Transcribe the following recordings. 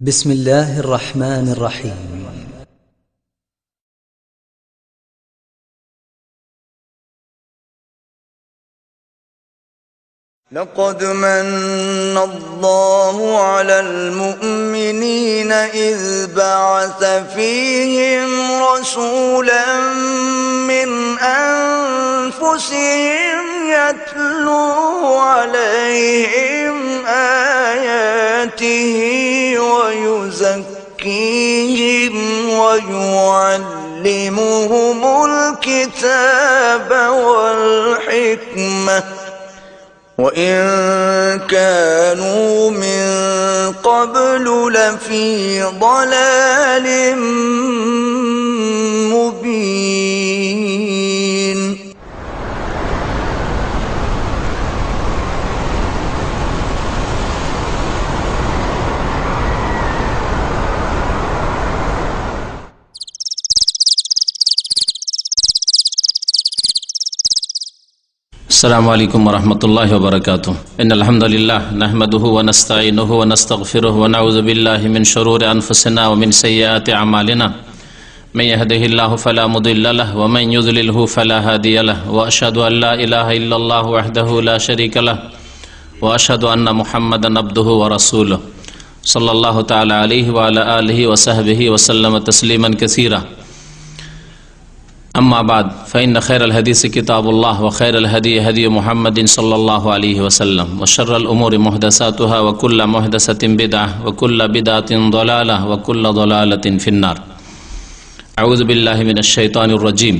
بسم الله الرحمن الرحيم. لقد من الله على المؤمنين إذ بعث فيهم رسولا من أنفسهم يتلو عليهم آياته ويزكيهم ويعلمهم الكتاب والحكمة وإن كانوا من قبل لفي ضلال مبين. السلام عليكم ورحمة الله وبركاته. إن الحمد لله نحمده ونستعينه ونستغفره ونعوذ بالله من شرور أنفسنا ومن سيئات أعمالنا من يهده الله فلا مضل له ومن يضلله فلا هادي له وأشهد أن لا إله إلا الله وحده لا شريك له وأشهد أن محمدا عبده ورسوله صلى الله تعالى عليه وعلى آله وصحبه وسلم تسليما كثيرا. أما بعد فإن خير الحديث كتاب الله وخير الهدي هدي محمد صلى الله عليه وسلم وشر الأمور محدثاتها وكل محدثة بدعة وكل بدعة ضلالة وكل ضلالة في النار. أعوذ بالله من الشيطان الرجيم.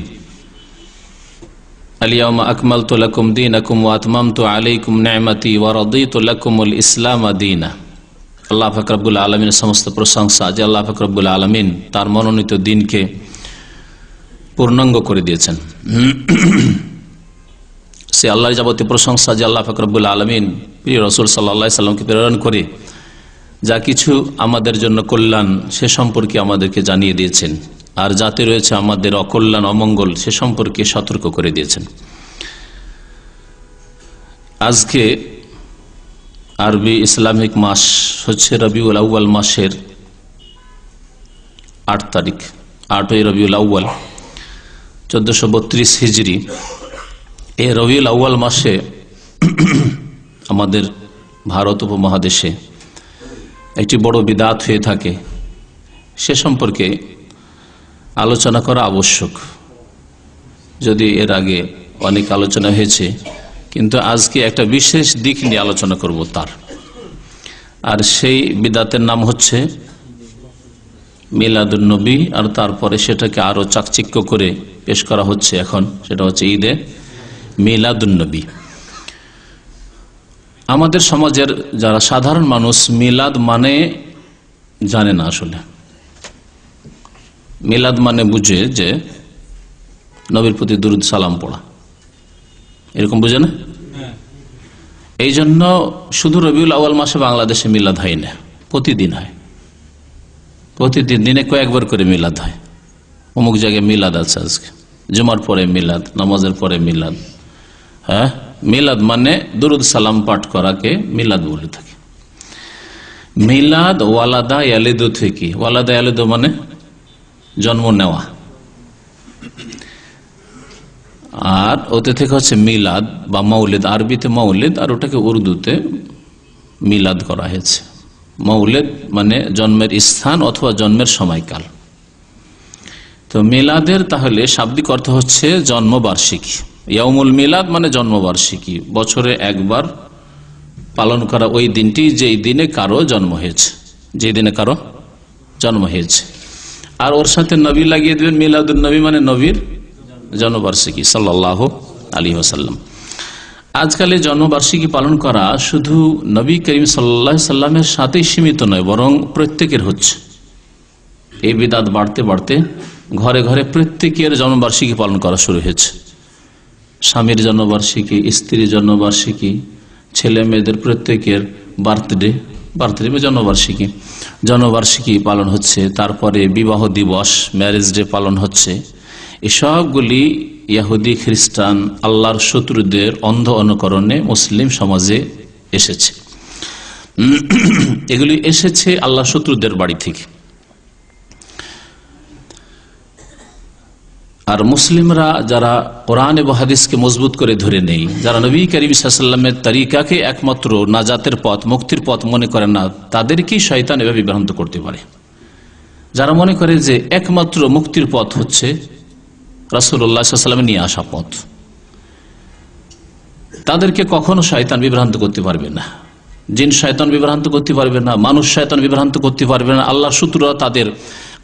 اليوم أكملت لكم دينكم وأتممت عليكم نعمتي ورضيت لكم الإسلام دينا. আল্লাহ পাক রব্বুল আলামিনের সমস্ত প্রশংসা যে আল্লাহ পাক রব্বুল আলামিন তার মনোনীত দিনকে পূর্ণাঙ্গ করে দিয়েছেন। সে আল্লাহর যাবতীয় প্রশংসা যে আল্লাহ পাক রব্বুল আলামিন প্রিয় রাসূল সাল্লাল্লাহু আলাইহি সাল্লামকে প্রেরণ করে যা কিছু আমাদের জন্য কল্যাণ সে সম্পর্কে আমাদেরকে জানিয়ে দিয়েছেন, আর যাতে রয়েছে আমাদের অকল্যাণ অমঙ্গল সে সম্পর্কে সতর্ক করে দিয়েছেন। আজকে আরবি ইসলামিক মাস হচ্ছে রবিউল আউয়াল মাসের 8 তারিখ, 8ই রবিউল আউয়াল 1432 হিজরি। এই রবিউল আউয়াল মাসে আমাদের ভারত উপমহাদেশে একটি বড় বিদআত হয়ে থাকে, সে সম্পর্কে আলোচনা করা আবশ্যক। যদি এর আগে অনেক আলোচনা হয়েছে, কিন্তু আজকে একটা বিশেষ দিক নিয়ে আলোচনা করব তার, আর সেই বিদআতের নাম হচ্ছে মিলাদুন নবী। আর তারপরে সেটাকে আরো চাকচিক্য করে পেশ করা হচ্ছে এখন, সেটা হচ্ছে ঈদে মিলাদুন নবী। আমাদের সমাজের যারা সাধারণ মানুষ মিলাদ মানে জানে না। আসলে মিলাদ মানে বুঝে যে নবীর প্রতি দুরূদ সালাম পড়া, এরকম বুঝে না। এই জন্য শুধু রবিউল আউয়াল মাসে বাংলাদেশে মিলাদ হয় না, প্রতিদিন হয়। প্রতিদিন দিনে কয়েকবার করে মিলাদ হয়। অমুক জায়গায় মিলাদ আছে, আজকে জুমার পরে মিলাদ, নামাজের পরে মিলাদ। হ্যাঁ, মিলাদ মানে দুরূদ সালাম পাঠ করাকে মিলাদ বলে থাকে। মিলাদ ওয়ালাদা ইয়ালিদু থেকে, ওয়ালাদা ইয়ালিদু মানে জন্ম নেওয়া, আর ওতে থেকে হচ্ছে মিলাদ বা মৌলিদ, আরবিতে মৌলিদ, আর ওটাকে উর্দুতে মিলাদ করা হয়েছে। মৌলিদ মানে জন্মের স্থান অথবা জন্মের সময়কাল। তো মিলাদের তাহলে শাব্দিক অর্থ হচ্ছে জন্মবার্ষিকী। ইয়াউমুল মিলাদ মানে জন্মবার্ষিকী, বছরে একবার পালন করা ওই দিনটি যেই দিনে কারো জন্ম হয়েছে, যেই দিনে কারো জন্ম হয়েছে। আর ওর সাথে নবী লাগিয়ে দেবেন, মিলাদুন নবী মানে নবীর জন্মবার্ষিকী সাল্লাল্লাহু আলাইহি ওয়াসাল্লাম। আজকাল এই জন্মবার্ষিকী পালন করা শুধু নবী করিম সাল্লাল্লাহু আলাইহি সাল্লামের সাথেই সীমিত নয়, বরং প্রত্যেকের হচ্ছে। এই বিদআত বাড়তে বাড়তে ঘরে ঘরে প্রত্যেকের জন্মবার্ষিকী পালন করা শুরু হয়েছে। স্বামীর জন্মবার্ষিকী, স্ত্রীর জন্মবার্ষিকী, ছেলে মেয়েদের প্রত্যেকের বার্থডে বা জন্মবার্ষিকী পালন হচ্ছে। তারপরে বিবাহ দিবস, ম্যারেজ ডে পালন হচ্ছে। এসবগুলি ইহুদি খ্রিস্টান আল্লাহর শত্রুদের অন্ধ অনুকরণে মুসলিম সমাজে এসেছে। এগুলি এসেছে আল্লাহ শত্রুদের বাড়ি থেকে। আর মুসলিমরা যারা কোরআন এবং হাদিসকে মজবুত করে ধরে নেই, যারা নবী করিম সাল্লাল্লাহু আলাইহি ওয়াসাল্লামের তরিকাকে একমাত্র নাজাতের পথ, মুক্তির পথ মনে করে না, তাদেরকেই শয়তান এভাবে বিভ্রান্ত করতে পারে। যারা মনে করে যে একমাত্র মুক্তির পথ হচ্ছে রাসূলুল্লাহ সাল্লাল্লাহু আলাইহি ওয়াসাল্লামের নিয়ে আসা পথ, তাদেরকে কখনো শয়তান বিভ্রান্ত করতে পারবে না। জিন শয়তান বিভ্রান্ত করতে পারবে না, মানুষ শয়তান বিভ্রান্ত করতে পারবে না, আল্লাহ শত্রুরা তাদের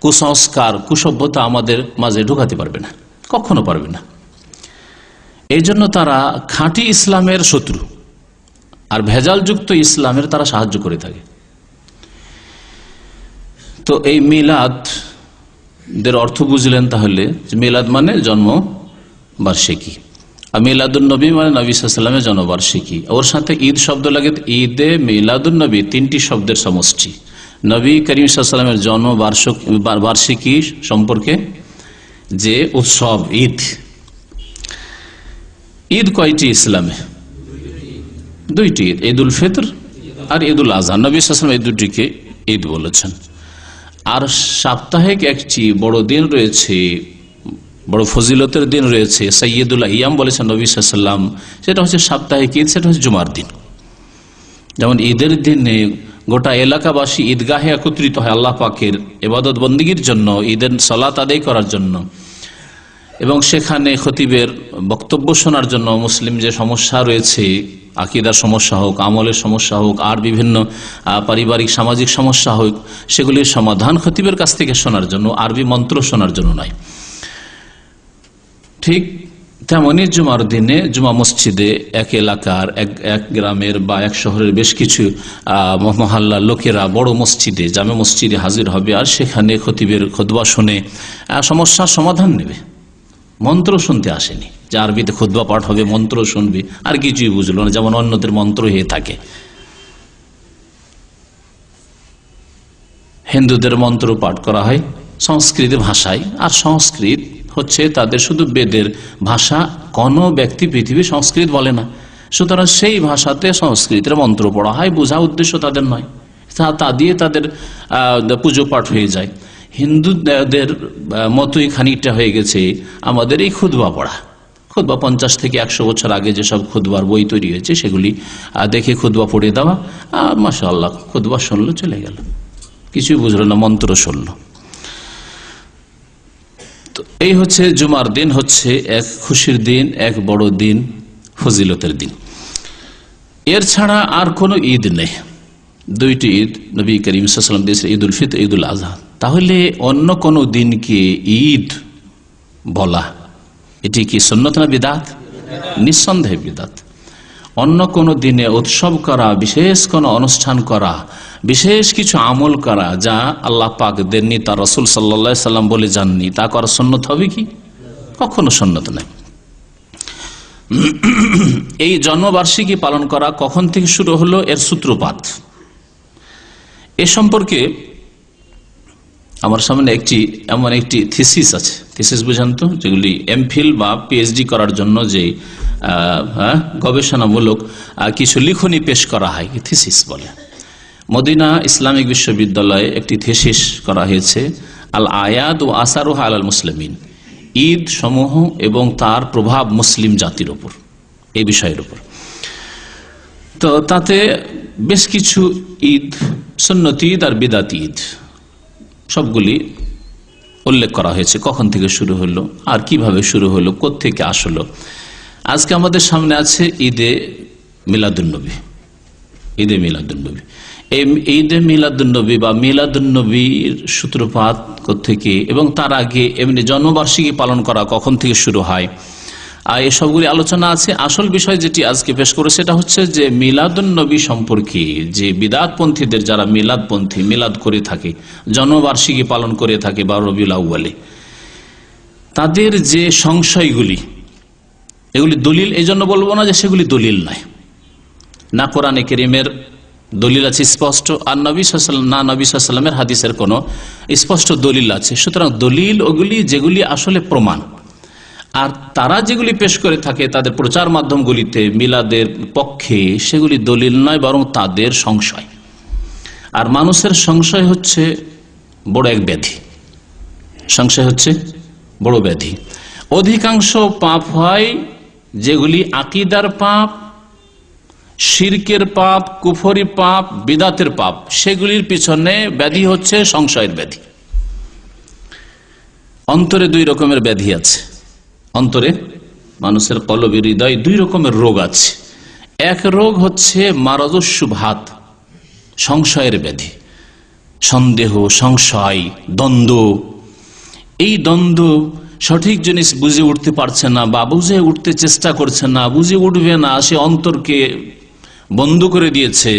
কুসংস্কার, কুসভ্যতা আমাদের মাঝে ঢুকাতে পারবে না, কখনো পারবে না। এই জন্য তারা খাঁটি ইসলামের শত্রু, আর ভেজালযুক্ত ইসলামের তারা সাহায্য করে থাকে। তো এই মিলাদের অর্থ বুঝলেন তাহলে, মিলাদ মানে জন্ম বার্ষিকী, আর মিলাদুন নবী মানে নবী সাল্লাল্লাহু আলাইহি ওয়াসাল্লামের জন্মবার্ষিকী। ওর সাথে ঈদ শব্দ লাগে, ঈদে মিলাদুন নবী তিনটি শব্দের সমষ্টি। নবী করিম সাল্লাল্লাহু আলাইহি ওয়াসাল্লামের জন্মবার্ষিকী সম্পর্কে যে উৎসব ঈদ, ঈদ কয়টি ইসলামে? দুইটি ঈদ, ঈদ উল ফিতর আর ঈদ উল আজহা। নবী সাল্লাল্লাহু আলাইহি ওয়াসাল্লাম এই দুটিকে ঈদ বলেছেন। আর সাপ্তাহিক একটি বড় দিন রয়েছে, বড় ফজিলতের দিন রয়েছে, সাইয়্যিদুল আইয়াম বলেছেন নবী সাল্লাল্লাহু আলাইহি ওয়াসাল্লাম, সেটা হচ্ছে সাপ্তাহিক ঈদ, সেটা হচ্ছে জুমার দিন। যেমন ঈদের দিনে গোটা এলাকাবাসী ঈদগাহে একত্রিত হয় আল্লাহ পাকের ইবাদত বন্দেগীর জন্য, ঈদের সালাত আদায় করার জন্য, এবং সেখানে খতিবের বক্তব্য শোনার জন্য। মুসলিম যে সমস্যা রয়েছে, আকীদার সমস্যা হোক, আমলের সমস্যা হোক, আর বিভিন্ন পারিবারিক সামাজিক সমস্যা হোক, সেগুলির সমাধান খতিবের কাছ থেকে শোনার জন্য, আরবি মন্ত্র শোনার জন্য নয়। ঠিক তেমনি জুমার দিনে জুমা মসজিদে এক এলাকার, এক গ্রামের বা এক শহরের বেশ কিছু মহল্লার লোকেরা বড় মসজিদে, জামে মসজিদে হাজির হবে, আর সেখানে খতিবের খুতবা শুনে সমস্যার সমাধান নেবে। মন্ত্র শুনতে আসেনি, যে আরবিতে খুতবা পাঠ হবে, মন্ত্র শুনবে, আর কিছুই বুঝলো না, যেমন অন্যদের মন্ত্র হয়ে থাকে। হিন্দুদের মন্ত্র পাঠ করা হয় সংস্কৃত ভাষায়, আর সংস্কৃত হচ্ছে তাদের শুধু বেদের ভাষা। কোন ব্যক্তি পৃথিবী সংস্কৃত বলে না, সুতরাং সেই ভাষাতে সংস্কৃতের মন্ত্র পড়া হয়, বোঝা উদ্দেশ্য তাদের নয়, তা দিয়ে তাদের পুজো পাঠ হয়ে যায়। হিন্দুদের মতোই খানিকটা হয়ে গেছে আমাদের এই খুতবা পড়া। খুতবা 50 থেকে 100 বছর আগে যেসব খুতবার বই তৈরি হয়েছে, সেগুলি দেখে খুতবা পড়ে দেওয়া, আর মাশাআল্লাহ খুতবা শুনলো, চলে গেল, কিছুই বুঝলো না, মন্ত্র শুনলো। তো এই হচ্ছে জুমার দিন, হচ্ছে এক খুশির দিন, এক বড় দিন, ফজিলতের দিন। এর ছাড়া আর কোনো ঈদ নেই। দুইটি ঈদ নবী করিম সাল্লাল্লাহু আলাইহি ওয়াসাল্লাম দিয়েছেন, ঈদ উল ফিতর, ঈদ উল আজহা। তাহলে অন্য কোন দিনকে ঈদ বলা, এটি কি সুন্নত না বিদআত? নিঃসন্দেহে বিদআত। অন্য কোন দিনে উৎসব করা, বিশেষ কোন অনুষ্ঠান করা, বিশেষ কিছু আমল করা যা আল্লাহ পাক দেননি, তার রাসূল সাল্লাল্লাহু আলাইহি ওয়াসাল্লাম বলে যাননি, তা করা সুন্নত হবে কি? কখনো সুন্নত নাই। এই জন্মবার্ষিকী পালন করা কখন থেকে শুরু হলো, এর সূত্রপাত এ সম্পর্কে আমার সামনে এমন একটি থিসিস আছে। থিসিস বুঝেন তো, যেগুলি এমফিল বা পিএইচডি করার জন্য যে গবেষণামূলক কিছু লিখনি পেশ করা হয়, থিসিস বলে। মদিনা ইসলামিক বিশ্ববিদ্যালয়ে একটি থিসিস করা হয়েছে, আল আয়াদ ও আসারুহা আলাল মুসলিমিন, ঈদ সমূহ এবং তার প্রভাব মুসলিম জাতির উপর, এই বিষয়ের উপর। তো তাতে বেশ কিছু ঈদ, সুন্নতি ঈদ আর বিদাতি ঈদ, সবগুলি উল্লেখ করা হয়েছে, কখন থেকে শুরু হলো, আর কিভাবে শুরু হলো, কোত্থেকে আসলো। আজকে আমাদের সামনে আছে ঈদে মিলাদুন্নবী। ঈদে মিলাদুন্নবী, এই ঈদে মিলাদুন্নবী বা মিলাদুন্নবীর সূত্রপাত কোত্থেকে, এবং তার আগে এমনি জন্মবার্ষিকী পালন করা কখন থেকে শুরু হয়, আর এসবগুলি আলোচনা আছে। আসল বিষয় যেটি আজকে পেশ করে, সেটা হচ্ছে যে মিলাদুন্নবী সম্পর্কে যে বিদআতপন্থীদের, যারা মিলাদপন্থী, মিলাদ করে থাকে, জন্মবার্ষিকী পালন করে থাকে বা রবিউল আউয়ালে, তাদের যে সংশয়গুলি, এগুলি দলিল, এই জন্য বলবো না যে সেগুলি দলিল নয়, না কোরআনে কারীমের দলিল আছে স্পষ্ট, আর নবী সাল্লাল্লাহু আলাইহি ওয়াসাল্লামের হাদিসের কোনো স্পষ্ট দলিল আছে। সুতরাং দলিল ওগুলি যেগুলি আসলে প্রমাণ, আর তারা যেগুলি পেশ করে থাকে তাদের প্রচার মাধ্যমগুলিতে মিলাদের পক্ষে, সেগুলি দলিল নয়, বরং তাদের সংশয়। আর মানুষের সংশয় হচ্ছে বড় এক ব্যাধি। সংশয় হচ্ছে বড় ব্যাধি। অধিকাংশ পাপ হয় যেগুলি আকীদার পাপ, শিরকের পাপ, কুফরি পাপ, বিদাতের পাপ, সেগুলির পিছনে ব্যাধি হচ্ছে সংশয়ের ব্যাধি। অন্তরে দুই রকমের ব্যাধি আছে। অন্তরে মানুষের কলবে, হৃদয় দুই রকমের রোগ আছে। এক রোগ হচ্ছে মারাজুস শুবহাত, সংশয়ের ব্যাধি, সন্দেহ, সংশয়, দ্বন্দ্ব। এই দ্বন্দ্ব, সঠিক জিনিস বুঝে উঠতে পারছে না বা বুঝে উঠতে চেষ্টা করছে না, বুঝে উঠবে না, সে অন্তরকে বন্ধ করে দিয়েছে,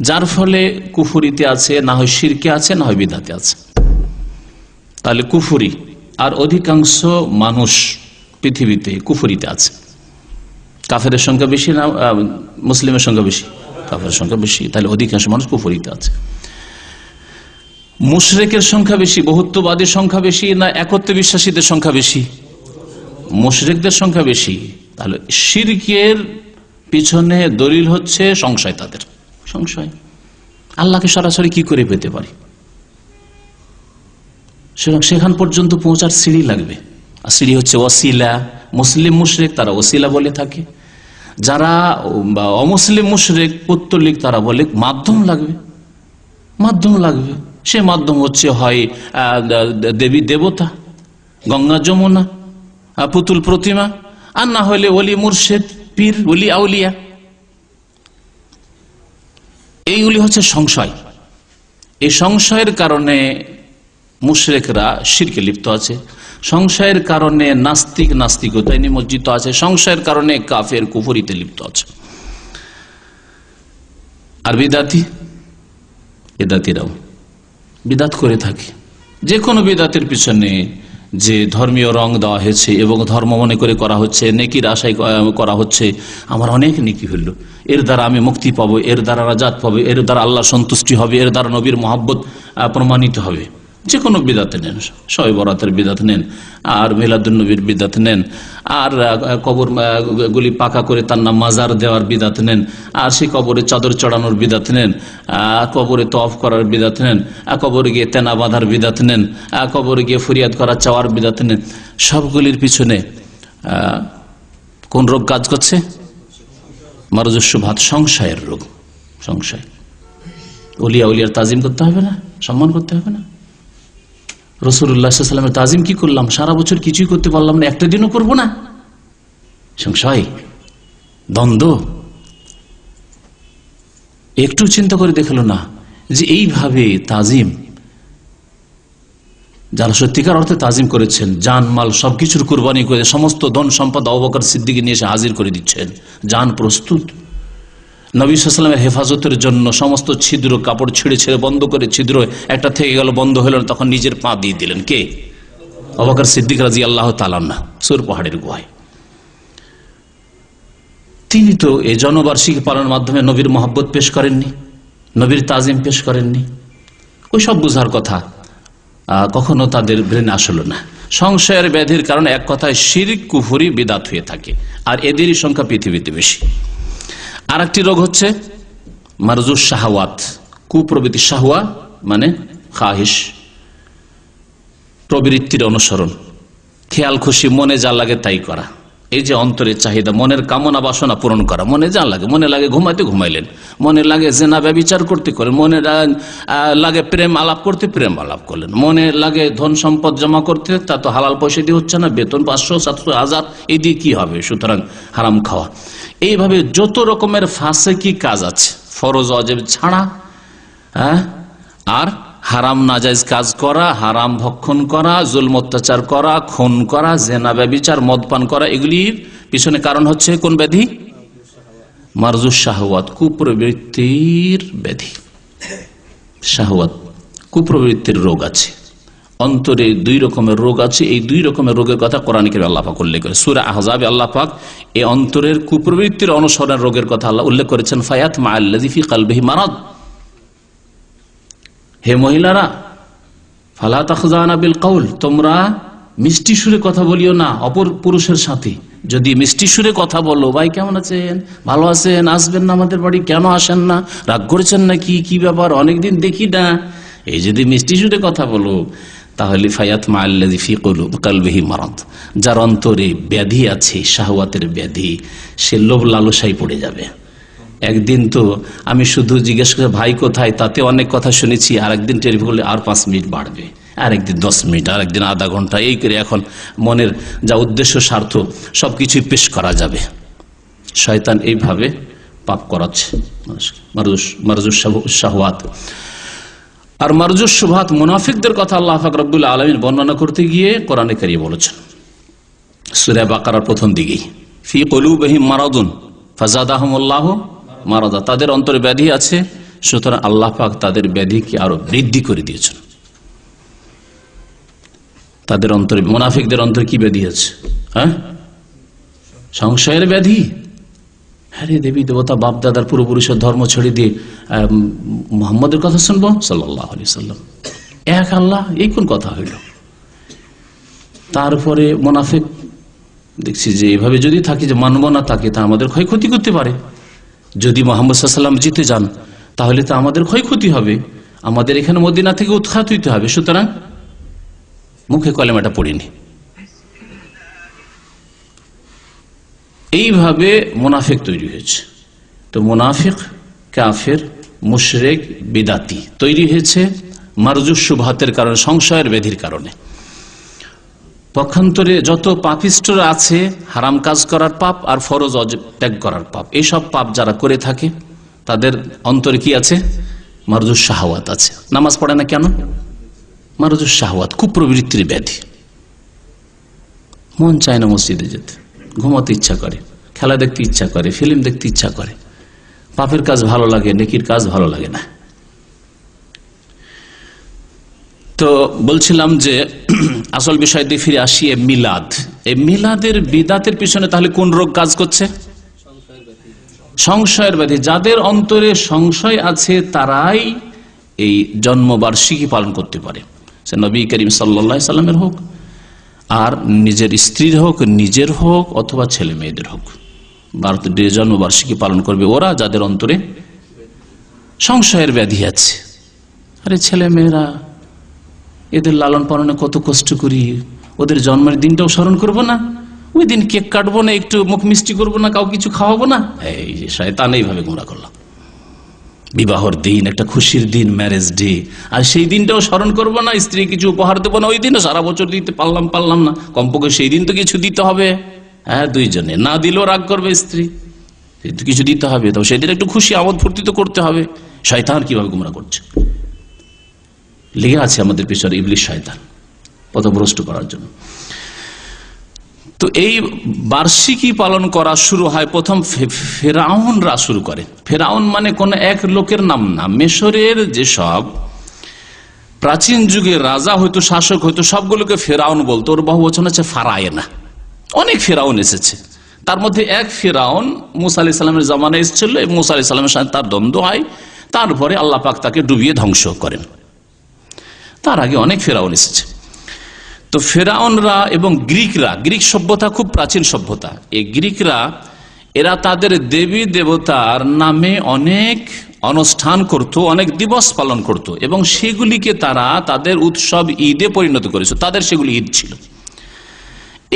যার ফলে কুফরিতে আছে, না হয় শিরকে আছে, না হয় বিদাতে আছে। তাহলে কুফরি, আর অধিকাংশ মানুষ পৃথিবীতে কুফরিতে আছে। কাফেরের সংখ্যা বেশি না মুসলিমের সংখ্যা বেশি? কাফেরের সংখ্যা বেশি। তাহলে অধিকাংশ মানুষ কুফরিতে আছে। মুশরিকের সংখ্যা বেশি, বহুত্ববাদীর সংখ্যা বেশি না একত্বে বিশ্বাসীদের সংখ্যা বেশি? মুশরিকদের সংখ্যা বেশি। তাহলে শিরকের পিছনে দলিল হচ্ছে সংশয়। তাদের সংশয়, আল্লাহকে সরাসরি কি করে পেতে পারি, সেখান পর্যন্ত পৌঁছার সিঁড়ি লাগবে। আর সিঁড়ি হচ্ছে ওয়াসিলা। মুসলিম মুশরিক তারা ওয়াসিলা বলে থাকে, যারা অমুসলিম মুশরিক পৌত্তলিক তারা বলে মাধ্যম লাগবে, মাধ্যম লাগবে। সে মাধ্যম হচ্ছে হয় দেবী দেবতা, গঙ্গা যমুনা, পুতুল প্রতিমা, আর না হলে ওলি মুর্শেদ, পীর, ওলি আউলিয়া। এইগুলি হচ্ছে সংশয়। এই সংশয়ের কারণে মুশরিকরা শিরকে লিপ্ত আছে, সংশয়ের কারণে নাস্তিক নাস্তিকতায় নিমজ্জিত আছে, সংশয়ের কারণে কাফের কুফরিতে লিপ্ত আছে। আর বিদাতিরাও বিদাত করে থাকে। যে কোনো বিদাতের পিছনে যে ধর্মীয় রং দেওয়া হয়েছে এবং ধর্ম মনে করে করা হচ্ছে, নেকির আশায় করা হচ্ছে, আমার অনেক নেকি হইল, এর দ্বারা আমি মুক্তি পাবো, এর দ্বারা রাজাত পাবো, এর দ্বারা আল্লাহ সন্তুষ্টি হবে, এর দ্বারা নবীর মহব্বত প্রমাণিত হবে। যে কোনো বিদাত নেন, শবে বরাতের বিদাত নেন, আর মিলাদুন নবীর বিদাত নেন, আর কবর গুলি পাকা করে তার নাম মাজার দেওয়ার বিদাত নেন, আর সেই কবরে চাদর চড়ানোর বিদাত নেন, কবরে তওয়াফ করার বিদাত নেন, কবরে গিয়ে তেনা বাঁধার বিদাত নেন, কবরে গিয়ে ফরিয়াদ করা চাওয়ার বিদাত নেন। সবগুলির পিছনে কোন রোগ কাজ করছে? মারজুস শুবহাত, সংশয়ের রোগ। সংশয়। ওলিয়া উলিয়ার তাজিম করতে হবে না, সম্মান করতে হবে না? রাসূলুল্লাহ সাল্লাল্লাহু আলাইহি ওয়াসাল্লামের তাজিম কি করলাম? সারা বছর কিছুই করতে পারলাম না, একটা দিনও করবো না। সংশয়, দ্বন্দ্ব। একটু চিন্তা করে দেখলো না যে এইভাবে তাজিম, যারা সত্যিকার অর্থে তাজিম করেছেন, জান মাল সবকিছুর কুরবানি করে সমস্ত ধন সম্পদ আবু বকর সিদ্দিককে নিয়ে এসে হাজির করে দিচ্ছেন, জান প্রস্তুত। নবী সাল্লাল্লাহু আলাইহি ওয়াসাল্লামের হেফাজতের জন্য সমস্ত ছিদ্র কাপড় ছিঁড়ে ছেড়ে বন্ধ করে, ছিদ্র একটা থেকে গেল, বন্ধ হলো না, তখন নিজের পা দিয়ে দিলেন। কে? আবু বকর সিদ্দিক রাদিয়াল্লাহু তাআলা আনহু, সূর পাহাড়ের গুহায়। তিনি তো এই জনবার্ষিকী পালনের মাধ্যমে নবীর মহব্বত পেশ করেননি, নবীর তাজিম পেশ করেননি। ওই সব বুঝার কথা কখনো তাদের ব্রেনে আসলো না। সংশয়ের ব্যাধির কারণে এক কথায় শিরক, কুফরি, বিদাত হয়ে থাকে, আর এদেরই সংখ্যা পৃথিবীতে বেশি। আর একটি রোগ হচ্ছে মারজুস শাহওয়াত, কুপ্রবৃত্তি। শাহওয়া মানে খাহিশ, প্রবৃত্তির অনুসরণ, খেয়াল খুশি, মনে যা লাগে তাই করা। এই যে অন্তরের চাহিদা, মনের কামনা বাসনা পূরণ করা, মনে যা লাগে, মনে লাগে ঘুমাইতে ঘুমাইলেন, মনে লাগে জেনা ব্যভিচার করতে করলেন, মনে লাগে প্রেম আলাপ করতে প্রেম আলাপ করলেন, মনে লাগে ধন সম্পদ জমা করতে, তা তো হালাল পয়সা দিয়ে হচ্ছে না, বেতন 500, 700, 1000, এই দিয়ে কি হবে, সুতরাং হারাম খাওয়া। এইভাবে যত রকমের ফাসেকি কাজ আছে, ফরজ ওয়াজিব ছাড়া, আর হারাম নাজায়েজ কাজ করা, হারাম ভক্ষণ করা, জুলম অত্যাচার করা, খুন করা, জেনা ব্যভিচার, মদপান করা, এগুলির পিছনে কারণ হচ্ছে কোন ব্যাধি? মারজুস শাহওয়াত, কুপ্রবৃত্তির ব্যাধি। শাহওয়াত, কুপ্রবৃত্তির রোগ আছে অন্তরে, দুই রকমের রোগ আছে। এই দুই রকমের রোগের কথা কোরআন কারীমে আল্লাহ পাক উল্লেখ করে। সূরা আহজাবে আল্লাহ পাক এই অন্তরের কুপ্রবৃত্তির অনুসরণের রোগের কথা আল্লাহ উল্লেখ করেছেন। ফায়াত মাআল্লাযী ফী কলবিহি মারাদ, হে মহিলারা, ফালা তাখযানা বিল কওল, তোমরা মিষ্টি সুরে কথা বলিও না অপর পুরুষের সাথে, যদি মিষ্টি সুরে কথা বলো, ভাই কেমন আছেন, ভালো আছেন, আসবেন না আমাদের বাড়ি, কেন আসেন না, রাগ করেছেন নাকি, কি ব্যাপার, অনেকদিন দেখি না, এই যদি মিষ্টি সুরে কথা বলো, তাহলে ফায়াত মাআল্লাযী ফী কলবিহি মারাদ, যার অন্তরে ব্যাধি আছে, শাহওয়াতের ব্যাধি, সে লোভ লালসায় পড়ে যাবে। একদিন তো আমি শুধু জিজ্ঞেস করে ভাই কোথায়, তাতে অনেক কথা শুনেছি, আর একদিন টেলিফোন করলে আর 5 মিনিট বাড়বে, আর একদিন 10 মিনিট, আর একদিন আধা ঘন্টা, এই করে এখন মনের যা উদ্দেশ্য স্বার্থ সবকিছুই পেশ করা যাবে। শয়তান এইভাবে পাপ করাচ্ছে মারজুস শাহওয়াত। আর মারজুস শুবহাত মুনাফিকদের কথা আল্লাহ পাক রব্বুল আলামিন বর্ণনা করতে গিয়ে কোরআনে কারিমে বলেছেন সূরা বাকারার প্রথম দিকেই, ফি কুলুবিহিম মারাদুন ফাযাদাহুমুল্লাহু মারাদা, তাদের অন্তরে ব্যাধি আছে, সুতরাং আল্লাহ পাক তাদের ব্যাধিকে আরো বৃদ্ধি করে দিয়েছেন। তাদের অন্তরে, মুনাফিকদের অন্তরে কি ব্যাধি আছে? হ্যাঁ, সংশয়ের ব্যাধি। হ্যাঁ, দেবী দেবতা বাপ দাদার পূর্বপুরুষের ধর্ম ছেড়ে দিয়ে মুহাম্মদের কথা শুনবো সাল্লাল্লাহু আলাইহি সাল্লাম, এক আল্লাহ, এই কোন কথা হইল? তারপরে মুনাফিক দেখছি যে এইভাবে যদি থাকি, যে মানব না তাকে, তা আমাদের ক্ষয়ক্ষতি করতে পারে। যদি মুহাম্মদ সাল্লাল্লাহু আলাইহি সাল্লাম জিতে যান তাহলে তো আমাদের ক্ষয়ক্ষতি হবে, আমাদের এখানে মদিনা থেকে উৎখাত হইতে হবে, সুতরাং মুখে কলেমাটা পড়িনি। এইভাবে মুনাফিক তৈরি হয়েছে। তো মুনাফিক, কাফের, মুশরিক, বিদাতি তৈরি হয়েছে মারজুস শুবহাতের কারণে, সংশয়ের ব্যাধির কারণে। পক্ষান্তরে যত পাপিষ্টরা আছে, হারাম কাজ করার পাপ আর ফরজ অজেব ত্যাগ করার পাপ, এইসব পাপ যারা করে থাকে তাদের অন্তরে কি আছে? মারজুস শাহওয়াত আছে। নামাজ পড়ে না কেন? মারজুস শাহওয়াত, কুপ্রবৃত্তির ব্যাধি। মন চায় না মসজিদে যেতে, ঘুমাতে ইচ্ছা করে, খেলা দেখতে ইচ্ছা করে, ফিল্ম দেখতে ইচ্ছা করে, পাপের কাজ ভালো লাগে, নেকির কাজ ভালো লাগে না। তো বলছিলাম যে আসল বিষয় দিয়ে ফিরে আসি, মিলাদ। এই মিলাদের বিদাতের পিছনে তাহলে কোন রোগ কাজ করছে? সংশয়ের ব্যাধি। যাদের অন্তরে সংশয় আছে তারাই এই জন্মবার্ষিকী পালন করতে পারে, সে নবী করিম সাল্লাল্লাহু আলাইহি সাল্লামের হোক, আর নিজের স্ত্রীর হোক, নিজের হোক, অথবা ছেলে মেয়েদের হোক, বার্থডে, জন্মবার্ষিকী পালন করবে ওরা যাদের অন্তরে সংশয়ের ব্যাধি আছে। আরে ছেলে মেয়েরা, এদের লালন পালনে কত কষ্ট করি, ওদের জন্মের দিনটাও স্মরণ করবো না, ওই দিন কেক কাটবো না, একটু মুখ মিষ্টি করবো না, কাউ কিছু খাওয়াবো না। এই যে শয়তান এইভাবে গোমরা করলাম। বিবাহর দিন, একটা খুশির দিন, ম্যারেজ ডে, আর সেই দিনটাও স্মরণ করবো না, স্ত্রী কিছু উপহার দেবো না, ওই দিনও সারা বছর দিতে পারলাম না, কমপক্ষে সেই দিন তো কিছু দিতে হবে। হ্যাঁ, দুইজনে না দিলেও রাগ করবে স্ত্রী, কিছু দিতে হবে, তো সেই দিন একটু খুশি আমোদ ফুর্তি তো করতে হবে। শয়তান কিভাবে গোমরা করছে, লেগে আছে আমাদের পিছনে ইবলিস শয়তান পথভ্রষ্ট করার জন্য। তো এই বার্ষিকী পালন করা শুরু হয় প্রথম ফেরাউনরা শুরু করে। ফেরাউন মানে কোন এক লোকের নাম না, মিশরের যেসব প্রাচীন যুগে রাজা হয়তো, শাসক হয়তো, সবগুলোকে ফেরাউন বলতো। ওর বহু বচন আছে ফারায়েনা। অনেক ফেরাউন এসেছে, তার মধ্যে এক ফেরাউন মুসা আলাইহিস সালামের জামানায় এসেছিল, মুসা আলাইহিস সালামের সাথে তার দ্বন্দ্ব হয়, তারপরে আল্লাহ পাক তাকে ডুবিয়ে ধ্বংস করেন। তার আগে অনেক ফেরাউন এসেছে। তো ফেরাউনরা এবং গ্রিকরা, গ্রিক সভ্যতা খুব প্রাচীন সভ্যতা, এই গ্রিকরা এরা তাদের দেবী দেবতার নামে অনেক অনুষ্ঠান করত, অনেক দিবস পালন করত, এবং সেগুলিকে তারা তাদের উৎসব ঈদে পরিণত করেছে। তাদের সেগুলি ঈদ ছিল।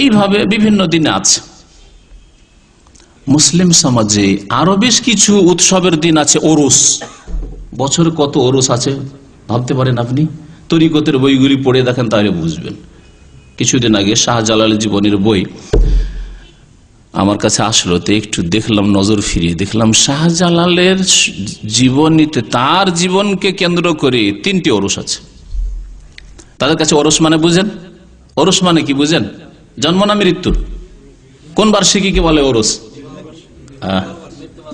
এইভাবে বিভিন্ন দিনে আছে। মুসলিম সমাজে আরো বেশ কিছু উৎসবের দিন আছে। ওরস, বছরে কত ওরস আছে ভাবতে পারেন আপনি? তরিকতের বইগুলি পড়ে দেখেন তাহলে বুঝবেন। কিছুদিন আগে শাহজালালের জীবনের বই আমার কাছে আসলো, তো একটু দেখলাম, নজর ফিরিয়ে দেখলাম শাহজালালের জীবনীতে তার জীবনকে কেন্দ্র করে 3টি ওরস আছে। তাদের কাছে ওরস মানে বুঝেন? ওরস মানে কি বুঝেন? জন্ম না মৃত্যু? কোন বার্ষিকীকে বলে ওরস?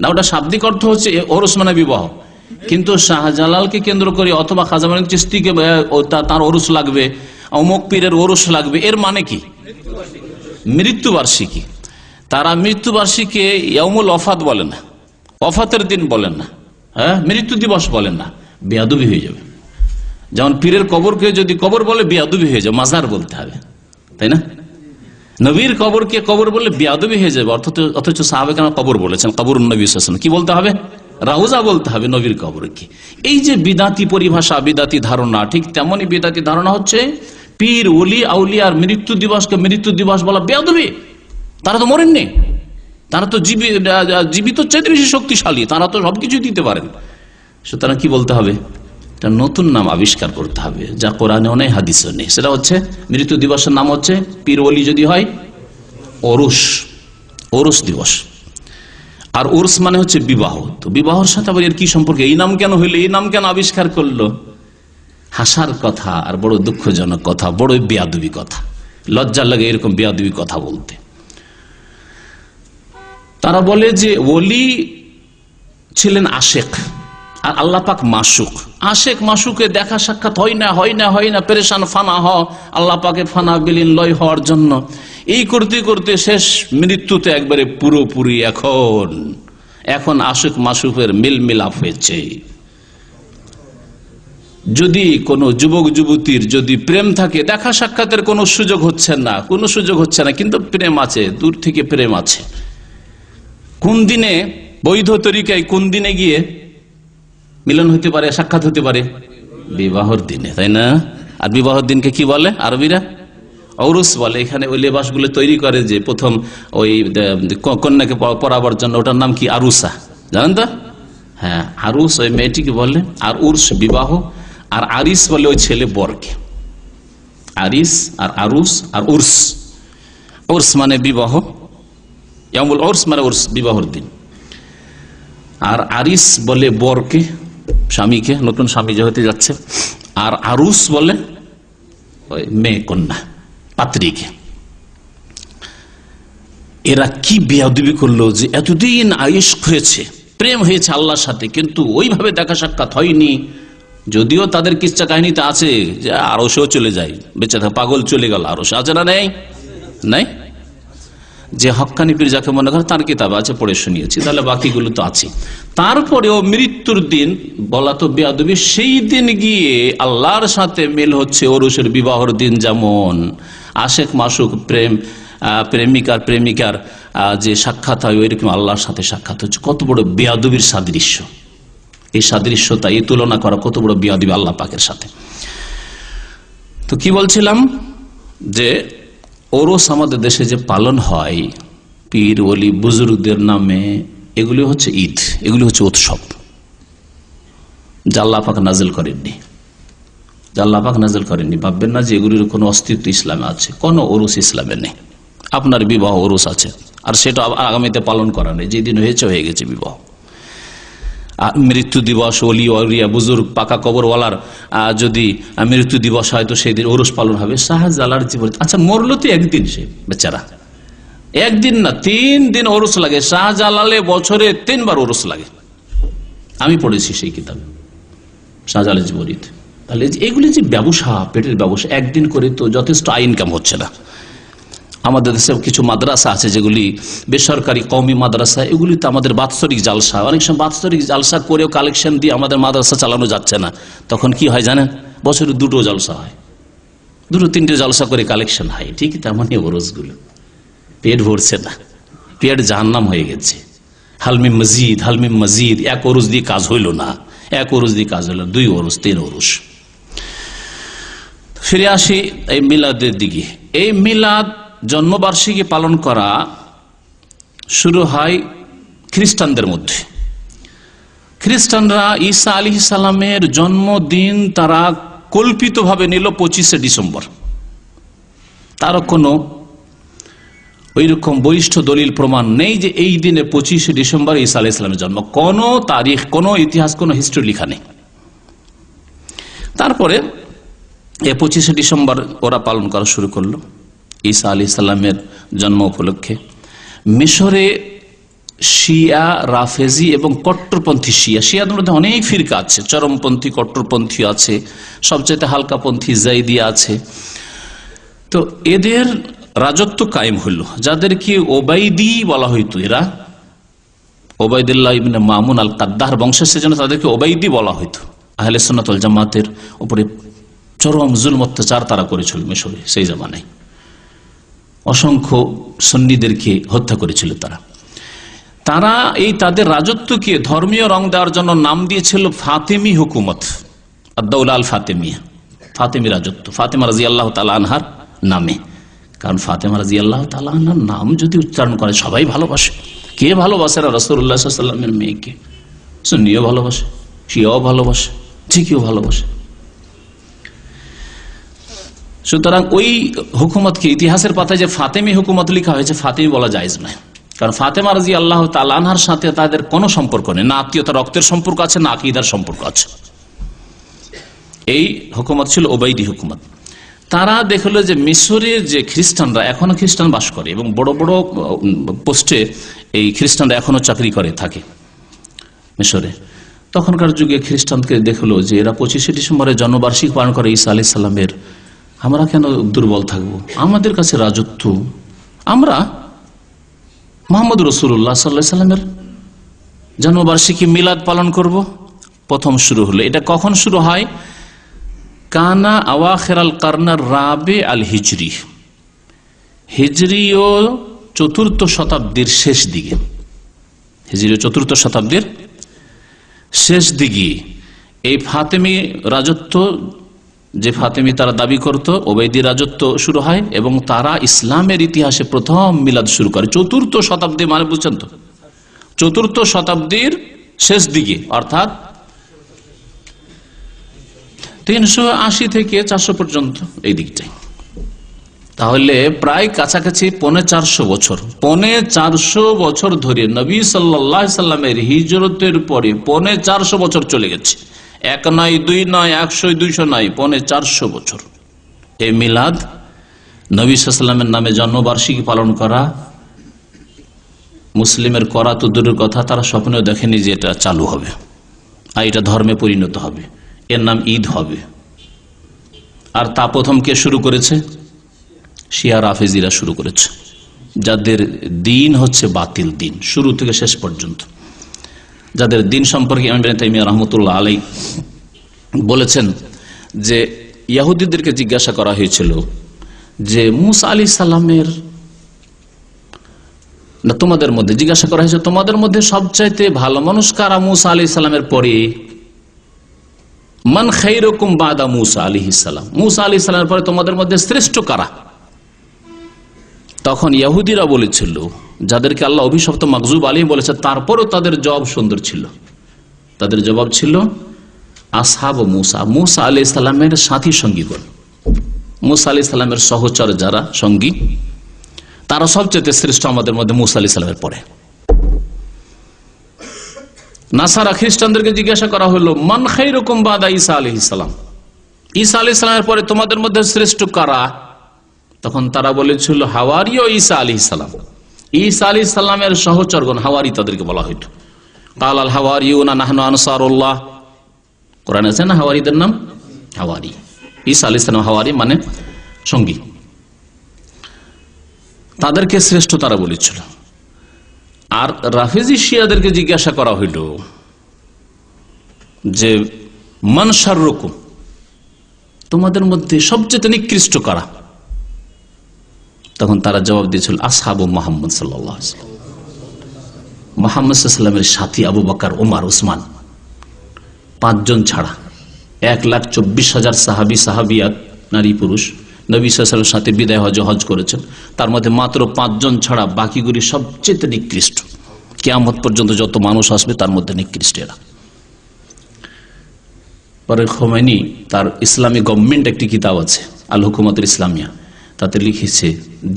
না, ওটা শাব্দিক অর্থ হচ্ছে ওরস মানে বিবাহ, কিন্তু শাহজালালকে কেন্দ্র করে অথবা খাজা মঈনুদ্দিন চিশতিকে তার ওরস লাগবে, অমুক পীরের ওরস লাগবে, এর মানে কি? মৃত্যুবার্ষিকী। তারা মৃত্যুবার্ষিকী ইয়াউমুল ওয়াফাত বলে না, ওয়াফাতের দিন বলেন না, হ্যাঁ, মৃত্যু দিবস বলেন না, বেয়াদবি হয়ে যাবে। যেমন পীরের কবরকে যদি কবর বলে বেয়াদবি হয়ে যাবে, মাজার বলতে হবে, তাই না? নবীর কবরকে কবর বললে বেয়াদবি হয়ে যাবে, অথচ সাহাবে কেন কবর বলেছেন, কবর নবী সাল্লাল্লাহু আলাইহি ওয়াসাল্লাম, কি বলতে হবে? রাউজা বলতে হবে নবীর কবরকে। এই যে বিদাতি পরিভাষা, বিদাতি ধারণা, ঠিক তেমনই বিদাতি ধারণা হচ্ছে পীর ওলি আউলিয়ার মৃত্যু দিবসকে মৃত্যু দিবস বলা বেয়াদবি। তারা তো মরেননি, তারা তো জীবিত চাইতে বেশি শক্তিশালী, তারা তো সবকিছু দিতে পারেন। সুতরাং কি বলতে হবে? একটা নতুন নাম আবিষ্কার করতে হবে, যা কোরআনেও নেই, হাদিসেও নেই। সেটা হচ্ছে মৃত্যু দিবসের নাম হচ্ছে পীর ওলি যদি হয় ওরস দিবস। আর উর্স মানে হচ্ছে বিবাহ। তো বিবাহর সাথে আবার এর কি সম্পর্ক? এই নাম কেন হইলো, এই নাম কেন আবিষ্কার করলো? হাসার কথা আর বড় দুঃখজনক কথা, বড় বেয়াদবি কথা, লজ্জা লাগে এরকম বেয়াদবি কথা বলতে। তারা বলে যে ওলি ছিলেন আশেক আর আল্লাহ পাক মাসুক। আশেক মাসুকে দেখা সাক্ষাৎ হয় না, পেরেশান ফানা আল্লাহ পাকের ফানা বিলীন লয় হওয়ার জন্য। এই করতে করতে শেষ মৃত্যুতে একবারে পুরোপুরি এখন আশেক মাসুকের মিলাপ হয়েছে। যদি কোনো যুবক যুবতীর যদি প্রেম থাকে, দেখা সাক্ষাতের কোনো সুযোগ হচ্ছে না, কিন্তু প্রেম আছে, দূর থেকে প্রেম আছে। কোন দিনে বৈধ তরিকায়, কোন দিনে গিয়ে মিলন হতে পারে, সাক্ষাৎ হতে পারে? বিবাহর দিনে, তাই না? আর বিবাহর দিনকে কি বলে আরবিরা? ঔরুস বলে। এখানে ওই লেবাসগুলো তৈরি করে যে প্রথম ওই কন্যাকে পরাবার জন্য, ওটার নাম কি? আরুসা, জানেন তো? হ্যাঁ, আরুস ওই মেয়েটিকে বলে। আর উর্স বিবাহ, আর আরিস বলে ওই ছেলে বরকে। আরিস আর আরুস আর উর্স মানে বিবাহ, উর্স মানে উর্স বিবাহর দিন। আর আরিস বলে বরকে, স্বামীকে, নতুন স্বামী যে হতে যাচ্ছে। আর আরুস বলে ওই মেয়ে কন্যা, পাত্রীকে। এরা কি বেয়াদবি করলো যে এতদিন আয়েশ হয়েছে, প্রেম হয়েছে আল্লাহর সাথে, কিন্তু ওইভাবে দেখা সাক্ষাৎ হয়নি। যদিও তাদের কিচ্ছা কাহিনীতে আছে যে আরো সেও চলে যায়, বেঁচে থাকে, পাগল চলে গেল, আরো সে আছে না? নেই। যে হক্কানি পীর যাকে মনে করে তার কিতাব আছে, পড়ে শুনিয়েছি, তাহলে বাকিগুলো তো আছে। তারপরেও মৃত্যুর দিন বলা তো বেয়াদবি। সেই দিন গিয়ে আল্লাহর সাথে মিল হচ্ছে ওরসের বিবাহর দিন। যেমন আশেক মাসুক প্রেমিকার যে সাক্ষাৎ হয়, ওইরকম আল্লাহর সাথে সাক্ষাৎ হচ্ছে। কত বড় বেয়াদবির সাদৃশ্য! এই সাদৃশ্যতা, এই তুলনা করা কত বড় বেয়াদবি আল্লাহ পাকের সাথে। তো কি বলছিলাম যে ওরস আমাদের দেশে যে পালন হয় পীর ওলি বুজুর্গদের নামে, এগুলি হচ্ছে ঈদ, এগুলি হচ্ছে উৎসব, যা আল্লাহ পাক নাজিল করেননি। ভাববেন না যে এগুলির কোনো অস্তিত্ব ইসলামে আছে। কোন ওরস ইসলামে নেই। আপনার বিবাহ ওরস আছে, আর সেটা আগামীতে পালন করা নেই। যেদিন হয়ে গেছে বিবাহ। মৃত্যু দিবস, ওলি ওলিয়া বুজুর্গ পাকা কবরওয়ালার যদি মৃত্যু দিবস হয়, তো সেই দিন ওরস পালন হবে। শাহজালার জীবন, আচ্ছা মরলো তো একদিন, সে বেচারা একদিন না 3 দিন ওরস লাগে। শাহজালালে বছরে 3 বার ওরস লাগে। আমি পড়েছি সেই কিতাবে শাহজালালের জীবনীতে। তাহলে এগুলি যে ব্যবসা, পেটের ব্যবসা, একদিন করে তো যথেষ্ট আয় ইনকাম হচ্ছে না। আমাদের দেশে কিছু মাদ্রাসা আছে যেগুলি বেসরকারি কওমি মাদ্রাসা, এগুলিতে আমাদের বাৎসরিক জালসা, অনেক সময় বাৎসরিক জালসা করেও কালেকশন দিয়ে আমাদের মাদ্রাসা চালানো যাচ্ছে না। তখন কি হয় জানেন? বছরে 2টো জালসা হয়, 2-3টে জালসা করে কালেকশন হয়। ঠিক তেমনই ওরসগুলো, পেট ভরছে না, পেট জাহান্নাম হয়ে গেছে। হালমিম মজিদ, 1 ওরস দিয়ে কাজ হইল না, 1 ওরস দিয়ে কাজ হইল, 2 ওরস, 3 ওরস। ফিরে আসি এই মিলাদের দিকে। এই মিলাদ জন্মবার্ষিকী পালন করা শুরু হয় খ্রিস্টানদের মধ্যে। খ্রিস্টানরা ঈসা আলাইহিস সালামের জন্মদিন তারা কল্পিতভাবে নিল 25শে ডিসেম্বর। তার কোনো ওইরকম বলিষ্ঠ দলিল প্রমাণ নেই যে এই দিনে 25শে ডিসেম্বর ঈসা আলাইহিস সালামের জন্ম। কোনো তারিখ, কোনো ইতিহাস, কোনো হিস্ট্রি লেখা নেই। তারপরে 25শে ডিসেম্বর ওরা পালন করা শুরু করলো ঈসা আলাইহিস সালামের জন্ম উপলক্ষে। মিশরে শিয়া, রাফেজি এবং কট্টরপন্থী শিয়াদের মধ্যে অনেক ফিরকা আছে, চরমপন্থী, কট্টরপন্থী আছে, সবচেয়ে হালকাপন্থী জাইদিয়া আছে। তো এদের রাজত্ব কায়েম হইল, যাদেরকে ওবাইদি বলা হইতো। এরা ওবাইদুল্লাহ ইবনে মামুন আল কাদ্দার বংশের, সেজন্য তাদেরকে ওবাইদি বলা হইতো। আহলে সুন্নাত ওয়াল জামাতের উপরে চরম জুলম অত্যাচার তারা করেছিল মিশরে সেই জামানায়। অসংখ্য সুন্নিদেরকে হত্যা করেছিল তারা এই তাদের রাজত্বকে ধর্মীয় রং দেওয়ার জন্য নাম দিয়েছিল ফাতেমি হুকুমত, আদ-দাওলা আল ফাতেমিয়া, ফাতেমি রাজত্ব, ফাতেমা রাদিয়াল্লাহু তাআলা আনহার নামে। কারণ ফাতেমা রাদিয়াল্লাহু তাআলা আনহার নাম যদি উচ্চারণ করে সবাই ভালোবাসে। কে ভালোবাসে না রাসূলুল্লাহ সাল্লাল্লাহু আলাইহি ওয়াসাল্লামের মেয়েকে? সুন্নিও ভালোবাসে, শিয়াও ভালোবাসে, ঠিকইও ভালোবাসে। সুতরাং ওই হুকুমতকে ইতিহাসের পাতায় যে ফাতেমি হুকুমত লেখা হয়েছে, ফাতেমি বলা জায়েজ নয়। কারণ ফাতেমা রাদিয়াল্লাহু তাআলা আনহার সাথে তাদের কোনো সম্পর্ক নেই, না আত্মীয়তা রক্তের সম্পর্ক আছে, না আকীদার সম্পর্ক আছে। এই হুকুমত ছিল ওবাইদি হুকুমত। তারা দেখলো যে মিশরের যে খ্রিস্টানরা, এখনো খ্রিস্টান বাস করে এবং বড় বড় পোস্টে এই খ্রিস্টানরা এখনো চাকরি করে থাকে মিশরে। তখনকার যুগে খ্রিস্টানকে দেখলো যে এরা 25শে ডিসেম্বরে জন্মবার্ষিকী পালন করে ঈসা আলাইহিস সালামের, আমরা কেন দুর্বল থাকবো? আমাদের কাছে রাজত্ব, আমরা মুহাম্মদ রাসূলুল্লাহ সাল্লাল্লাহু আলাইহি সাল্লামের জন্মবার্ষিকী মিলাদ পালন করব। প্রথম শুরু হলো। এটা কখন শুরু হয়? কানা আওয়াখির আল কারনার রাবে আল হিজরি, হিজরীয় 4র্থ শতাব্দীর শেষ দিকে, হিজরীয় 4র্থ শতাব্দীর শেষ দিকে এই ফাতেমি রাজত্ব, যে ফাতেমি তারা দাবি করত, ওবাইদি রাজত্ব শুরু হয় এবং তারা ইসলামের ইতিহাসে প্রথম মিলাদ শুরু করে 4র্থ শতাব্দী, মানে বুঝছেন তো, 4র্থ শতাব্দীর শেষ দিকে, অর্থাৎ 380 থেকে 400 পর্যন্ত এই দিকটাই। তাহলে প্রায় কাছাকাছি 450 বছর, 450 বছর ধরে নবী সাল্লাল্লাহু আলাইহি সাল্লামের হিজরতের পরে 450 বছর চলে গেছে। 1 নয়, 2 নয়, 100, 200 নয়, 450 বছর এই মিলাদ নবী সাল্লাল্লাহু আলাইহি সাল্লামের নামে জন্মবার্ষিকী পালন করা মুসলিমের করা তো দূরের কথা, তারা স্বপ্নেও দেখেনি যে এটা চালু হবে আর এটা ধর্মে পরিণত হবে, এর নাম ঈদ হবে। আর তা প্রথম কে শুরু করেছে? শিয়া রাফেজিরা শুরু করেছে, যাদের দিন হচ্ছে বাতিল দিন শুরু থেকে শেষ পর্যন্ত। যাদের দিন সম্পর্কে ইমাম ইবনে তাইমিয়া রাহমাতুল্লাহ আলাইহি বলেছেন যে ইহুদিদেরকে জিজ্ঞাসা করা হয়েছিল যে মুসা আলাইহিস সালামের, না তোমাদের মধ্যে জিজ্ঞাসা করা হয়েছে তোমাদের মধ্যে সবচাইতে ভালো মানুষ কারা মুসা আলাইহিস সালামের পরে? মান খায়রুকুম বাদা মুসা আলাইহিস সালাম, মুসা আলাইহিস সালামের পরে তোমাদের মধ্যে শ্রেষ্ঠ কারা? তখন ইহুদিরা বলেছিল, যাদেরকে আল্লাহ অভিশপ্ত মাকজুব আলাইহিম বলেছে, তারপরও তাদের জবাব সুন্দর ছিল। তাদের জবাব ছিল আসহাব মুসা, মুসা আলাইহিস সালামের সাথী সঙ্গীগণ, মুসা আলাইহিস সালামের সহচর যারা সঙ্গী, তারা সবচেয়ে শ্রেষ্ঠ আমাদের মধ্যে মুসা আলাইহিস সালামের পরে। নাসারা খ্রিস্টানদেরকে জিজ্ঞাসা করা হলো মান খায়রুকুম বাদা ঈসা আলাইহিস সালাম, ঈসা আলাইহিস সালামের পরে তোমাদের মধ্যে শ্রেষ্ঠ কারা? তখন তারা বলেছিল হাওয়ারি ও ঈসা আলাইহিস সালাম, ঈসা আলাইহিস সালামের সহচরগণ, হাওয়ারি তাদেরকে বলা হইতো। কাল আল হাওয়ারিউনা নাহনু আনসারুল্লাহ, কোরআনে আছে না হাওয়ারিদের নাম? হাওয়ারি, ঈসা আলাইহিস সালাম হাওয়ারি মানে সঙ্গী, তাদেরকে শ্রেষ্ঠ তারা বলেছিল। আর রাফেজি শিয়াদেরকে জিজ্ঞাসা করা হইল যে মান শাররুকুম, তোমাদের মধ্যে সবচেয়ে নিকৃষ্ট কারা? তখন তারা জবাব দিয়েছিল আসহাবু মুহাম্মদ সাল্লাল্লাহু আলাইহি ওয়াসাল্লাম, মুহাম্মদ সাল্লাল্লাহু আলাইহি ওয়াসাল্লামের সাথী আবু বকর, ওমর, উসমান, 5 জন ছাড়া 1,24,000 সাহাবী সাহাবিয়াত, নারী পুরুষ নবী সাল্লাল্লাহু আলাইহি ওয়াসাল্লামের সাথে বিদায় হজ করেছেন। তার মধ্যে মাত্র 5 জন ছাড়া বাকিগুলি সবচেয়ে নিকৃষ্ট। কিয়ামত পর্যন্ত যত মানুষ আসবে তার মধ্যে নিকৃষ্ট এরা। পরে খোমেনি তার ইসলামী গভর্নমেন্ট একটি কিতাব আছে আল হুকুমাতুল ইসলামিয়া, তাতে লিখেছে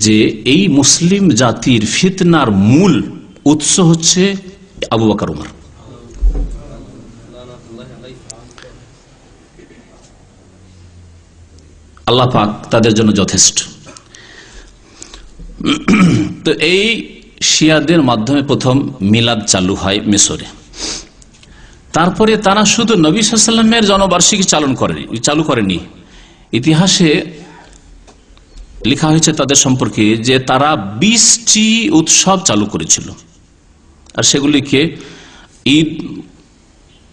যে এই মুসলিম জাতির ফিতনার মূল উৎস হচ্ছে আবু বকর, ওমর। আল্লাহ পাক তাদের জন্য যথেষ্ট। তো এই শিয়াদের মাধ্যমে প্রথম মিলাদ চালু হয় মিশরে। তারপরে তারা শুধু নবী সাল্লাল্লাহু আলাইহি ওয়াসাল্লামের জন্মবার্ষিকী চালু করেনি। ইতিহাসে লেখা হয়েছে তাদের সম্পর্কে যে তারা 20টি উৎসব চালু করেছিল, আর সেগুলিকে ঈদ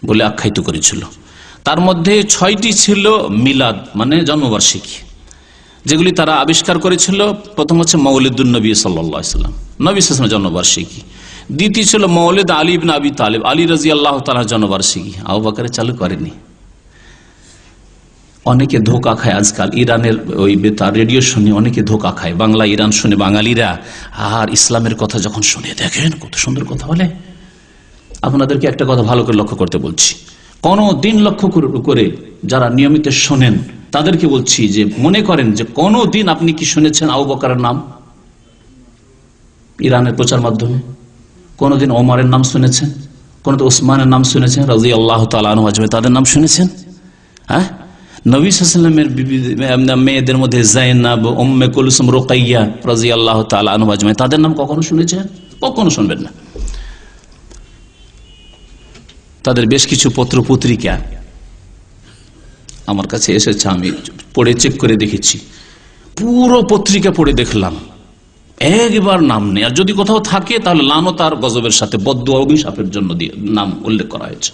বলে আখ্যায়িত করেছিল। তার মধ্যে 6টি ছিল মিলাদ মানে জন্মবার্ষিকী, যেগুলি তারা আবিষ্কার করেছিল, প্রথম হচ্ছে মৌলিদুন নবী সাল্লাল্লাহু আলাইহি ওয়াসাল্লাম, নবী সাল্লাল্লাহু আলাইহি ওয়াসাল্লামের জন্মবার্ষিকী। দ্বিতীয় ছিল মৌলিদ আলী ইবনে আবি তালেব, আলী রাদিয়াল্লাহু তাআলার জন্মবার্ষিকী। আবু বকর চালু করেনি। অনেকে ধোকা খায় আজকাল, ইরানের ওই বেতার রেডিও শুনে অনেকে ধোকা খায়। বাংলা ইরান শুনে বাঙালিরা, আর ইসলামের কথা যখন শুনে, দেখেন কত সুন্দর কথা বলে। আপনাদেরকে একটা কথা ভালো করে লক্ষ্য করতে বলছি, কোনো দিন লক্ষ্য করে যারা নিয়মিত শোনেন তাদেরকে বলছি যে মনে করেন যে কোনো দিন আপনি কি শুনেছেন আবু বকরের নাম ইরানের প্রচার মাধ্যমে? কোনদিন ওমরের নাম শুনেছেন? কোনদিন ওসমানের নাম শুনেছেন রাদিয়াল্লাহু তাআলা আনহু আজমাইন, তাদের নাম শুনেছেন? হ্যাঁ, নবী সাল্লাল্লাহু আলাইহি ওয়াসাল্লামের মেয়েদের মধ্যে যায়েনব, উম্মে কুলসুম, রুকাইয়া রাদিয়াল্লাহু তাআলা আনহু আজমাইন, তাদের নাম কখনো শুনেছেন? কখনো শুনবেন না। তাদের বেশ কিছু পত্র পত্রিকা আমার কাছে এসেছে, আমি পড়ে চেক করে দেখেছি, পুরো পত্রিকা পড়ে দেখলাম, একবার নাম নেই। আর যদি কোথাও থাকে তাহলে লানত আর গজবের সাথে বদদুয়া অভিশাপের জন্য দিয়ে নাম উল্লেখ করা হয়েছে।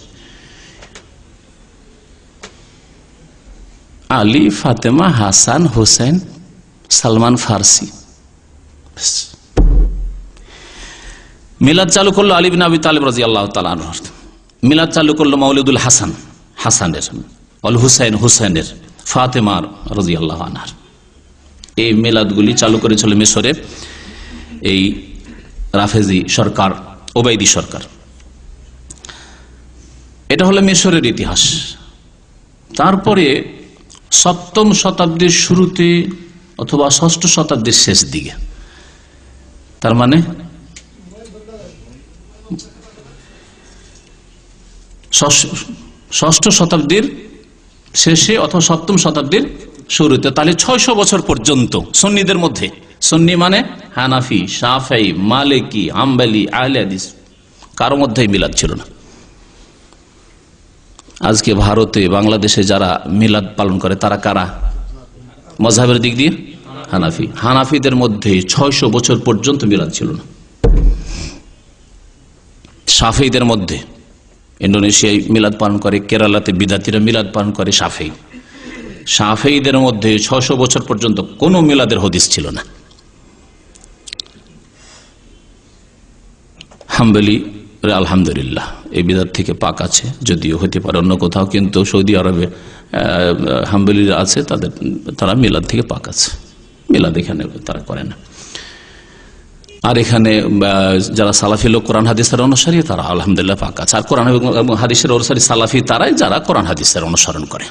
আলী, ফাতেমা, হাসান, হোসেন, সালমান ফার্সি। মিলাদ চালু করলো আলী বিন আবি তালেব রাদিয়াল্লাহু তাআলা আনহু। মিলাদ চালু করলো মাউলিদুল হাসান, হাসানের, অল হুসাইন, হুসাইনের, ফাতেমার রাদিয়াল্লাহু আনহার। এই মিলাদগুলি চালু করেছিল মিশরে এই রাফেজি সরকার, ওবাইদি সরকার। এটা হলো মিশরের ইতিহাস। তারপরে সপ্তম শতাব্দীর শুরুতে অথবা ষষ্ঠ শতাব্দীর শেষ দিকে, তার মানে ষষ্ঠ শতাব্দীর শেষে অথবা সপ্তম শতাব্দীর শুরুতে, তাহলে 600 বছর পর্যন্ত সুন্নিদের মধ্যে, সুন্নি মানে হানাফি, শাফেঈ, মালিকি, হাম্বলি, আহলে হাদিস, কারো মধ্যেই মিলাদ ছিল না। আজকে ভারতে, বাংলাদেশে যারা মিলাদ পালন করে তারা কারা? মাযহাবের দিক দিয়ে হানাফি। হানাফিদের মধ্যে 600 বছর পর্যন্ত মিলাদ ছিল না। শাফেঈদের মধ্যে, ইন্দোনেশিয়ায় মিলাদ পালন করে, কেরালাতে বিদাতিরা মিলাদ পালন করে শাফেঈ। শাফেঈদের মধ্যে 600 বছর পর্যন্ত কোন মিলাদের হদিস ছিল না। হাম্বলি আলহামদুলিল্লাহ এই বিদাত থেকে পাক আছে, যদিও হতে পারে অন্য কোথাও, কিন্তু সৌদি আরবে হাম্বলিরা আছে, তারা মিলাদ থেকে পাক আছে। মিলাদ এখানে তারা করে না। আর এখানে যারা সালাফি লোক, কোরআন হাদিসের অনুসারী, তারা আলহামদুলিল্লাহ পাক আছে। আর কোরআন এবং হাদিসের অনুসারী সালাফি তারাই যারা কোরআন হাদিসের অনুসরণ করে।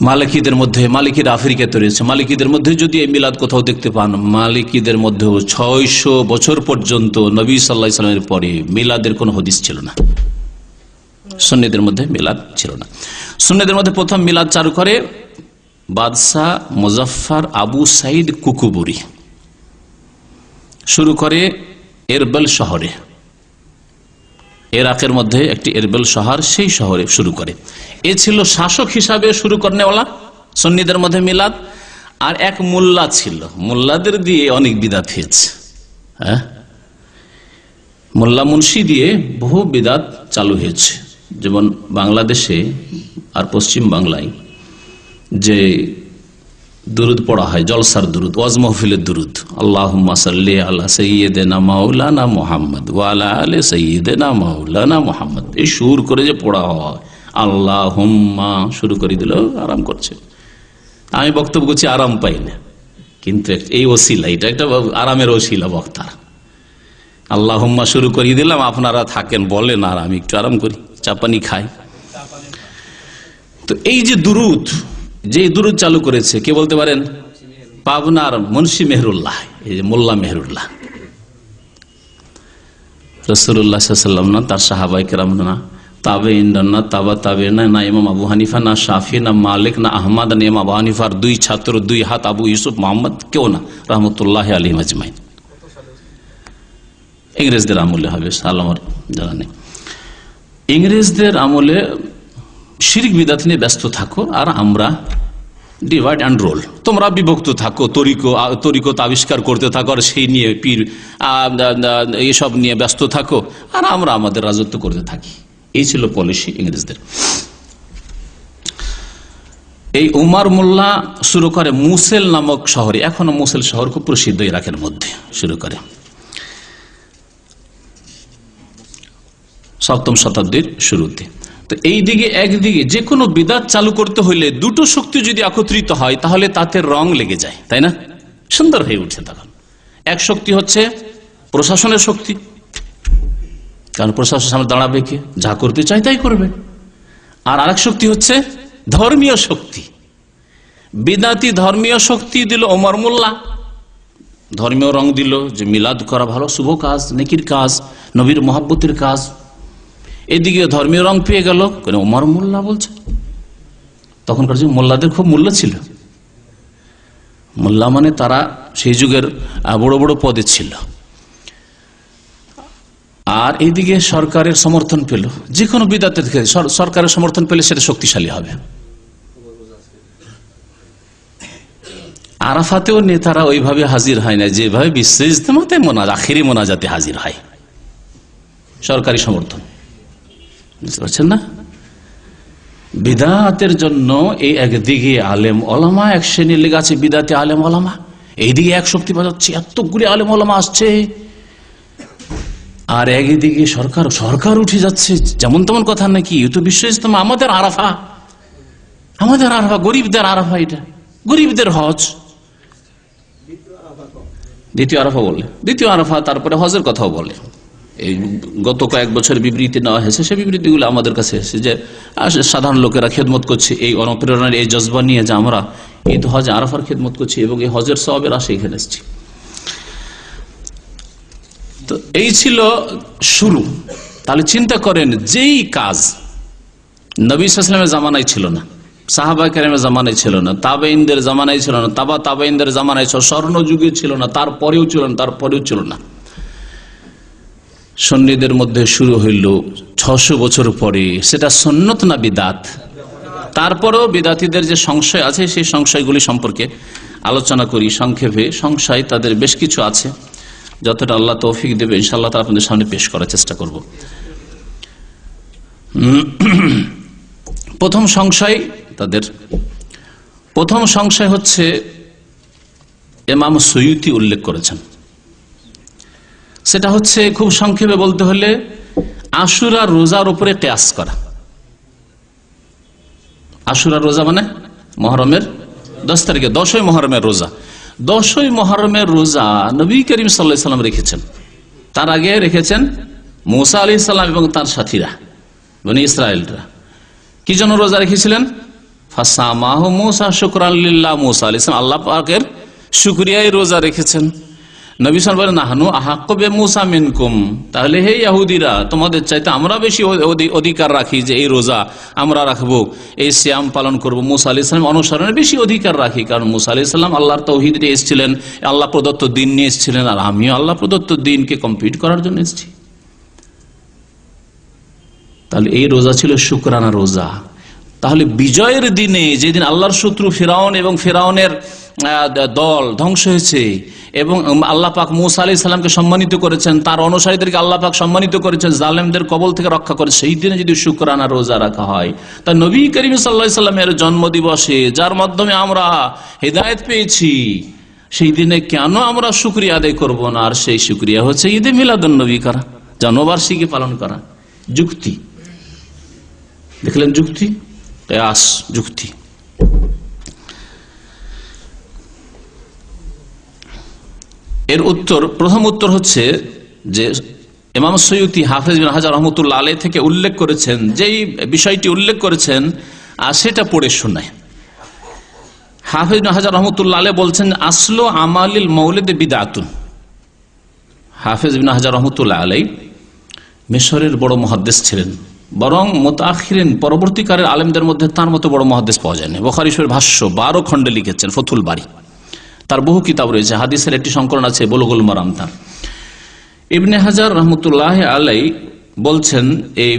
মালিকিদের মধ্যে, মালিকিরা আফ্রিকাতে রয়েছে, মালিকিদের মধ্যে যদি এই মিলাদ কোথাও দেখতে পান, মালিকিদের মধ্যেও 600 বছর পর্যন্ত নবী সাল্লাল্লাহু আলাইহি ওয়াসাল্লামের পরে মিলাদের কোনো হদিস ছিল না। সুন্নিদের মধ্যে মিলাদ ছিল না। সুন্নিদের মধ্যে প্রথম মিলাদ চালু করে বাদশাহ মুজাফফর আবু সাইদ কুকুবুরি, শুরু করে এরবেল শহরে, ইরাকের মধ্যে একটি এরবেল শহর, সেই শহরে শুরু করে। এ ছিল শাসক হিসাবে শুরু করেনেওয়ালা সুন্নিদের মধ্যে মিলাদ। আর এক মোল্লা ছিল, মোল্লাদের দিয়ে অনেক বিদাত হয়েছে। হ্যাঁ, মোল্লা মুন্সি দিয়ে বহু বিদাত চালু হয়েছে। যেমন বাংলাদেশে আর পশ্চিম বাংলায় যে দুরুদ পড়া হয়, জলসার দুরুদ, ওয়াজ মাহফিলের দুরুদ, আল্লাহুম্মা সাল্লি আলা সাইয়্যিদিনা মাওলানা মুহাম্মদ ওয়া আলা আলি সাইয়্যিদিনা মাওলানা মুহাম্মদ, এই সুর করে যে পড়া হয়, আল্লাহুম্মা শুরু করে দিল, আরাম করছে। আমি বক্তব্য করছি, আরাম পাই না, কিন্তু এই ওসিলা, এটা একটা আরামের ওসিলা বক্তার। আল্লাহুম্মা শুরু করিয়ে দিলাম, আপনারা থাকেন বলেন, আর আমি একটু আরাম করি, চাপানি খাই। তো এই যে দুরুদ, যে দুরুদ চালু করেছে, কে বলতে পারেন? পাবনার মুন্সি মেহরুল্লাহ, এই যে মোল্লা মেহরুল্লাহ। রাসূলুল্লাহ সাল্লাল্লাহু আলাইহি ওয়াসাল্লাম না, তার সাহাবায়ে কেরাম না, তাবেঈন না, তাবেঈন না, ইমাম আবু হানিফা না, শাফি না, মালিক না, আহমদ না, ইমাম আবু হানিফার দুই ছাত্র, দুই হাত আবু ইউসুফ মুহাম্মদ, কেউ না, রাহমাতুল্লাহি আলাইহিম আজমাইন। ইংরেজদের আমলে হবে, আমার জানা নেই। ইংরেজদের আমলে শিরক বিদআত নিয়ে ব্যস্ত থাকো, আর আমরা ডিভাইড অ্যান্ড রোল। তোমরা বিভক্ত থাকো, তরিকত আবিষ্কার করতে থাকো, আর সেই নিয়ে পীর এসব নিয়ে ব্যস্ত থাকো, আর আমরা আমাদের রাজত্ব করতে থাকি। এই ছিল পলিসি ইংরেজদের। এই উমার মোল্লা শুরু করে মুসেল নামক শহরে, এখনো মুসেল শহর খুব প্রসিদ্ধ ইরাকের মধ্যে, শুরু করে 7ম শতাব্দীর শুরুতে। তো এই দিকে একদিকে যে কোনো বিদআত চালু করতে হইলে দুটো শক্তি যদি একত্রিত হয় তাহলে তাতে রং লেগে যায়, তাই না? সুন্দর হয়ে উঠে। তখন এক শক্তি হচ্ছে প্রশাসনের শক্তি, কারণ প্রশাসনের সামনে দাঁড়াবে কে, যা করতে চায় তাই করবে। আর আরেক শক্তি হচ্ছে ধর্মীয় শক্তি। বিদআতি ধর্মীয় শক্তি দিল ওমর মোল্লা, ধর্মীয় রং দিল যে মিলাদ করা ভালো, শুভ কাজ, নেকির কাজ, নবীর মহব্বতের কাজ। এদিকে ধর্মীয় রং পেয়ে গেল ওমর মোল্লা বলছে। তখনকার যুগে মোল্লাদের খুব মূল্য ছিল। মোল্লা মানে তারা সেই যুগের বড় বড় পদে ছিল। আর এইদিকে সরকারের সমর্থন পেল, যে কোনো বিদআতের ক্ষেত্রে সরকারের সমর্থন পেলে সেটা শক্তিশালী হবে। আরাফাতেও নেতারা ওইভাবে হাজির হয় না যেভাবে বিশ্ব ইজতেমাতে আখিরি মোনাজাতে হাজির হয়, সরকারি সমর্থন। বুঝতে পারছেন না? বিদআতের জন্য এই একদিকে আলেম ওলামা এক শ্রেণীর লেগে আছে, বিদআতে আলেম ওলামা, এইদিকে এক শক্তি বাজাচ্ছে, এতগুলি আলেম ওলামা আসছে। আর একদিকে সরকার উঠে যাচ্ছে, যেমন তেমন কথা নাকি, এ তো বিশ্ব ইজতেমা, আমাদের আরাফা, গরিবদের আরাফা, এটা গরিবদের হজ। দ্বিতীয় আরাফা বলে, দ্বিতীয় আরাফা, তারপরে হজের কথাও বলে। এই গত কয়েক বছর বিবৃতি নেওয়া হয়েছে, সেই বিবৃতিগুলো আমাদের কাছে এসেছে যে সাধারণ লোকেরা খেদমত করছে এই অনুপ্রেরণার এই জজবা নিয়ে, যে আমরা এই তো হজ আরাফার খেদমত করছি এবং এই হজের সওয়াবের আশা এখানে এসেছি। তো এই ছিল শুরু। তাহলে চিন্তা করেন, যেই কাজ নবী সাল্লাল্লাহু আলাইহি ওয়াসাল্লামের জামানায় ছিল না, সাহাবা কেরামের জামানায় ছিল না, তাবেঈনদের জামানায় ছিল না, তাবেঈনদের জামানায় ছিল, স্বর্ণ যুগে ছিল না, তারপরেও ছিল না, সুন্নিদের মধ্যে শুরু হইল 600 বছর পরে, সেটা সুন্নত না বিদআত? তারপরেও বিদআতীদের যে সংশয় আছে সেই সংশয়গুলি সম্পর্কে আলোচনা করি সংক্ষেপে। সংশয় তাদের বেশ কিছু আছে, যতটা আল্লাহ তৌফিক দেবে ইনশাআল্লাহ তা আপনাদের সামনে পেশ করার চেষ্টা করব। প্রথম সংশয় হচ্ছে ইমাম সুয়ুতি উল্লেখ করেছেন। সেটা হচ্ছে, খুব সংক্ষেপে বলতে হলে, আশুরা রোজার উপরে কিয়াস করা। আশুরা রোজা মানে মুহররমের 10 তারিখে, 10ই মুহররমের রোজা। 10ই মুহররমের রোজা নবী করিম সাল্লাল্লাহু আলাইহি ওয়াসাল্লাম রেখেছেন, তার আগে রেখেছেন মুসা আলাইহিস সালাম এবং তার সাথীরা, বনি ইসরায়েলরা। কি জন্য রোজা রেখেছিলেন? ফাসামাহু মুসা শুকরান লিল্লাহ, মুসা আলাইহিস সালাম আল্লাহ পাকের শুকরিয়ায় রোজা রেখেছেন। নবী সাল্লাল্লাহু আলাইহি ওয়াসাল্লাম নাহনু আহাক্কু বিমুসা মিনকুম, তাহলে হে ইহুদিরা, তোমাদের চাইতে আমরা বেশি অধিকার রাখি যে এই রোজা আমরা রাখবো, এই সিয়াম পালন করব। মুসা আলাইহিস সালাম অনুসরণের বেশি অধিকার রাখি, কারণ মুসা আলাইহিস সালাম আল্লাহর তাওহীদ নিয়ে এসেছিলেন, আল্লাহ প্রদত্ত দিন নিয়ে এসেছিলেন, আর আমিও আল্লাহ প্রদত্ত দিনকে কমপ্লিট করার জন্য এসেছি। তাহলে এই রোজা ছিল শুকরানা রোজা। তাহলে বিজয়ের দিনে, যেদিন আল্লাহর শত্রু ফিরাউন এবং ফিরাউনের দল ধ্বংস হয়েছে এবং আল্লাহ পাক মুসা আলাইহিস সালামকে সম্মানিত করেছেন, তার অনুসারীদেরকে আল্লাহ পাক সম্মানিত করেছেন, জালেমদের কবল থেকে রক্ষা করে, সেই দিনে যদি শুকরানা রোজা রাখা হয়, তা নবী করিম সাল্লাল্লাহু আলাইহি সাল্লামের জন্মদিবসে, যার মাধ্যমে আমরা হেদায়েত পেয়েছি, সেই দিনে কেন আমরা শুকরিয়া আদায় করব না? আর সেই শুকরিয়া হচ্ছে ঈদে মিলাদুন নবী করা, জন্মবার্ষিকী পালন করা। যুক্তি দেখলেন, যুক্তি, কিয়াস, যুক্তি। এর উত্তর, প্রথম উত্তর হচ্ছে যে ইমাম সুয়ুতি হাফেজ বিন হাজার রহমতুল্লাহ আলাইহি থেকে উল্লেখ করেছেন, যেই বিষয়টি উল্লেখ করেছেন আর সেটা পড়ে শোনায়। হাফেজ বিন হাজার রহমতুল্লাহ আলাইহি বলছেন, আসলু আমালিল মাউলিদ বিদআতুন। হাফেজ বিন হাজার রহমতুল্লাহ আলাইহি মিশরের বড় মুহাদ্দিস ছিলেন, বরং মুতাআখিরিন পরবর্তীকালের আলেমদের মধ্যে তার মতো বড় মুহাদ্দিস পাওয়া যায়নি। বুখারী শরীফের ভাষ্য 12 খণ্ডে লিখেছেন, ফতুল বারী। তার বহু কিতাব রয়েছে, হাদিসের একটি সংকলন আছে বুলুগুল মারাম। তার ইবনে হাজার রহমতুল্লাহ আলাইহি বলছেন এই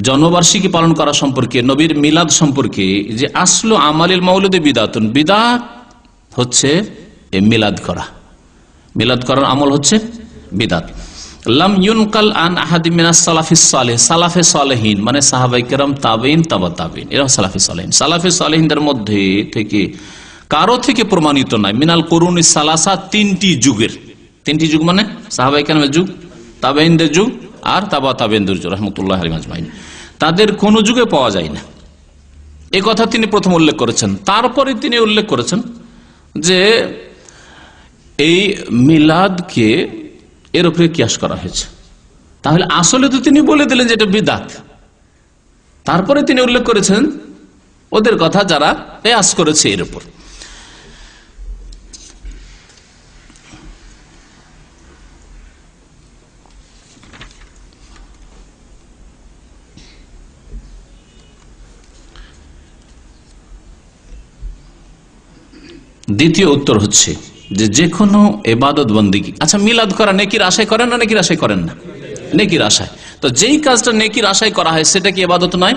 জন্মবার্ষিকী পালন করা সম্পর্কে, নবীর মিলাদ সম্পর্কে, যে আসলু আমালিল মাউলিদি বিদআতুন, বিদআত হচ্ছে মিলাদ করা, মিলাদ করার আমল হচ্ছে বিদআত। লাম ইউনকাল আন আহাদিম মিনাস সালাফিস সালেহ, সালাফে সালেহিন মানে সাহাবায়ে কেরাম, তাবেইন, তাবা তাবেইন, এরা সালাফে সালেহিন। সালাফে সালেহিনদের মধ্যে থেকে কারো থেকে প্রমাণিত নাই মিনাল কুরুনি সালাসা, তিনটি যুগের, তিনটি যুগ মানে সাহাবায়ে কেরামের যুগ, তাবেইনদের যুগ আর তাবা তাবেইনদের যুগ রাহমাতুল্লাহি আলাইহিম আজমাইন, তাদের কোন যুগে পাওয়া যায় না। এই কথা তিনি প্রথম উল্লেখ করেছেন। তারপরে তিনি উল্লেখ করেছেন যে এই মিলাদকে এর উপরে কিয়াস করা হয়েছে। তাহলে আসলে তো তিনি বলে দিলেন যে এটা বিদআত। তারপরে তিনি উল্লেখ করেছেন ওদের কথা যারা কিয়াস করেছে এর উপর। দ্বিতীয় উত্তর হচ্ছে যে কোনো ইবাদত বন্দেগী, আচ্ছা মিলাদ করা নেকির আশায় করেন না নেকির আশায় করেন না? নেকির আশায়। তো যেই কাজটা নেকির আশায় করা হয় সেটা কি ইবাদত নয়?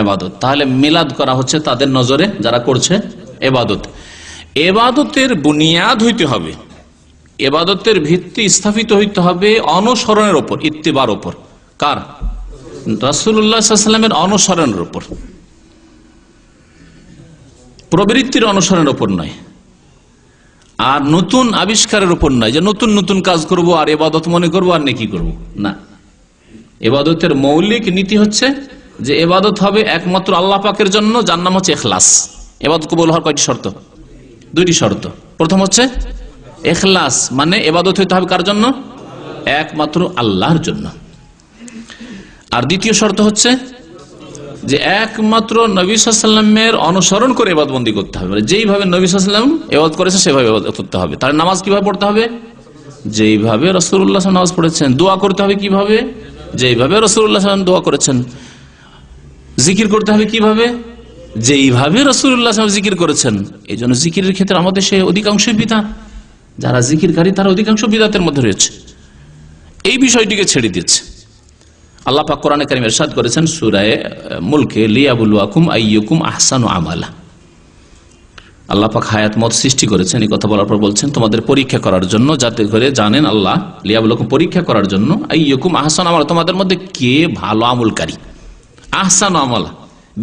ইবাদত। তাহলে মিলাদ করা হচ্ছে তাদের নজরে যারা করছে ইবাদত। ইবাদতের বুনিয়াদ হইতে হবে, ইবাদতের ভিত্তি স্থাপিত হইতে হবে অনুসরণের উপর, ইত্তিবার উপর। কার? রাসূলুল্লাহ সাল্লাল্লাহু আলাইহি ওয়াসাল্লামের অনুসরণের উপর, প্রবৃত্তির অনুসরণের উপর নয়, আর নতুন আবিষ্কারের উপর নয় যে নতুন নতুন কাজ করব আর ইবাদত মনে করব আর নেকি করব না। ইবাদতের মৌলিক নীতি হচ্ছে যে ইবাদত হবে একমাত্র আল্লাহ পাকের জন্য, যার নাম হচ্ছে ইখলাস। ইবাদত কবুল হওয়ার কয়টি শর্ত? দুইটি শর্ত। প্রথম হচ্ছে ইখলাস, মানে ইবাদত হইতে হবে কার জন্য? একমাত্র আল্লাহর জন্য। আর দ্বিতীয় শর্ত হচ্ছে যে একমাত্র নবী সাল্লাল্লাহু আলাইহি ওয়াসাল্লামের অনুসরণ করে ইবাদতবন্দি করতে হবে, যেইভাবে নবী সাল্লাল্লাহু আলাইহি ওয়াসাল্লাম ইবাদত করেছে সেভাবে ইবাদত করতে হবে। তাহলে নামাজ কিভাবে পড়তে হবে? যেইভাবে রাসূলুল্লাহ সাল্লাল্লাহু আলাইহি ওয়াসাল্লাম নামাজ পড়েছেন। দোয়া করতে হবে কিভাবে? যেইভাবে রাসূলুল্লাহ সাল্লাল্লাহু আলাইহি ওয়াসাল্লাম দোয়া করেছেন। জিকির করতে হবে কিভাবে? যেইভাবে রাসূলুল্লাহ সাল্লাল্লাহু আলাইহি ওয়াসাল্লাম জিকির করেছেন। এই জন্য জিকিরের ক্ষেত্রে আমাদের সে অধিকাংশ বিদআত, যারা জিকিরকারী তারা অধিকাংশ বিদআতের মধ্যে রয়েছে। এই বিষয়টিকে ছেড়ে দিচ্ছে। আল্লাহ পাক কোরআনে কারীমে ইরশাদ করেছেন সূরা মুলকে, লিয়াবলুয়াকুম আইয়ুকুম আহসানু আমালা। আল্লাহ পাক হায়াত মত সৃষ্টি করেছেন, এই কথা বলার পর বলছেন তোমাদের পরীক্ষা করার জন্য, যাতে করে জানেন আল্লাহ, লিয়াবলুয়াকুম পরীক্ষা করার জন্য, আইয়ুকুম আহসানু আমালা তোমাদের মধ্যে কে ভালো আমলকারী। আহসানু আমালা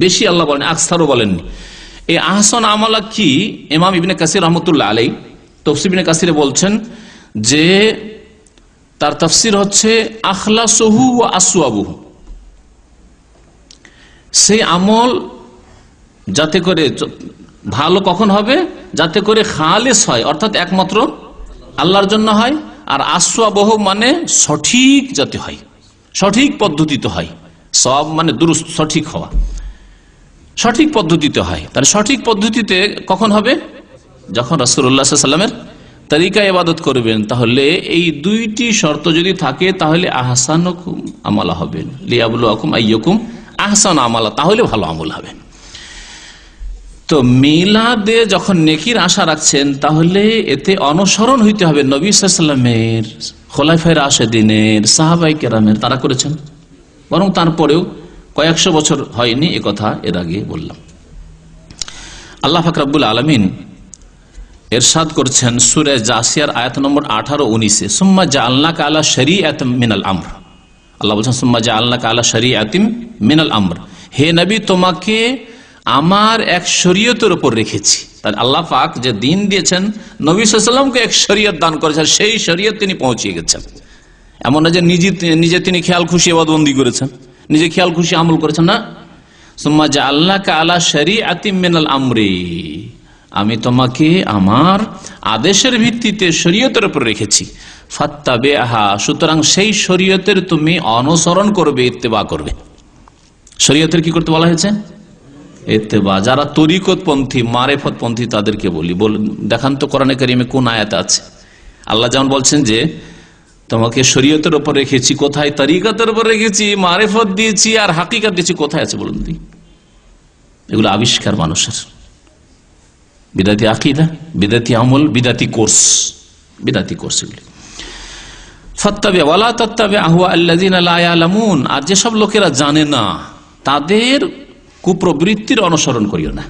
বেশি আল্লাহ বলেন, আকসারও বলেননি। এই আহসানু আমালা কি? ইমাম ইবনে কাসির রাহমাতুল্লাহ আলাইহি তাফসীর ইবনে কাসিরে বলছেন যে তার তাফসীর হচ্ছে আখলাসুহু ওয়া আসওয়াবুহু, সেই আমল যাতে করে ভালো কখন হবে? যাতে করে খালেস হয়, অর্থাৎ একমাত্র আল্লাহর জন্য হয়। আর আসওয়াবুহু মানে সঠিক যাতে হয়, সঠিক পদ্ধতিতে হয়। সব মানে দুরুস্ত, সঠিক হওয়া, সঠিক পদ্ধতিতে হয়। তাহলে সঠিক পদ্ধতিতে কখন হবে? যখন রাসূলুল্লাহ সাল্লাল্লাহু আলাইহি ওয়াসাল্লামের তরিকা ইবাদত করবেন। তাহলে এই দুইটি শর্ত যদি থাকে তাহলে আহসানুকুম আমালা হবে, লিয়াবলুয়াকুম আইয়ুকুম আহসানু আমালা, তাহলে ভালো আমল হবে। তো মিলাদে যখন নেকির আশা রাখছেন তাহলে এতে অনুসরণ হইতে হবে নবী সাল্লাল্লাহু আলাইহি ওয়াসাল্লামের, খোলাফায়ে রাশেদিনের, সাহাবায়ে কেরামের, তারা করেছেন। বরং তারপরেও কয়েকশো বছর হয়নি, এ কথা এর আগে বললাম। আল্লাহ পাক রব্বুল আলামিন ইরশাদ করছেন সূরা জাসিয়ার আয়াত নম্বর 18-19, সুম্মা জাআলনাকা আলা শরীআতিম মিনাল আমর। আল্লাহ বলছেন সুম্মা জাআলনাকা আলা শরীআতিম মিনাল আমর, হে নবী তোমাকে আমার এক শরীয়তের উপর রেখেছি। তাই আল্লাহ পাক যে দিন দিয়েছেন, নবী সাল্লাল্লাহু আলাইহি ওয়াসাল্লামকে এক শরীয়ত দান করেছেন, সেই শরীয়ত তিনি পৌঁছিয়ে গেছেন। এমন না যে নিজে তিনি খেয়াল খুশি ইবাদতবন্দি করেছেন, নিজে খেয়াল খুশি আমল করেছেন না। সুম্মা জাআলনাকা আলা শরীআতিম মিনাল আমরি, আমি তোমাকে আমার আদেশের ভিত্তিতে শরীয়তের উপর রেখেছি। ফাত্তাবিহা, সুতরাং সেই শরীয়তের তুমি অনুসরণ করবে, ইত্তেবা করবে। শরীয়তের কি করতে বলা হয়েছে? ইত্তেবা। যারা তরিকতপন্থী, মারেফতপন্থী তাদেরকে বলি, দেখান তো কোরআনে কারিমে কোন আয়াত আছে? আল্লাহ যেমন বলছেন যে তোমাকে শরীয়তের উপর রেখেছি, কোথায়? তরিকতের উপর রেখেছি, মারেফত দিয়েছি, আর হাকিকত দিয়েছি, কোথায় আছে বলুন? এগুলো আবিষ্কার মানুষের, বিদাতি আকীদা, বিদাতি আমল, বিদাতি কোর্স, বিদাতি কোর্স এগুলি। ফাত্তাবি ওয়ালা তাত্তাবি আহওয়া আল্লাযিনা লা ইয়ালামুন, আর যেসব লোকেরা জানে না তাদের কুপ্রবৃত্তির অনুসরণ করিও না।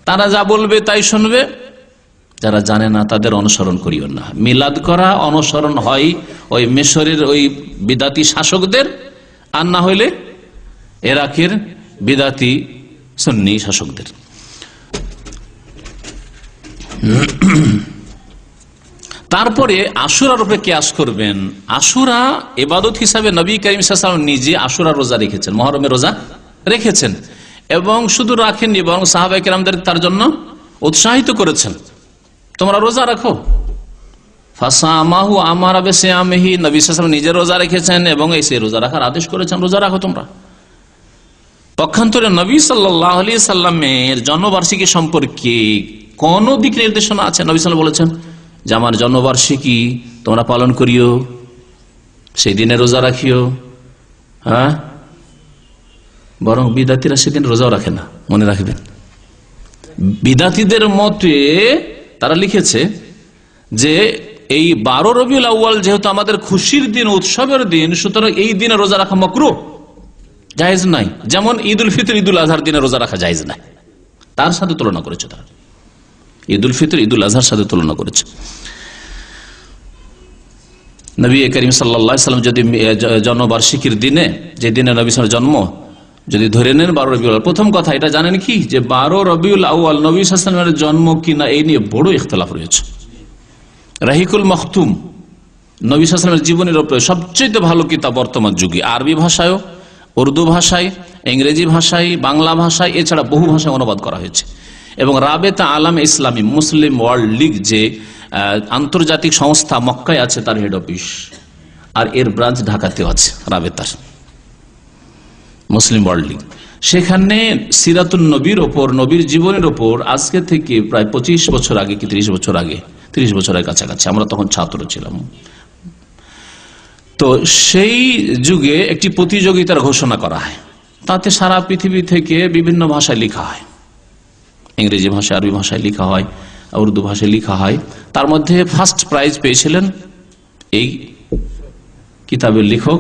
তারা যা বলবে তাই শুনবে, যারা জানে না তাদের অনুসরণ করিও না। মিলাদ করা অনুসরণ হয় ওই মিশরের ওই বিদাতি শাসকদের, আর না হইলে ইরাকের বিদাতি সুন্নি শাসকদের। তারপরে আশুরার উপরে কিয়াস করবেন। আশুরা ইবাদত হিসাবে নবী করিম সাল্লাল্লাহু আলাইহি ওয়াসাল্লাম নিজে আশুরা রোজা রেখেছেন, মুহররমের রোজা রেখেছেন, এবং শুধু রাখেননি বরং সাহাবায়ে কেরামদের তার জন্য উৎসাহিত করেছেন, তোমরা রোজা রাখো। ফাসামাহু আমারা বিসিয়ামিহি, নবী সাল্লাল্লাহু আলাইহি ওয়াসাল্লাম নিজে রোজা রেখেছেন এবং এই সেই রোজা রাখার আদেশ করেছেন, রোজা রাখো তোমরা। পক্ষান্তরে নবী সাল্লাল্লাহু আলাইহি সাল্লামের জন্মবার্ষিকী সম্পর্কে কোন দিক নির্দেশনা আছে? নবী সাল্লাল্লাহু বলেছেন যে আমার জন্মবার্ষিকী তোমরা পালন করিও, সেই দিনে রোজা রাখিও। হ্যাঁ, বরং বিদাতিরা সেদিন রোজাও রাখে না, মনে রাখবেন। বিদাতিদের মতে তারা লিখেছে যে এই 12 রবিউল আউয়াল যেহেতু আমাদের খুশির দিন, উৎসবের দিন, সুতরাং এই দিনে রোজা রাখা মাকরুহ, জায়েজ নাই। যেমন ঈদ উল ফিতর, ঈদ উল আজহার দিনে রোজা রাখা জায়েজ নাই, তার সাথে তুলনা করেছে তারা। ঈদ উল ফিতর, ঈদ উল আজহার সাথে তুলনা করেছে। নবী করিম সাল্লাল্লাহু আলাইহি ওয়াসাল্লাম যদি জন্মবার্ষিকীর দিনে, যে দিনে নবী সাল্লাল্লাহু আলাইহি জন্ম, যদি ধরে নেন 12 রবিউল আউয়াল, প্রথম কথা এটা জানেন কি যে 12 রবিউল আউয়াল নবী সাল্লাল্লাহু আলাইহি ওয়াসাল্লামের জন্ম কিনা এই নিয়ে বড় ইখতিলাফ রয়েছে। রাহিকুল মখতুম নবী সাল্লাল্লাহু আলাইহি ওয়াসাল্লামের জীবনের উপরে সবচেয়ে ভালো কিতাব বর্তমান যুগে, আরবি ভাষায়, উর্দু ভাষায়, ইংরেজি ভাষায়, বাংলা ভাষায়, এছাড়া বহু ভাষায় অনুবাদ করা হয়েছে। এবং রাবেতা আলাম ইসলামী, মুসলিম ওয়ার্ল্ড লীগ যে আন্তর্জাতিক সংস্থা মক্কায় আছে, তার হেড অফিস, আর এর ব্রাঞ্চ ঢাকাতেও আছে রাবেতার, মুসলিম ওয়ার্ল্ড লীগ। সেখানে সিরাতুন নবীর ওপর, নবীর জীবনের ওপর আজকে থেকে প্রায় 25 বছর আগে কি 30 বছর আগে, 30 বছরের কাছাকাছি, আমরা তখন ছাত্র ছিলাম, তো সেই যুগে একটি প্রতিযোগিতার ঘোষণা করা হয়। তাতে সারা পৃথিবী থেকে বিভিন্ন ভাষায় লেখা হয়, ইংরেজি ভাষায়, আরবি ভাষায় লেখা হয়, উর্দু ভাষায় লেখা হয়। তার মধ্যে ফার্স্ট প্রাইজ পেয়েছিলেন এই কিতাবের লেখক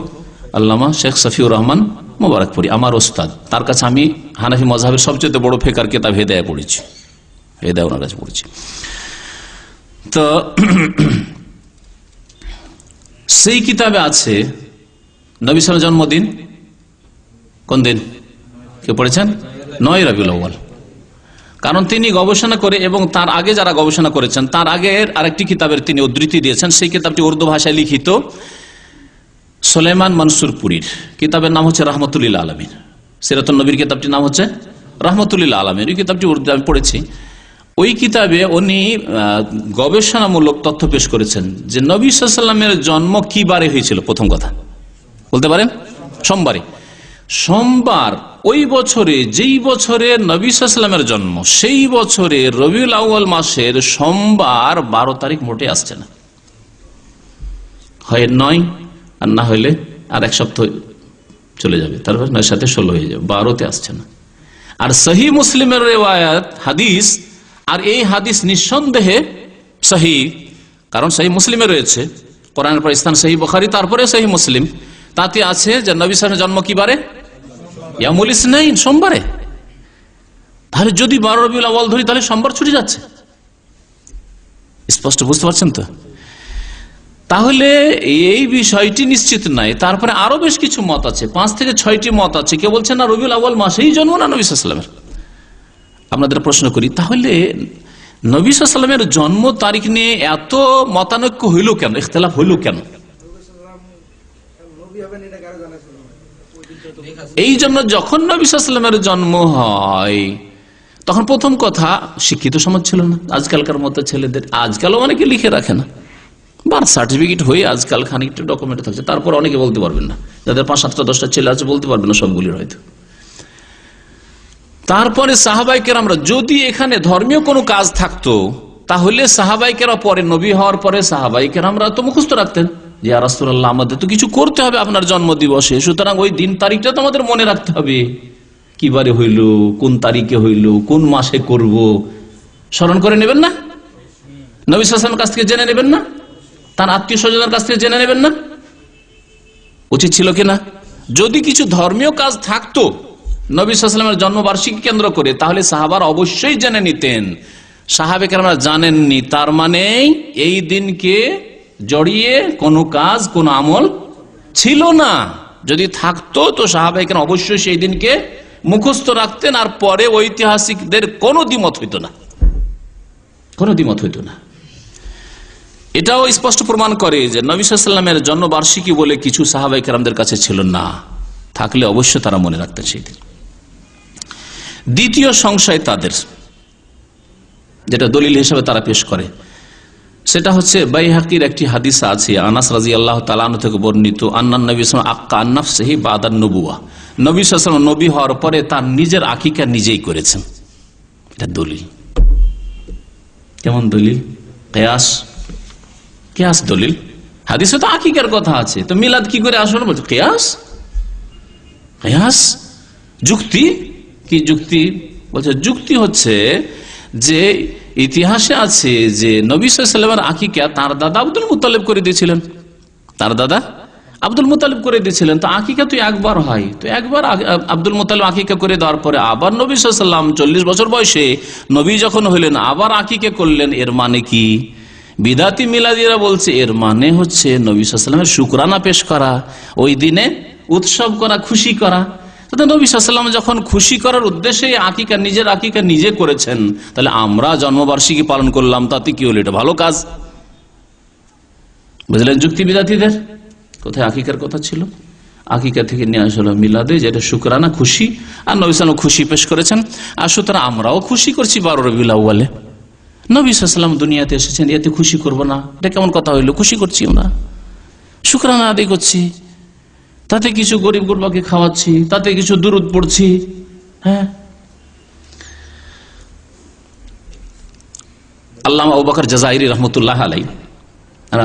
আল্লামা শেখ সফিউর রহমান মোবারকপুরি, আমার ওস্তাদ। তার কাছে আমি হানাফি মযহাবের সবচেয়ে বড় ফিকহের কিতাব হেদায়া পড়েছি, হেদায়া ওনার কাছে পড়েছি। তো সেই কিতাবে আছে নবী সাল্লাল্লাহু আলাইহি জন্মদিন কোন দিন, কে পড়েছেন? 9 রবিউল আউয়াল। কারণ তিনি গবেষণা করে, এবং তার আগে যারা গবেষণা করেছেন তার আগের আরেকটি কিতাবের তিনি উদ্ধৃতি দিয়েছেন। সেই কিতাবটি উর্দু ভাষায় লিখিত, সুলাইমান মনসুরপুরীর কিতাবের নাম হচ্ছে রাহমাতুল লিল আলামিন। সিরাতুন নবীর কিতাবটির নাম হচ্ছে রাহমাতুল লিল আলামিন। ওই কিতাবটি উর্দু আমি পড়েছি। ওই কিতাবে উনি গবেষণামূলক তথ্য পেশ করেছেন যে নবী সাল্লাল্লাহু আলাইহি ওয়াসাল্লামের জন্ম কি বারে হয়েছিল। প্রথম কথা বলতে পারেন সোমবারে। সোমবার ওই বছরে, যেই বছরে নবী সাল্লাল্লাহু আলাইহি ওয়াসাল্লামের জন্ম, সেই বছরে রবিউল আউয়াল মাসের সোমবার 12 তারিখ মোটে আসছে না, হয় 9 আর না হইলে আর এক সপ্তাহ চলে যাবে, তারপর 9 সাথে 16 হয়ে যাবে, 12তে আসছে না। আর সহিহ মুসলিমের রিওয়ায়াত হাদিস, আর এই হাদিস নিঃসন্দেহে সহিহ, কারণ সহিহ মুসলিমে রয়েছে, কোরআনের পর স্থান সহিহ বুখারী, তারপরে সহিহ মুসলিম। তাতে আছে যে নবী সাল্লাল্লাহু আলাইহি ওয়াসাল্লামের জন্ম কি বারে? ইয়ামুল ইসনাইন, সোমবারে। তাহলে যদি 12 রবিউল আউয়াল ধরি তাহলে সোমবার ছুটে যাচ্ছে, স্পষ্ট বুঝতে পারছেন তো? তাহলে এই বিষয়টি নিশ্চিত নাই। তারপরে আরো বেশ কিছু মত আছে, 5 থেকে 6টি মত আছে। কেউ বলছেন না রবিউল আউয়াল মাসেই জন্ম না নবী সাল্লাল্লাহু আলাইহি ওয়াসাল্লামের। আপনাদের প্রশ্ন করি, তাহলে নবী সাল্লাল্লাহু আলাইহি ওয়াসাল্লামের জন্ম তারিখ নিয়ে এত মতানৈক্য হইল কেন, ইখতিলাফ হইল কেন? এই জন্য যখন নবী সাল্লাল্লাহু আলাইহি ওয়াসাল্লামের জন্ম হয় তখন প্রথম কথা শিক্ষিত সমাজ ছিল না আজকালকার মতো ছেলেদের। আজকালও অনেকে লিখে রাখে না, বার্থ সার্টিফিকেট হয়ে আজকাল খানিকটা ডকুমেন্ট থাকছে, তারপর অনেকে বলতে পারবেন না, যাদের 5, 7টা 10টা ছেলে আছে বলতে পারবেন না সবগুলির হয়তো। তারপরে সাহাবায়ে কেরামরা, যদি এখানে ধর্মীয় কোনো কাজ থাকতো তাহলে সাহাবায়ে কেরাম পরে, নবী হওয়ার পরে সাহাবায়ে কেরামরা তো মুখস্থ রাখতেন যে ইয়া রাসূলুল্লাহ আমাদের তো কিছু করতে হবে আপনার জন্মদিবসে, সুতরাং ওই দিন তারিখটা তো আমাদের মনে রাখতে হবে, কিবারে হইল, কোন তারিখে হইল, কোন মাসে করব, স্মরণ করে নেবেন না? নবী সাল্লাল্লাহু আলাইহি ওয়াসাল্লামের কাছ থেকে জেনে নেবেন না? তার আত্মীয় স্বজনের কাছ থেকে জেনে নেবেন না? উচিত ছিল কিনা? যদি কিছু ধর্মীয় কাজ থাকতো নবী সাল্লাল্লাহু আলাইহি ওয়াসাল্লামের জন্মবার্ষিকী কেন্দ্র করে, তাহলে সাহাবারা অবশ্যই জেনে নিতেন সাহাবে কেরামরা জানেননি, তার মানে এই দিনকে জড়িয়ে কোনো কাজ, কোনো আমল ছিল না। যদি থাকতো তো সাহাবে কেরাম অবশ্যই সেই দিনকে মুখস্থ রাখতেন, আর পরে ঐতিহাসিকদের কোনো দ্বিমত হইতো না, কোনো দ্বিমত হইতো না। এটাও স্পষ্ট প্রমাণ করে যে নবী সাল্লাল্লাহু আলাইহি ওয়াসাল্লামের জন্মবার্ষিকী বলে কিছু সাহাবায়ে কেরামদের কাছে ছিল না, থাকলে অবশ্যই তারা মনে রাখতেন সেই দিন। দ্বিতীয় সংশয় তাদের, যেটা দলিল হিসেবে তারা পেশ করে, সেটা হচ্ছে বাইহাকির একটি হাদিস আছে, আনাস রাদিয়াল্লাহু তাআলা আনহু থেকে বর্ণিত, আন্নান নবী সাল্লাল্লাহু আলাইহি ওয়াসাল্লাম আক্কা আন নাফসিহি বাদান নবুওয়া, নবী সাল্লাল্লাহু আলাইহি ওয়াসাল্লাম নবী হওয়ার পরে তার নিজের আকিকা নিজেই করেছেন। এটা দলিল। কেমন দলিল? কিয়াস, কিয়াস দলিল। হাদিসে তো আকিকার কথা আছে, তো মিলাদ কি করে আসলো বলছে? কিয়াস, কিয়াস যুক্তি। কি যুক্তি? বলছে যুক্তি হচ্ছে যে ইতিহাসে আছে যে নবী সাল্লাল্লাহু আলাইহি ওয়াসাল্লামের আকিকা তার দাদা আব্দুল মুত্তালিব করে দিয়েছিলেন, তার দাদা আব্দুল মুত্তালিব করে দিয়েছিলেন। তো আকিকা তো একবার হয়, তো একবার আব্দুল মুত্তালিব আকিকা করে দেওয়ার পরে আবার নবী সাল্লাল্লাহু আলাইহি ওয়াসাল্লাম 40 বছর বয়সে নবী যখন হলেন আবার আকিকা করলেন। এর মানে কি? বিদাতি মিলাদিরা বলছে এর মানে হচ্ছে নবী সাল্লাল্লাহু আলাইহি ওয়াসাল্লামের শুকরানা পেশ করা, ওই দিনে উৎসব করা, খুশি করা। নবী সাল্লাল্লাহু আলাইহি ওয়াসাল্লাম যখন খুশি করার উদ্দেশ্যে আকিকা, নিজের আকিকা নিজে করেছেন, তাহলে আমরা জন্মবার্ষিকী পালন করলাম, তাতে কি হলো? এটা ভালো কাজ। বুঝলেন যুক্তি বিদাতিদের? কোথায় আকিকার কথা ছিল? আকিকা থেকে নিয়ে আসলো মিলাদে, যেটা শুকরানা, খুশি, আর নবী সাল্লাল্লাহু আলাইহি ওয়াসাল্লাম খুশি পেশ করেছেন। আর সুতরাং আমরাও খুশি করছি 12 রবিউল আউয়ালে। নবী সাল্লাল্লাহু আলাইহি ওয়াসাল্লাম দুনিয়াতে এসেছেন, এতে খুশি করব না? এটা কেমন কথা হইলো? খুশি করছি আমরা, শুকরানা আদায় করছি, তাতে কিছু গরিব গুরবাকে খাওয়াচ্ছি, তাতে কিছু দুরূদ পড়ছি। হ্যাঁ, আল্লামা আবু বকর জাযাইরি রাহমাতুল্লাহ আলাইহি,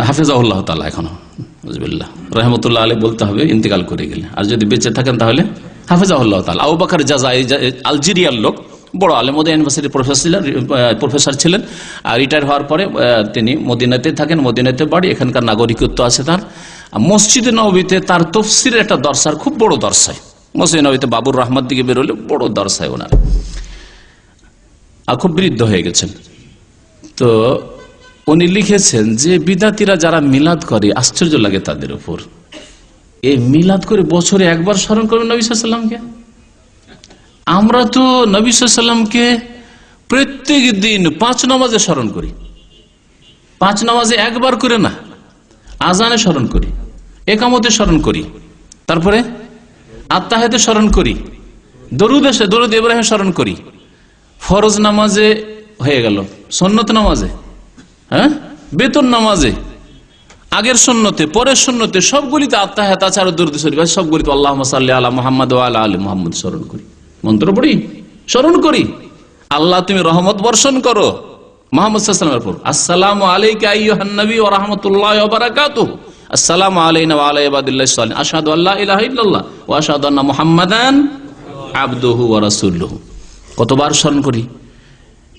হাফিজাহুল্লাহ তাআলা, এখনো বুঝবিল্লাহ রাহমাতুল্লাহ আলাইহি বলতে হবে, ইন্তেকাল করে গেলে। আর যদি বেঁচে থাকেন তাহলে হাফিজাহুল্লাহ তাআলা। আবু বকর জাযাইরি আলজেরিয়ার লোক, বড় আলেম, মদিনা ইউনিভার্সিটির প্রফেসর ছিলেন। আর রিটায়ার হওয়ার পরে তিনি মদিনাতে থাকেন, মদিনাতে বাড়ি, এখানকার নাগরিকত্ব আছে তার। মসজিদে নববীতে তার তাফসীরের একটা দরসার, খুব বড় দরসায়, মসজিদে নববীতে বাবুর রহমত দিকে বেরোলে বড় দরসায় ওনার, আর খুব বৃদ্ধ হয়ে গেছেন। তো উনি লিখেছেন যে বিদাতিরা যারা মিলাদ করে, আশ্চর্য লাগে তাদের উপর। এই মিলাদ করে বছরে একবার স্মরণ করবেন নবী সাল্লাল্লাহু আলাইহি ওয়াসাল্লামকে। আমরা তো নবী সাল্লাল্লাহু আলাইহি ওয়াসাল্লামকে প্রত্যেক দিন 5 নামাজে স্মরণ করি, 5 নামাজে একবার করে না, আজানে স্মরণ করি, একামতে স্মরণ করি, তারপরে আত্তাহিয়াতে স্মরণ করি, দরুদ ইব্রাহিম স্মরণ করি, ফরজ নামাজে হয়ে গেল, সুন্নত নামাজে, হ্যাঁ, বেতন নামাজে, আগের সুন্নতে, পরের সুন্নতে, সবগুলিতে আত্তাহিয়াত আছে, আর দরুদ শরীফ আছে, সবগুলিতে আল্লাহুম্মা সাল্লি আলা মুহাম্মাদ ওয়া আলা আলি মুহাম্মাদ স্মরণ করি, মন্ত্র পড়ি, স্মরণ করি। আল্লাহ তুমি রহমত বর্ষণ করো মুহাম্মদ সাল্লাল্লাহু আলাইহি ওয়াসাল্লামের উপর। আসসালামু আলাইকা আইয়ুহান নবী ওয়া রাহমাতুল্লাহি ওয়া বারাকাতুহু, আসসালামু আলাইনা ওয়া আলা ইবাদিল্লাহিস সালিহিন, আশহাদু আল্লা ইলাহা ইল্লাল্লাহ ওয়া আশহাদু আন্না মুহাম্মাদান আবদুহু ওয়া রাসূলুহু। কতবার স্মরণ করি?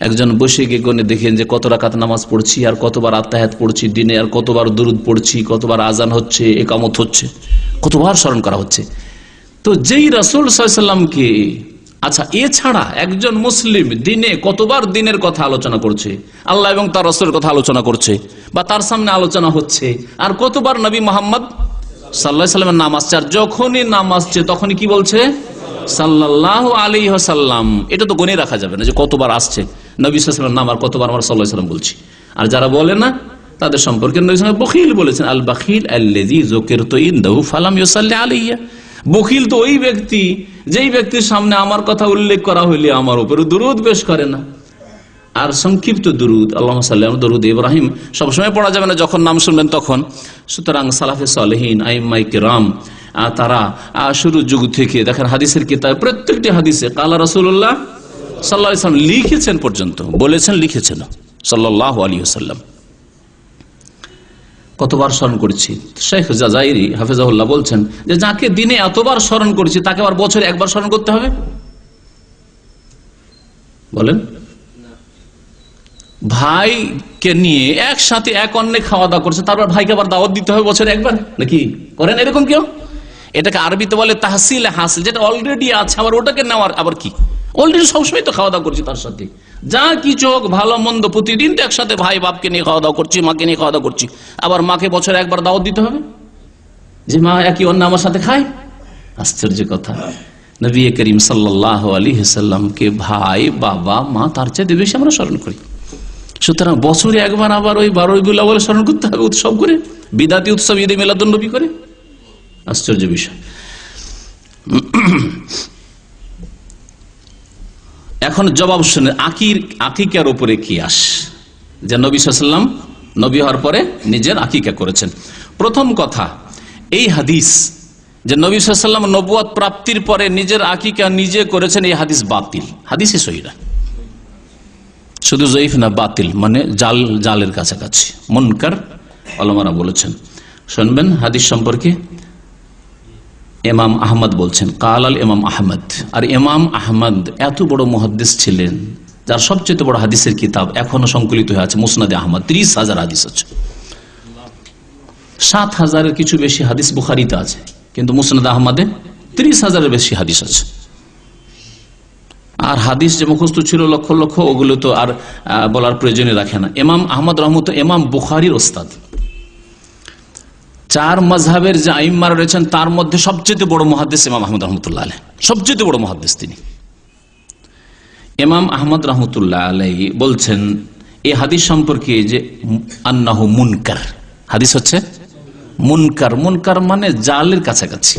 একজন বসে গিয়ে গণে দেখেন যে কত রাকাত নামাজ পড়ছি, আর কতবার আত্তাহিয়াত পড়ছি দিনে, আর কতবার দুরুদ পড়ছি, কতবার আজান হচ্ছে, ইকামত হচ্ছে, কতবার স্মরণ করা হচ্ছে। তো যেই রাসূল সাল্লাল্লাহু আলাইহি ওয়াসাল্লামকে, আচ্ছা এছাড়া একজন মুসলিম দিনে কতবার দিনের কথা আলোচনা করছে, আল্লাহ এবং তার রাসূলের কথা আলোচনা করছে, বা তার সামনে আলোচনা হচ্ছে, আর কতবার নবী মুহাম্মদ সাল্লাল্লাহু আলাইহি ওয়াসাল্লামের নাম আসছে, আর যখনই নাম আসছে তখনই কি বলছে? সাল্লাল্লাহু আলাইহি ওয়াসাল্লাম। এটা তো গণে রাখা যাবে না যে কতবার আসছে নবী সাল্লাল্লাহু আলাইহি ওয়াসাল্লামের নাম, আর কতবার আমরা সাল্লাল্লাহু আলাইহি ওয়াসাল্লাম বলছি। আর যারা বলে না তাদের সম্পর্কে নবী সাল্লাল্লাহু আলাইহি ওয়াসাল্লাম বখিল বলেছেন, আল বাখিল আল্লাযী যুকিরতু ইনদাহু ফালাম ইউসাল্লি আলাইয়া। বখিল তো ওই ব্যক্তি যেই ব্যক্তির সামনে আমার কথা উল্লেখ করা হইলে আমার উপরে দুরূদ পেশ করে না। আর সংক্ষিপ্ত দুরূদ, আল্লাহুম্মা সাল্লি আলা দরুদ ইব্রাহিম সবসময় পড়া যাবে না, যখন নাম শুনবেন তখন। সুতরাং সালাফে সালেহিন, আইম্মায়ে কেরাম, তারা শুরুর যুগ থেকে দেখেন হাদিসের কিতাব, প্রত্যেকটি হাদিসে কালা রাসূলুল্লাহ সাল্লাল্লাহু আলাইহি ওয়াসাল্লাম লিখেছেন, পর্যন্ত বলেছেন, লিখেছেন সাল্লাল্লাহু আলাইহি ওয়াসাল্লাম। কতবার স্মরণ করেছি? শেখ জাযাইরি হাফিজাহুল্লাহ বলছেন যে যাকে দিনে এতবার স্মরণ করেছি তাকে আবার বছরে একবার স্মরণ করতে হবে? বলেন, ভাইকে নিয়ে একসাথে এক অন্নে খাওয়া দাওয়া করছে, তারপর ভাইকে আবার দাওয়াত দিতে হবে বছরে একবার, নাকি করেন এরকম কেউ? এটাকে আরবিতে বলে তাহসিল হাসিল, যেটা অলরেডি আছে আবার ওটাকে নেওয়ার, আবার কি অলরেডি সবসময় তো খাওয়া দাওয়া করছি তার সাথে, যা কিছু হোক ভালো মন্দ প্রতিদিন তো একসাথে ভাই বাপকে নিয়ে খাওয়া দাওয়া করছি, মাকে নিয়ে খাওয়া দাওয়া করছি। আবার মাকে বছরে একবার দাওয়াত দিতে হবে যে মা একই অন্য আমার সাথে খায়? আশ্চর্য কথা। নবী করিম সাল্লাল্লাহু আলাইহি সাল্লামকে ভাই বাবা মা তার চেয়ে বেশি আমরা স্মরণ করি। সুতরাং বছরে একবার আবার ওই 12 বলে স্মরণ করতে হবে উৎসব করে, বিদাতি উৎসব ঈদে মিলাদুন নবী করে? আশ্চর্য বিষয়। এখন জবাব শুনে আকিকার উপরে কিয়াস, যে নবী সাল্লাল্লাহু আলাইহি ওয়াসাল্লাম নবী হওয়ার পরে নিজের আকিকা করেছেন। প্রথম কথা, এই হাদিস যে নবী সাল্লাল্লাহু আলাইহি ওয়াসাল্লাম নবুয়ত প্রাপ্তির পরে নিজের আকিকা নিজে করেছেন, এই হাদিস বাতিল, হাদিসই সহিহ না। শুধু জয়ীফ না, বাতিল, মানে জালের কাছাকাছি, মুনকার ওলামারা বলেছেন। শুনবেন হাদিস সম্পর্কে। ইমাম আহমদ বলছেন, কালাল ইমাম আহমদ। আর ইমাম আহমদ এত বড় মুহাদ্দিস ছিলেন, যার সবচেয়ে বড় হাদিসের কিতাব এখনো সংকলিত হয়ে আছে, মুসনাদে আহমদ। 30,000 হাদিস আছে। 7,000-এর কিছু বেশি হাদিস বুখারীতে আছে, কিন্তু মুসনাদে আহমদে 30,000-এর বেশি হাদিস আছে। আর হাদিস যে মুখস্থ ছিল লক্ষ লক্ষ, ওগুলো তো আর বলার প্রয়োজনই রাখে না। ইমাম আহমদ রহমতুল্লাহ ইমাম বুখারীর ওস্তাদ। 4 মাযহাবের যে আইম্মা রয়েছেন তার মধ্যে সবচেয়ে বড় মুহাদ্দিস ইমাম আহমদ রহমতুল্লাহ আলাইহি, সবচেয়ে বড় মুহাদ্দিস তিনি। ইমাম আহমদ রহমতুল্লাহ আলাইহি বলছেন এই হাদিস সম্পর্কে যে আন্নাহু মুনকার, হাদিস হচ্ছে মুনকার। মুনকার মানে জালের কাছাকাছি,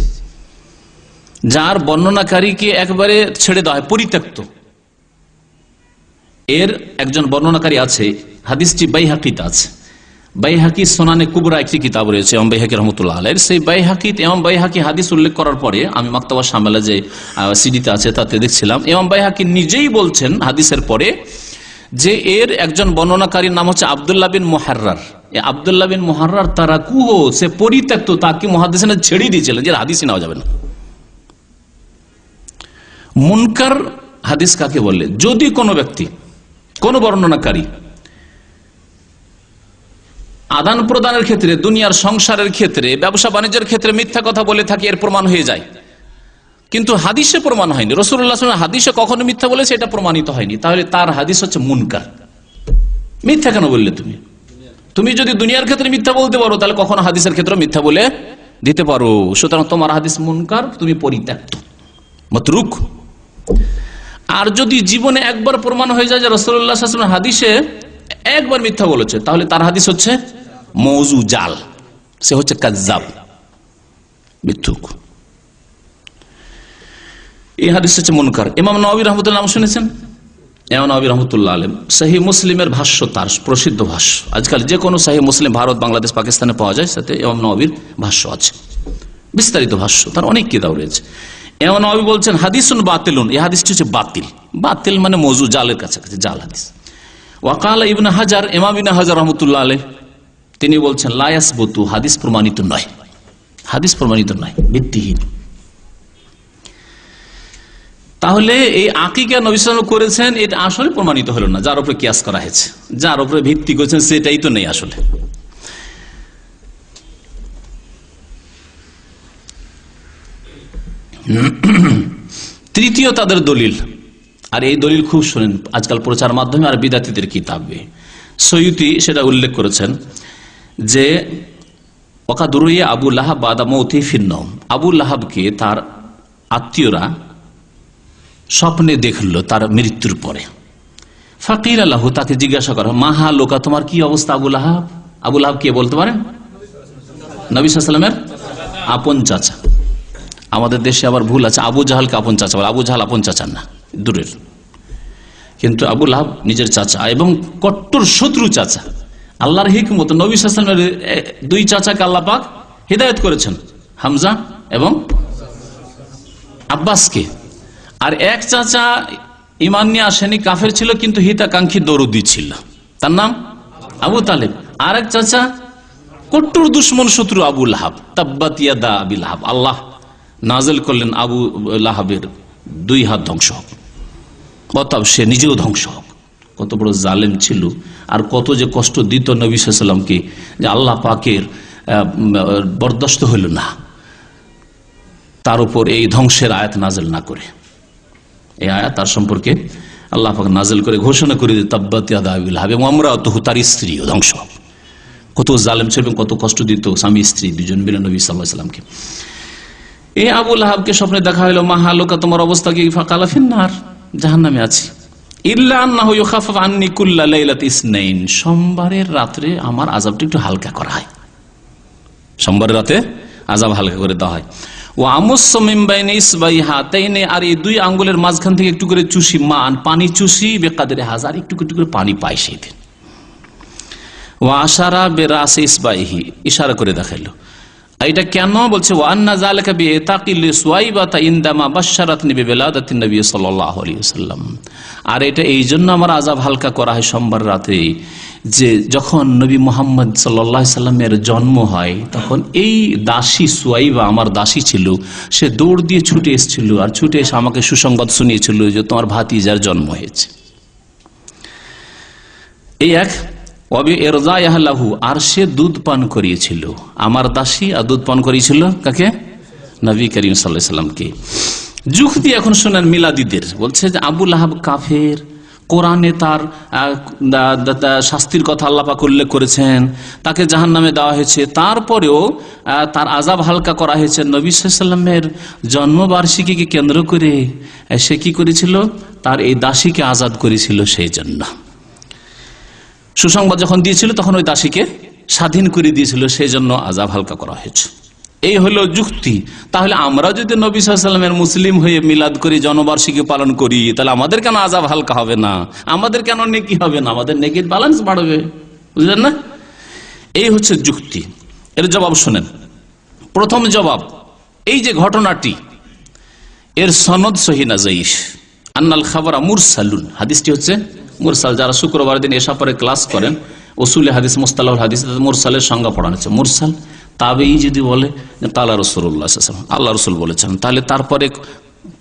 যার বর্ণনাকারীকে একবারে ছেড়ে দেওয়া হয়, পরিত্যক্ত। এর একজন বর্ণনাকারী আছে, হাদিসটি বাইহাকিতে আছে। বাইহাকি সোনানে কুবরা একটি কিতাব রয়েছে ইমাম বাইহাকি রহমতুল্লাহ আলাইহির। সেই বাইহাকিতে ইমাম বাইহাকি হাদিস উল্লেখ করার পরে আমি মাকতাবা শামেলা যে সিডিতে আছে তাতে দেখছিলাম, ইমাম বাইহাকি নিজেই বলছেন হাদিসের পরে যে এর একজন বর্ণনাকারীর নাম হচ্ছে আব্দুল্লাহ বিন মুহাররার। আব্দুল্লাহ বিন মুহাররার তারাকুহ, সে পরিত্যক্ত, তাকে মুহাদ্দিসিনরা ছেড়ে দিয়েছিলেন যে হাদিসই নেওয়া যাবে না। মুনকার হাদিস কাকে বলে? যদি কোনো ব্যক্তি, কোন বর্ণনাকারী আদান প্রদানের ক্ষেত্রে, দুনিয়ার সংসারের ক্ষেত্রে, ব্যবসা বাণিজ্যের ক্ষেত্রে মিথ্যা কথা বলে থাকে, এর প্রমাণ হয়ে যায়, কিন্তু হাদিসে প্রমাণ হয়নি, রাসূলুল্লাহ সাল্লাল্লাহু আলাইহি ওয়াসাল্লাম হাদিসে কখনো মিথ্যা বলেছে এটা প্রমাণিত হয়নি, তাহলে তার হাদিস হচ্ছে মুনকার। মিথ্যা কেন বললে? তুমি যদি দুনিয়ার ক্ষেত্রে মিথ্যা বলতে পারো, তাহলে কখনো হাদিসের ক্ষেত্রে মিথ্যা বলে দিতে পারো। সুতরাং তোমার হাদিস মুনকার, তুমি পরিত্যক্ত, মাতরুক। আর যদি জীবনে একবার প্রমাণ হয়ে যায় যে রাসূলুল্লাহ সাল্লাল্লাহু আলাইহি ওয়াসাল্লাম হাদিসে একবার মিথ্যা বলেছে, তাহলে তার হাদিস হচ্ছে মওযু, জাল, সে হচ্ছে কাযযাব, মিথ্যুক। এই হাদিস হচ্ছে মুনকার। ইমাম নওয়াবী রাহমাতুল্লাহ নাম শুনেছেন? ইমাম নওয়াবী রাহমাতুল্লাহ আলাইহি সহিহ মুসলিমের ভাষ্য, তার প্রসিদ্ধ ভাষ্য, আজকাল যে কোনো সহিহ মুসলিম ভারত, বাংলাদেশ, পাকিস্তানে পাওয়া যায়, সাথে ইমাম নওয়াবীর ভাষ্য আছে, বিস্তারিত ভাষ্য, তার অনেক কিতাব রয়েছে। ইমাম নওয়াবী বলছেন হাদিসুন বাতিলুন, এই হাদিসটি হচ্ছে বাতিল। বাতিল মানে মওযু, জালের কাছাকাছি, জাল হাদিস। ওয়াকালা ইবনে হাজার, ইমাম ইবনে হাজার রাহমাতুল্লাহ আলাইহি তিনি বলছেন লা ইয়াসবুতু, হাদিস প্রমাণিত নয়, হাদিস প্রমাণিত নয়, ভিত্তিহীন। তাহলে এই আকিকা নবী সাল্লাল্লাহু আলাইহি ওয়াসাল্লাম করেছেন, এটা আসলে প্রমাণিত হলো না, যার উপরে কিয়াস করা হয়েছে, যার উপরে ভিত্তি করেছেন সেটাই তো নেই আসলে। তৃতীয় তাদের দলিল, আর এই দলিল খুব শোনেন আজকাল প্রচার মাধ্যমে আর বিদাতীদের কিতাবে, সয়ুতি সেটা উল্লেখ করেছেন যে ওয়াকাদ রুইয়া আবু লাহাব বাদা মৌতি ফিন নওম, আবু লাহাবকে তার আত্মীয়রা স্বপ্নে দেখল তার মৃত্যুর পরে। ফাকির আল্লাহ, তাকে জিজ্ঞাসা করা, মাহা লোকা, তোমার কি অবস্থা আবু লাহাব? আবু লাহাব কে বলতে পারেন? নবী সাল্লাল্লাহু আলাইহি ওয়াসাল্লামের আপন চাচা। আমাদের দেশে আবার ভুল আছে, আবু জাহালকে আপন চাচা বলে। আবু জাহাল আপন চাচা না, দূরের, কিন্তু আবু লাহাব নিজের চাচা এবং কট্টর শত্রু চাচা। আল্লাহর হিকমত, নবী সাল্লাল্লাহু আলাইহি ওয়াসাল্লামের 2 চাচাকে আল্লাহ পাক হিদায়াত করেছেন, হামজা এবং আব্বাসকে। আর এক চাচা ঈমান নিয়ে আসেনি, কাফের ছিল, কিন্তু হিতাকাঙ্ক্ষী দরুদি ছিল, তার নাম আবু তালেব। আর এক চাচা কট্টর দুশ্মন শত্রু আবু লাহাব, তাব্বাত ইয়াদা আবি লাহাব। আল্লাহ নাযিল করলেন আবু লাহাবের 2 হাত ধ্বংস হোক, অতএব সে নিজেও ধ্বংস হোক। কত বড় জালেম ছিল, আর কত যে কষ্ট দিত নবী সাল্লাল্লাহু আলাইহি ওয়াসাল্লামকে, যে আল্লাহ পাকের বরদাস্ত হইল না তার উপর এই ধ্বংসের আয়াত নাযিল না করে। এই আয়াত তার সম্পর্কে আল্লাহ পাক নাযিল করে ঘোষণা করে দিয়ে তাব্বাত ইয়াদা আবি লাহাব, এবং আমরাতুহু, তার স্ত্রীও ধ্বংস। কত জালেম ছিল এবং কত কষ্ট দিত স্বামী স্ত্রী দুজন মিলে নবী সাল্লাল্লাহু আলাইহি সাল্লামকে। এই আবু লাহাবকে স্বপ্নে দেখা হলো, মা হালুকা, তোমার অবস্থা কি? ফাকালা ফিন্নার, জাহান্নামে আছি। ইল্লা আন্নাহু ইউখাফফাফ আন্নী কুল্লা লাইলাতি ইসনাইন, সোমবারের রাতে আমার আযাবটা একটু হালকা করা হয়, সোমবারের রাতে আযাব হালকা করে দেওয়া হয়। ও আমুসসু মিন বাইনি ইসবাইহাতাইনি, আর এই দুই আঙ্গুলের মাঝখান থেকে একটু করে চুষি, মান পানি চুষি, বেকাদরে হাজার, একটু একটু করে পানি পাই সেই দিন। ও আশারা বেরাসে ইসবাইহি, ইশারা করে দেখাইলো। এটা কেন বলছে? ওয়ান্না যালিকা বিইতাকিল সুয়াইবাতা ইনদামা বাশশারাতনি বিবিলাদাতিন নবী সাল্লাল্লাহু আলাইহি ওয়াসাল্লাম, আর এটা এই জন্য আমার আযাব হালকা করা হয় সোমবার রাতে, যে যখন নবী মুহাম্মদ সাল্লাল্লাহু আলাইহি সাল্লামের জন্ম হয় তখন এই দাসী সুয়াইবা, আমার দাসী ছিল, সে দৌড় দিয়ে ছুটে এসেছিল, আর ছুটে এসে আমাকে সুসংবাদ শুনিয়েছিল যে তোমার ভাতিজার জন্ম হয়েছে। এই এক আর সে দুধ পান করিয়েছিল, আমার দাসী, আর দুধ পান করিয়েছিল কাকে? নবী করিম সাল্লাল্লাহু আলাইহি সাল্লামকে। যুক্তি এখন শোনেন মিলাদিদের, বলছে যে আবু লাহাব কাফের, কোরআনে তার শাস্তির কথা আল্লাহ পাক উল্লেখ করেছেন, তাকে জাহান্নামে দেওয়া হয়েছে, তারপরেও তার আযাব হালকা করা হয়েছে। নবী সাল্লাল্লাহু আলাইহি সাল্লামের জন্মবার্ষিকীকে কেন্দ্র করে সে কি করেছিল? তার এই দাসীকে আজাদ করেছিল, সেই জন্য সুসংবাদ যখন দিয়েছিল তখন ওই দাসীকে স্বাধীন করে দিয়েছিল, সেই জন্য আযাব হালকা করা হয়েছে। এই হলো যুক্তি। তাহলে আমরা যদি নবী সাল্লাল্লাহু আলাইহি ওয়াসাল্লামের মুসলিম হয়ে মিলাদ করি, জন্মবার্ষিকী পালন করি, তাহলে আমাদের কেন আযাব হালকা হবে না? আমাদের কেন নেকি হবে না? আমাদের নেকির ব্যালেন্স বাড়বে, বুঝলেন না? এই হচ্ছে যুক্তি। এর জবাব শুনেন। প্রথম জবাব, এই যে ঘটনাটি, এর সনদ সহিহ না যায়িফ। আন্নাল খাবরা মুরসালুন, হাদিসটি হচ্ছে মুরসাল। যারা শুক্রবার দিন এসা পরে ক্লাস করেন উসুলে হাদিস, মুস্তালাহুল হাদিস, মুরসালের সংজ্ঞা পড়ানো হচ্ছে। মুরসাল তাবেঈ যদি বলে তাআলা রাসূলুল্লাহ সাল্লাল্লাহু আলাইহি ওয়াসাল্লাম, আল্লাহ রাসূল বলেছেন, তাহলে তারপরে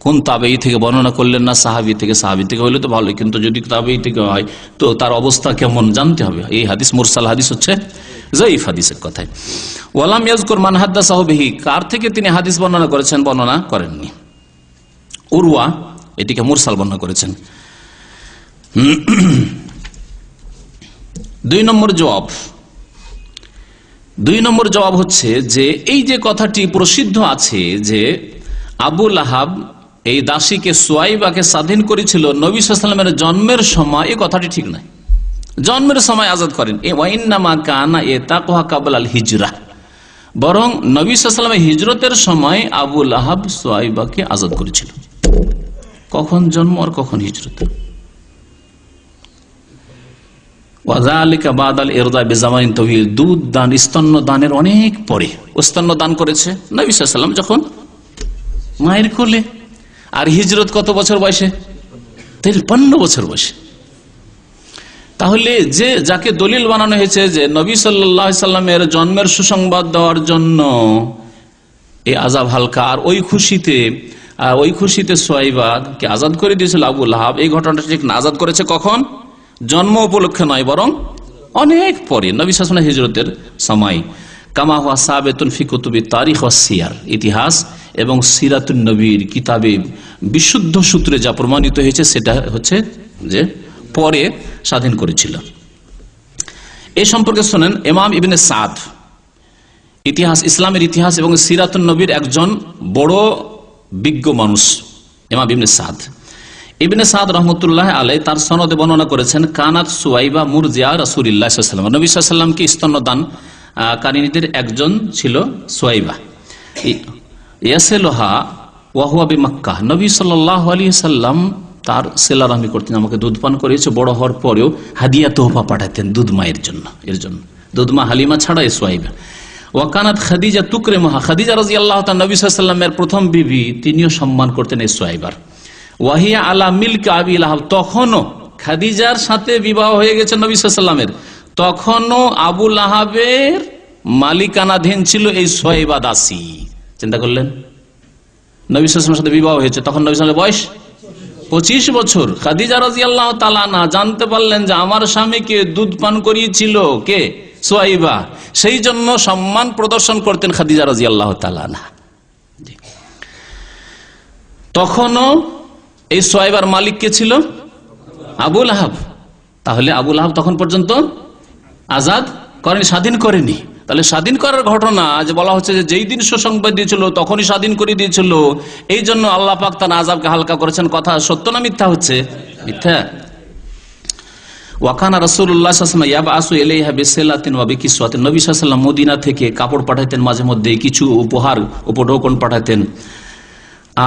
কোন তাবেঈ থেকে বর্ণনা করলেন না সাহাবী থেকে? সাহাবী থেকে হলে তো ভালো, কিন্তু যদি তাবেঈ থেকে হয় তো তার অবস্থা কেমন জানতে হবে। এই হাদিস মুরসাল হাদিস হচ্ছে যায়িফ হাদিসের কথাই। ওয়ালাম ইয়াজকুর মান হাদাসাহু বিহি, কার থেকে তিনি হাদিস বর্ণনা করেছেন বর্ণনা করেননি। উরওয়া এটিকে মুরসাল বর্ণনা করেছেন। দুই নম্বর জবাব হচ্ছে যে এই যে কথাটি প্রসিদ্ধ আছে যে আবু লাহাব এই দাসীকে সুয়াইবাকে স্বাধীন করেছিল নবী সাল্লাল্লাহু আলাইহি ওয়াসাল্লামের জন্মের সময়, এই কথাটি ঠিক নয়। জন্মের সময় আজাদ করেন, ওয়াইন্নামা কানা ইতাকুহা ক্বাবলাল হিজরা, বরং নবী সাল্লাল্লাহু আলাইহি ওয়াসাল্লামের হিজরতের সময় আবু লাহাব সুয়াইবাকে আজাদ করেছিল। কখন জন্ম আর কখন হিজরত? দুধ দান, স্তন্য দানের অনেক পরে। স্তন্য দান করেছে নবী সাল্লাল্লাহু আলাইহি ওয়াসাল্লাম যখন মায়ের কোলে, আর হিজরত কত বছর বয়সে? 53 বছর বয়সে। তাহলে যে যাকে দলিল বানানো হয়েছে যে নবী সাল্লাল্লাহু আলাইহি ওয়াসাল্লামের জন্মের সুসংবাদ দেওয়ার জন্য এই আযাব হালকা, আর ওই খুশিতে সুয়াইবাকে আজাদ করে দিয়েছিল আবু লাহাব, এই ঘটনাটা ঠিক না। আজাদ করেছে কখন? জন্ম উপলক্ষে নয়, বরং অনেক পরে, নবী সাল্লাল্লাহু আলাইহি ওয়াসাল্লামের হিজরতের সময়। কামা হুয়া সাবিতুন ফি কুতুবি তারিখ ওয়াস সিয়ার, ইতিহাস এবং সিরাতুন নবীর কিতাবে বিশুদ্ধ সূত্রে যা প্রমাণিত হয়েছে সেটা হচ্ছে যে পরে স্বাধীন করেছিল। এই সম্পর্কে শুনেন, ইমাম ইবনে সাদ ইতিহাস, ইসলামের ইতিহাস এবং সিরাতুন নবীর একজন বড় বিজ্ঞ মানুষ, ইমাম ইবনে সাদ। ইবনে সাদ রহমতুল্লাহ আলাই তার সনদে বর্ণনা করেছেন, কানাত সুয়াইবা মুরজিয়া রাসূলিল্লাহ সাল্লাল্লাহু আলাইহি ওয়াসাল্লাম, নবী সাল্লাল্লাহু আলাইহি ওয়াসাল্লামকে স্তন্যদান কারিনীদের একজন ছিল সুয়াইবা। ইয়াসেলুহা ওয়া হুয়া বিমক্কাহ, নবী সাল্লাল্লাহু আলাইহি ওয়াসাল্লাম তার সেলারামি করতেন, আমাকে দুধ পান করিয়েছে। বড় হওয়ার পরেও হাদিয়া তোহফা পাঠাতেন দুধ মায়ের জন্য, এর জন্য দুধ মা হালিমা ছাড়া সুয়াইবা। ওয়াকানাত খাদিজা তুকরিমুহা, খাদিজা রাদিয়াল্লাহু তাআলা নবী সাল্লাল্লাহু আলাইহি ওয়াসাল্লামের প্রথম বিবি, তিনিও সম্মান করতেন এই সুয়াইবার। ওয়াহিয়া আলা মিল্ক আবি লাহাব, তখনও খাদিজার সাথে বিবাহ হয়ে গেছে নবী সাল্লাল্লাহু আলাইহি ওয়াসাল্লামের, তখনও আবু লাহাবের মালিকানাধীন ছিল এই সুয়াইবা দাসী। চিন্তা করলেন, নবী সাল্লাল্লাহু আলাইহি ওয়াসাল্লামের সাথে বিবাহ হয়েছে, তখন নবী সাল্লাল্লাহু আলাইহি ওয়াসাল্লামের বয়স 25 বছর। খাদিজা রাদিয়াল্লাহু তাআলা আনহা জানতে পারলেন যে আমার স্বামীকে দুধ পান করিয়েছিল কে? সুয়াইবা। সেই জন্য সম্মান প্রদর্শন করতেন খাদিজা রাদিয়াল্লাহু তাআলা আনহা। তখনও এই সোয়াইবার মালিক কে ছিল? আবুল আহাব। তাহলে আবুল আহাব তখন পর্যন্ত আজাদ করেনি, স্বাধীন করেনি। তাহলে স্বাধীন করার ঘটনা যে বলা হচ্ছে যে যেই দিন সুসংবাদ দিয়েছিল তখনই স্বাধীন করে দিয়েছিল, এই জন্য আল্লাহ পাক তার আযাবকে হালকা করেছেন। কথা সত্য না মিথ্যা হচ্ছে? মিথ্যা। ওয়াকানা রাসূলুল্লাহ সাল্লাল্লাহু আলাইহি ওয়াসাল্লাম ইয়াবআসু ইলাইহা বিসিলাতিন ওয়া বিকিসওয়াতিন। নবী সাল্লাল্লাহু আলাইহি ওয়াসাল্লাম মদিনা থেকে কাপড় পাঠাতেন, মাঝে মধ্যে কিছু উপহার উপঢৌকন পাঠাতেন।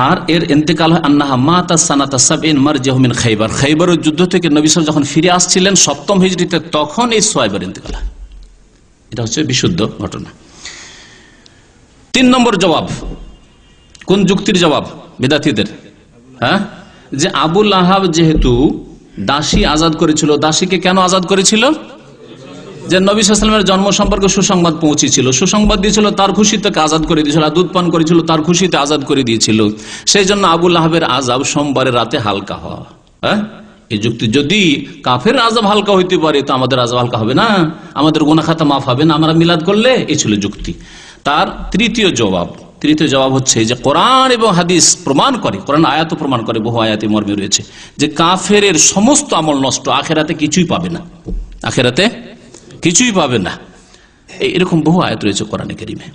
আর এর ইন্তেকাল হয় আন্নাহা মাতা সানাতা সাবঈন মারজাহু মিন খাইবার। খাইবারের যুদ্ধ থেকে নবী সাল্লাল্লাহু আলাইহি ওয়াসাল্লাম যখন ফিরে আসছিলেন 7ম হিজরিতে, তখন এই সোয়াইবার ইন্তেকাল হয়। এটা হচ্ছে বিশুদ্ধ ঘটনা। 3 নম্বর জবাব, কোন যুক্তির জবাব বিদাতীদের? হ্যাঁ, যে আবুল আহাব যেহেতু দাসী আজাদ করেছিল, দাসীকে কেন আজাদ করেছিল? যে নবী সাল্লাল্লাহু আলাইহি ওয়াসাল্লামের জন্ম সম্পর্কে সুসংবাদ পৌঁছেছিল, সুসংবাদ দিয়েছিল, তার খুশিতে আজাদ করে দিয়েছিল, দুধ পান করেছিল, তার খুশিতে আজাদ করে দিয়েছিল। সেই জন্য আবুল আহাবের আজাব সোমবারের রাতে হালকা হওয়া। হ্যাঁ, এই যুক্তি। যদি কাফের আযাব হালকা হইতে পারে তো আমাদের আযাব হালকা হবে না, আমাদের গুনাহ খাতা মাফ হবে না আমরা মিলাদ করলে? এই ছিল যুক্তি। তার তৃতীয় জবাব হচ্ছে যে কোরআন এবং হাদিস প্রমাণ করে, কোরআন আয়াত প্রমাণ করে, বহু আয়াতে মর্মে রয়েছে যে কাফেরের সমস্ত আমল নষ্ট, আখেরাতে কিছুই পাবে না, আখেরাতে কিছুই পাবে না। এরকম বহু আয়াত রয়েছে কোরআনে কারীমে।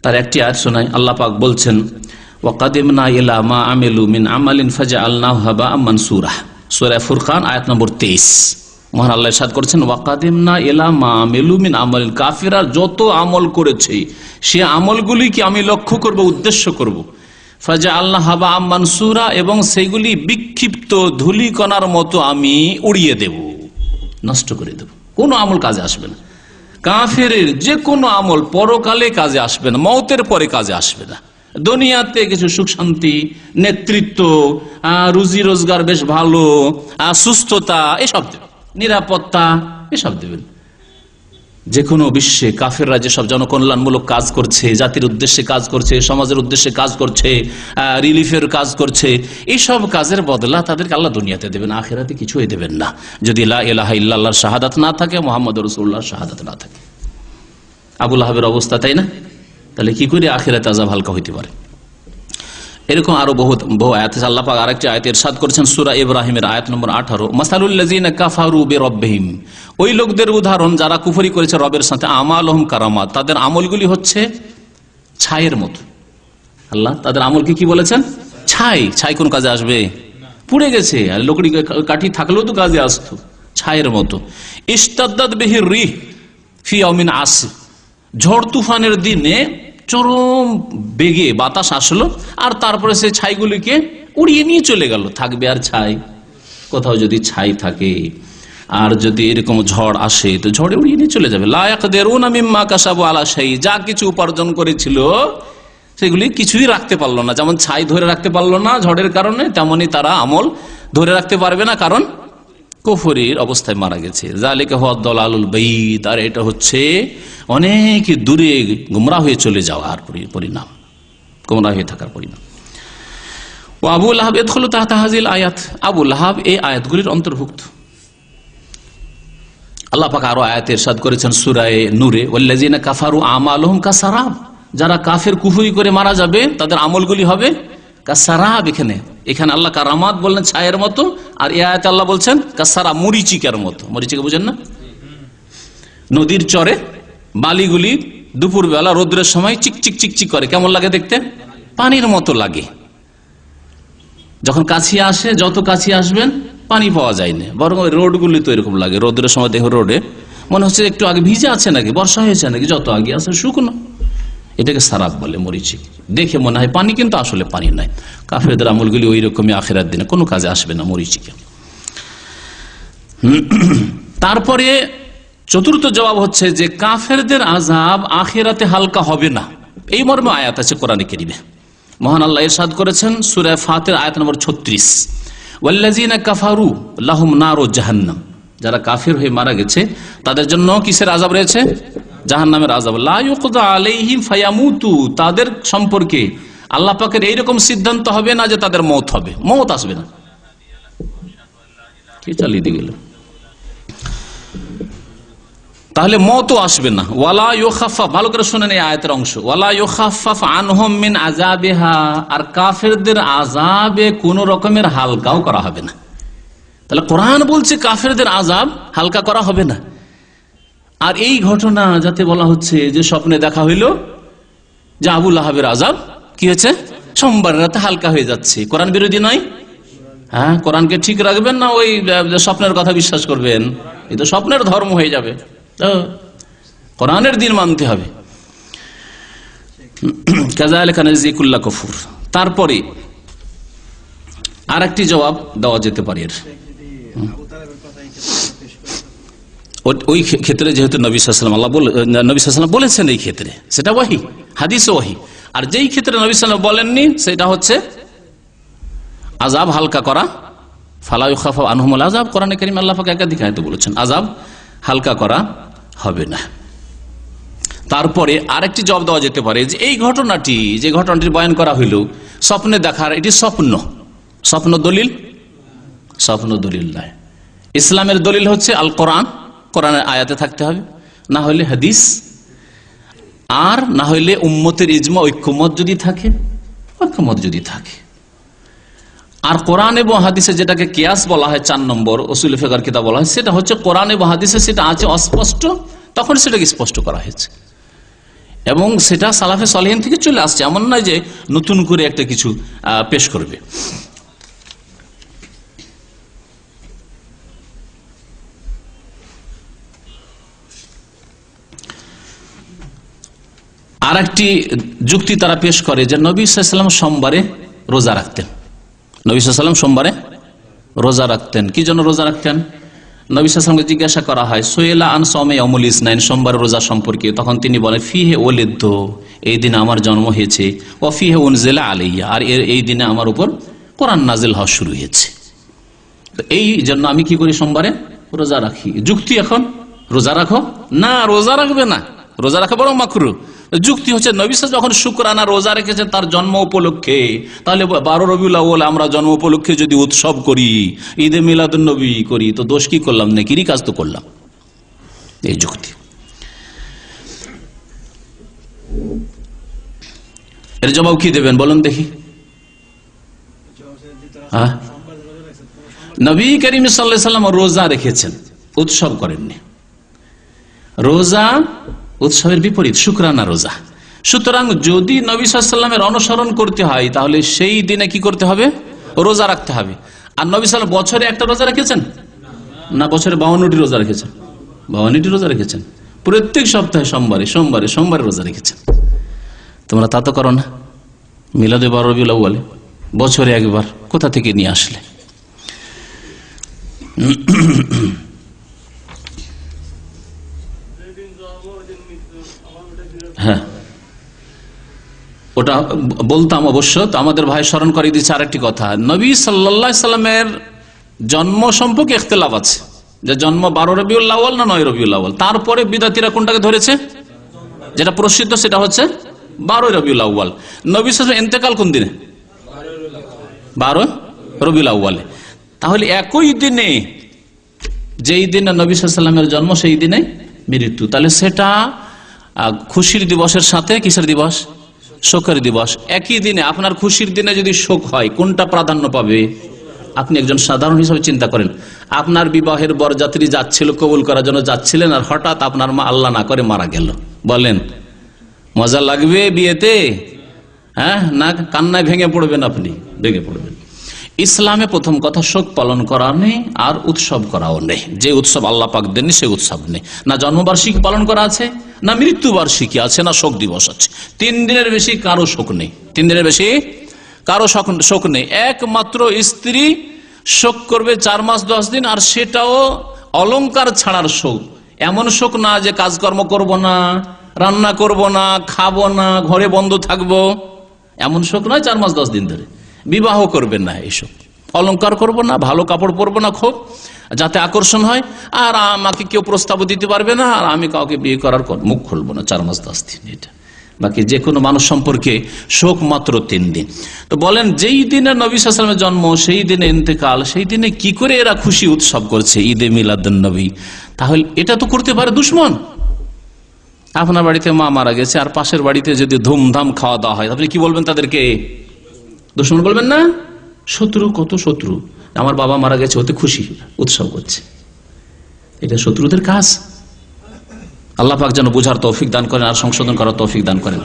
তার একটি আয়াত শোনাই। আল্লাহ পাক বলছেন ওয়াকাদিমনা ইলা মা আমিলু মিন আমালিন ফাজআলনাহু হাবাআম মানসুরা। সূরা ফুরকান আয়াত নম্বর 23। মহান আল্লাহ ইরশাদ করেছেন ওয়াকাদিমনা ইলা মা আমিলু মিন আমালিন। কাফেররা যত আমল করেছে সে আমলগুলিকে আমি লক্ষ্য করব, উদ্দেশ্য করব। ফাজআলনাহু হাবাআম মানসুরা, এবং সেগুলি বিক্ষিপ্ত ধূলিকণার মতো আমি উড়িয়ে দেব, নষ্ট করে দেব। কোনো আমল কাজে আসবে না। কাফেরের যে কোনো আমল পরকালে কাজে আসবে না, মওতের পরে কাজে আসবে না। দুনিয়াতে কিছু সুখ শান্তি, নেতৃত্ব, রুজি রোজগার বেশ ভালো, সুস্থতা, এসব দেবেন, নিরাপত্তা, এসব দেবেন। যে কোনো বিশ্বে কাফেররা যেসব জনকল্যাণমূলক কাজ করছে, জাতির উদ্দেশ্যে কাজ করছে, সমাজের উদ্দেশ্যে কাজ করছে, রিলিফের কাজ করছে, এইসব কাজের বদলা তাদেরকে আল্লাহ দুনিয়াতে দেবেন, আখিরাতে কিছুই দেবেন না, যদি লা ইলাহা ইল্লাল্লাহর শাহাদাত না থাকে, মুহাম্মদুর রাসূলুল্লাহর শাহাদাত না থাকে। আবুল আহাবের অবস্থা তাই না? তাহলে কি করে আখিরাতে আযাব হালকা হইতে পারে? এরকম আরো বহু আয়াত আছে। আল্লাহ পাক আরেকটি আয়াতে ইরশাদ করেছেন সূরা ইব্রাহিমের আয়াত নম্বর 18, মাসালুল লাযিনা কাফারু বিরাব্বিহিম। ওই লোকদের উদাহরণ যারা কুফরি করেছে রবের সাথে, আমালুহুম কারামাত, তাদের আমলগুলি হচ্ছে ছাইয়ের মতো। আল্লাহ তাদের আমলকে কি বলেছেন? ছাই। ছাই কোন কাজে আসবে? পুড়ে গেছে। আর লকড়ি কাঠি থাকলেও তো কাজে আসতো। ছাইয়ের মতো। ইস্তাদ্দাত বিহির রিহ ফি ইয়াউমিন আসিফ। ঝড় তুফানের দিনে চরম বেগে বাতাস আসলো, আর তারপরে সে ছাইগুলিকে উড়িয়ে নিয়ে চলে গেল। থাকবে আর ছাই? কোথাও যদি ছাই থাকে আর যদি এরকম ঝড় আসে তো ঝড়ে উড়িয়ে নিয়ে চলে যাবে। লা ইয়াকদিরুনা মিম্মা কাসাবু আলা শাই। যা কিছু উপার্জন করেছিল সেগুলি কিছুই রাখতে পারলো না। যেমন ছাই ধরে রাখতে পারলো না ঝড়ের কারণে, তেমনি তারা আমল ধরে রাখতে পারবে না, কারণ কুফরির অবস্থায় মারা গেছে। যালিকা হুয়া দালালুল বাইদ। আর এটা হচ্ছে অনেক দূরে গুমরাহ হয়ে চলে যাওয়ার পরিণাম, গুমরাহ হয়ে থাকার পরিণাম। ও আবুল আহাব ইয়াদখুলু তাহতা হাযিল আয়াত। আবুল আহাব এই আয়াতগুলির অন্তর্ভুক্ত। আল্লাহ পাক আরো আয়াতে ইরশাদ করেছেন সূরা নূরে, ওয়াল্লাযিনা কাফারু আমালুহুম কাসারাব। যারা কাফের কুফরি করে মারা যাবে তাদের আমলগুলি হবে কাসারাব। এখানে আল্লাহ কারামাত বললেন ছায়ের মতো, আর এই আয়াতে আল্লাহ বলছেন কাসারা, মরিচিকার মতো। মরিচিকা বুঝেন না? নদীর চরে বালিগুলি দুপুরবেলা রোদ্রের সময় চিকচিক চিকচিক করে, কেমন লাগে দেখতে? পানির মতো লাগে। যখন কাছে আসে, যত কাছে আসবেন পানি পাওয়া যায় না, বরং ওই রোডগুলি তো এরকম লাগে। রোদ্রের সময় দেখো রোডে মনে হচ্ছে একটু আগে ভিজে আছে নাকি, বর্ষা হয়েছে নাকি, যত আগে আসে শুকনো। এটাকে সারাব বলে, মরিচিক। দেখে মনে হয় পানি, কিন্তু আসলে পানি নাই। কাফেরদের আমলগুলি ওই রকমই, আখিরাত দিনে কোনো কাজে আসবে না মরিচিকা। তারপরে চতুর্থ জবাব হচ্ছে যে কাফেরদের আযাব আখিরাতে হালকা হবে না, এই মর্মে আয়াত আছে কোরআনে কারীমে। মহান আল্লাহ ইরশাদ করেছেন সূরা ফাতির আয়াত নম্বর 36, ওয়াল্লাযিনা কাফারু লাহুম নারু জাহান্নাম। যারা কাফের হয়ে মারা গেছে তাদের জন্য কিসের আযাব রয়েছে? জাহান্নামের আযাব। লা ইউকযা আলাইহিম ফায়ামুতু। তাদের সম্পর্কে আল্লাহ পাকের এইরকম সিদ্ধান্ত হবে না যে তাদের মওত হবে, মওত আসবে না। কি চালিয়ে দিয়ে গেল? তাহলে মতও আসবে না। ওয়ালা ইউখাফফাফ, ভালো করে শুনেন এই আয়াতের অংশ, ওয়ালা ইউখাফফাফ আনহুম মিন আযাবিহা, আর কাফেরদের আযাবে কোন রকমের হালকাও করা হবে না। তাহলে কোরআন বলছে কাফেরদের আযাব হালকা করা হবে না। আর এই ঘটনা যাতে বলা হচ্ছে যে স্বপ্নে দেখা হইল যে আবু লাহাবের আযাব কি হয়েছে, সোমবার রাতে হালকা হয়ে যাচ্ছে, কোরআন বিরোধী নয়? হ্যাঁ, কোরআনকে ঠিক রাখবেন না ওই স্বপ্নের কথা বিশ্বাস করবেন? এই তো স্বপ্নের ধর্ম হয়ে যাবে। কোরআনের দিন মানতে হবে। কাযালিকা নাজজি কুল্লা কাফুর। তারপরে আর একটি জবাব দেওয়া যেতে পারে এর। ওই ক্ষেত্রে যেহেতু নবী সাল্লাল্লাহু আলাইহি ওয়াসাল্লাম নবী সাল্লাল্লাহু আলাইহি ওয়াসাল্লাম বলেছেন এই ক্ষেত্রে, সেটা ওয়াহি, হাদিসে ওয়াহি। আর যেই ক্ষেত্রে নবী সাল্লাল্লাহু আলাইহি ওয়াসাল্লাম বলেননি সেটা হচ্ছে আযাব হালকা করা, ফালা ইউখাফফাফ আনহুমুল আযাব। কোরআনে কারীম আল্লাহ পাক একাধিক আয়াতে বলেছেন আযাব হালকা করা হবে না। তারপরে আরেকটি জবাব দেওয়া যেতে পারে যে এই ঘটনাটি, যে ঘটনাটি বয়ান করা হইল স্বপ্নে দেখার, এটি স্বপ্ন, স্বপ্ন দলিল, স্বপ্ন দলিল নয়। ইসলামের দলিল হচ্ছে আল কোরআন, কোরআনের আয়াতে থাকতে হবে, না হইলে হাদিস, আর না হইলে উম্মতের ইজমা, ঐক্যমত যদি থাকে, ঐক্যমত যদি থাকে। আর কোরআন এবং হাদিসে যেটাকে কিয়াস বলা হয়, 4 নম্বর উসুল ফিকহের কিতাব বলা হয়, সেটা হচ্ছে কোরআন এবং হাদিসে সেটা আছে অস্পষ্ট, তখন সেটাকে স্পষ্ট করা হয়েছে এবং সেটা সালাফে সালেহিন থেকে চলে আসছে। এমন নয় যে নতুন করে একটা কিছু পেশ করবে। আর একটি যুক্তি তারা পেশ করে যে নবী সাল্লাল্লাহু আলাইহি ওয়াসাল্লাম সোমবারে রোজা রাখতেন। নবী সাল্লাল্লাহু আলাইহি ওয়াসাল্লাম সোমবারে রোজা রাখতেন। কি জন্য রোজা রাখতেন? নবী সাল্লাল্লাহু আলাইহি ওয়াসাল্লামকে জিজ্ঞাসা করা হয় সুয়েলা আন সাওমি ইয়াউমুল ইসনাইন, সোমবারের রোজা সম্পর্কে। তখন তিনি বলেন ফিহে ওয়ালিদতু, এই দিনে আমার জন্ম হয়েছে, ওয়া ফিহে উনজিলা আলাইয়া, আর এই দিনে আমার উপর কোরআন নাজিল হওয়া শুরু হয়েছে। এই জন্য আমি কি করি, সোমবারে রোজা রাখি। যুক্তি এখন রোজা রাখো না, রোজা রাখবে না, রোজা রাখা বরং মাকরুহ। যুক্তি হচ্ছে নবী সাল্লাল্লাহু আলাইহি ওয়াসাল্লাম যখন শুকরানা রোজা রেখেছেন তার জন্ম উপলক্ষে, তাহলে 12 রবিউল আউয়াল আমরা জন্ম উপলক্ষে যদি উৎসব করি, ঈদে মিলাদুন নবী করি, তো দোষ কি করলাম? নেকিরই কাজ তো করলাম। এই যুক্তি। এর জবাব কি দেবেন বলুন দেখি? হ্যাঁ, নবী করিম সাল্লাল্লাহু আলাইহি ওয়াসাল্লাম রোজা রেখেছেন, উৎসব করেননি। রোজা উৎসবের বিপরীত, শুকরানা রোজা। সুতরাং যদি নবী সাল্লাল্লাহু আলাইহি ওয়াসাল্লামের অনুসরণ করতে হয় তাহলে সেই দিনে কি করতে হবে? রোজা রাখতে হবে। আর নবী সাল্লাল্লাহু আলাইহি ওয়াসাল্লাম বছরে একটা রোজা রেখেছেন না, বছরে 52টি রোজা রেখেছেন? 52টি রোজা রেখেছেন। প্রত্যেক সপ্তাহে সোমবারে সোমবারে সোমবারে রোজা রেখেছেন। তোমরা তা তো করো না। মিলাদে 12 রবিউল আউয়ালে বছরে একবার, কোথা থেকে নিয়ে আসলে? হ্যাঁ, ওটা বলতাম অবশ্য। তো আমাদের ভাই স্মরণ করে দিচ্ছে আরেকটি কথা, নবী সাল্লাল্লাহু আলাইহি সাল্লামের জন্ম সম্পর্কে ইখতিলাফ আছে, যে জন্ম 12 রবিউল আউয়াল না 9 রবিউল আউয়াল। তারপরে বিদআতীরা কোনটাকে ধরেছে? যেটা প্রসিদ্ধ সেটা হচ্ছে 12 রবিউল আউয়াল। নবী সাল্লাল্লাহু আলাইহি ওয়াসাল্লাম ইন্তেকাল কোন দিনে? 12 রবিউল আউয়ালে। তাহলে একই দিনে, যেই দিনে নবী সাল্লাল্লাহু আলাইহি ওয়াসাল্লামের জন্ম সেই দিনে মৃত্যু, তাহলে সেটা খুশির দিবসের সাথে কিসের দিবস? শোকের দিবস। একই দিনে আপনার খুশির দিনে যদি শোক হয়, কোনটা প্রাধান্য পাবে? আপনি একজন সাধারণ হিসেবে চিন্তা করেন, আপনার বিবাহের বরযাত্রী যাচ্ছিল, কবুল করার জন্য যাচ্ছিলেন, আর হঠাৎ আপনার মা আল্লাহ না করে মারা গেল, বলেন মজা লাগবে বিয়েতে? হ্যাঁ, না কান্নায় ভেঙে পড়বেন? আপনি ভেঙে পড়বেন। ইসলামে প্রথম কথা শোক পালন করা নেই, আর উৎসব করাও নেই। যে উৎসব আল্লাহ পাক দেননি সে উৎসব নেই। না জন্মবার্ষিকী পালন করা আছে, না মৃত্যুবার্ষিকী আছে, না শোক দিবস আছে। 3 দিনের বেশি কারো শোক নেই। 3 দিনের বেশি কারো শোক নেই। একমাত্র স্ত্রী শোক করবে 4 মাস 10 দিন, আর সেটাও অলংকার ছাড়ার শোক। এমন শোক না যে কাজকর্ম করব না, রান্না করব না, খাবো না, ঘরে বন্ধ থাকবো, এমন শোক নয়। 4 মাস 10 দিন ধরে বিবাহ করবেন না, এইসব অলংকার করব না, ভালো কাপড় পরবো না খুব, যাতে আকর্ষণ হয়, আর আমাকে কেউ প্রস্তাব দিতে পারবে না, আর আমি কাউকে বিয়ে করার মুখ খুলবো না 4 মাস 10 দিন। এটা বাকি যে কোনো মানুষ সম্পর্কে শোক মাত্র 3 দিন। তো বলেন যেই দিনে নবী সাল্লাল্লাহু আলাইহি ওয়াসাল্লামের জন্ম, সেই দিনে ইন্তেকাল, সেই দিনে কি করে এরা খুশি উৎসব করছে, ঈদে মিলাদুন নবী? তাহলে এটা তো করতে পারে দুশমন। আপনার বাড়িতে মা মারা গেছে আর পাশের বাড়িতে যদি ধুমধাম খাওয়া দাওয়া হয়, আপনি কি বলবেন তাদেরকে? দুশমন বলবেন না? শত্রু, কত শত্রু। আমার বাবা মারা গেছে, ওতে খুশি উৎসব করছে, এটা শত্রুদের কাজ। আল্লাহ পাক যেন বুঝার তৌফিক দান করেন আর সংশোধন করার তৌফিক দান করেন।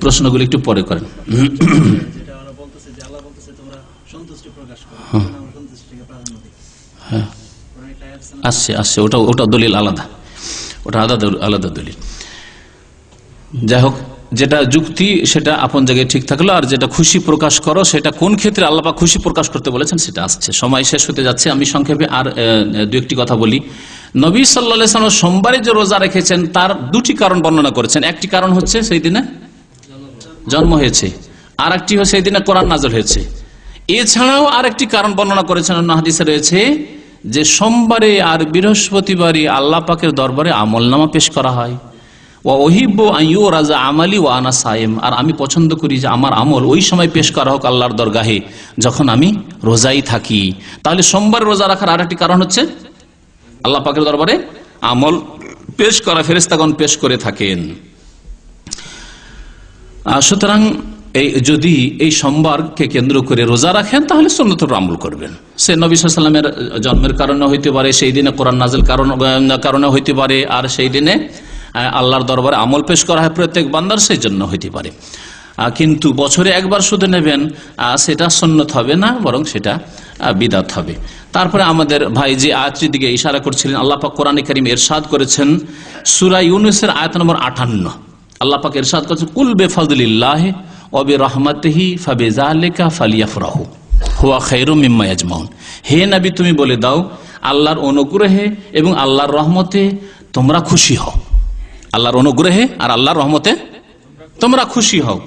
প্রশ্নগুলি একটু পরে করেন। আসছে ওটা দলিল আলাদা, ওটা আলাদা দলিল। যাই হোক, যেটা যুক্তি সেটা আপন জায়গায় ঠিক থাকলো, আর যেটা খুশি প্রকাশ করো সেটা কোন ক্ষেত্রে আল্লাহ পাক খুশি প্রকাশ করতে বলেছেন সেটা আসছে। সময় শেষ হতে যাচ্ছে, আমি সংক্ষেপে আর দু একটি কথা বলি। নবী সাল্লাল্লাহু আলাইহি ওয়াসাল্লাম সোমবারে যে রোজা রেখেছেন তার 2টি কারণ বর্ণনা করেছেন। একটি কারণ হচ্ছে সেই দিনে জন্ম হয়েছে, আর একটি হচ্ছে সেই দিনে কোরআন নাযিল হয়েছে। এছাড়াও আরেকটি কারণ বর্ণনা করেছেন, অন্য হাদিসে রয়েছে যে সোমবারে আর বৃহস্পতিবারে আল্লাহ পাকের দরবারে আমলনামা পেশ করা হয়। আর আমি পছন্দ করি যে আমার আমল ওই সময় পেশ করা হোক আল্লাহর দরগাহে যখন আমি রোজাই থাকি। তাহলে সোমবার রোজা রাখার আরেকটি কারণ হচ্ছে আল্লাহ পাকের দরবারে আমল পেশ করা, ফেরেশতাগণ পেশ করে থাকেন। সুতরাং যদি এই সোমবারকে কেন্দ্র করে রোজা রাখেন তাহলে সুন্নতের আমল করবেন। সে নবী সাল্লাল্লাহু আলাইহি ওয়াসাল্লামের জন্মের কারণে হইতে পারে, সেই দিনে কোরআন নাযিল কারণে হইতে পারে, আর সেই দিনে আল্লাহর দরবারে আমল পেশ করা হয় প্রত্যেক বান্দার, সেই জন্য হইতে পারে। কিন্তু বছরে একবার শুধু নেবেন সেটা সুন্নত হবে না, বরং সেটা বিদআত হবে। তারপরে আমাদের ভাই যে আয়াতটির দিকে ইশারা করছিলেন, আল্লাহ পাক কোরআনে কারীমে ইরশাদ করেছেন সূরা ইউনূসের আয়াত নম্বর 58। আল্লাহ পাক ইরশাদ করেছেন, কুল বিফাদলিল্লাহি ওয়া বিরহমাতিহি ফাবিযালিকা ফালিয়াফরাহু হুয়া খায়রুম মিম্মা ইয়াজমাউন। হে নবী, তুমি বলে দাও আল্লাহর অনুগ্রহে এবং আল্লাহর রহমতে তোমরা খুশি হও। আল্লাহর অনুগ্রহে আর আল্লাহর রহমতে তোমরা খুশি হও।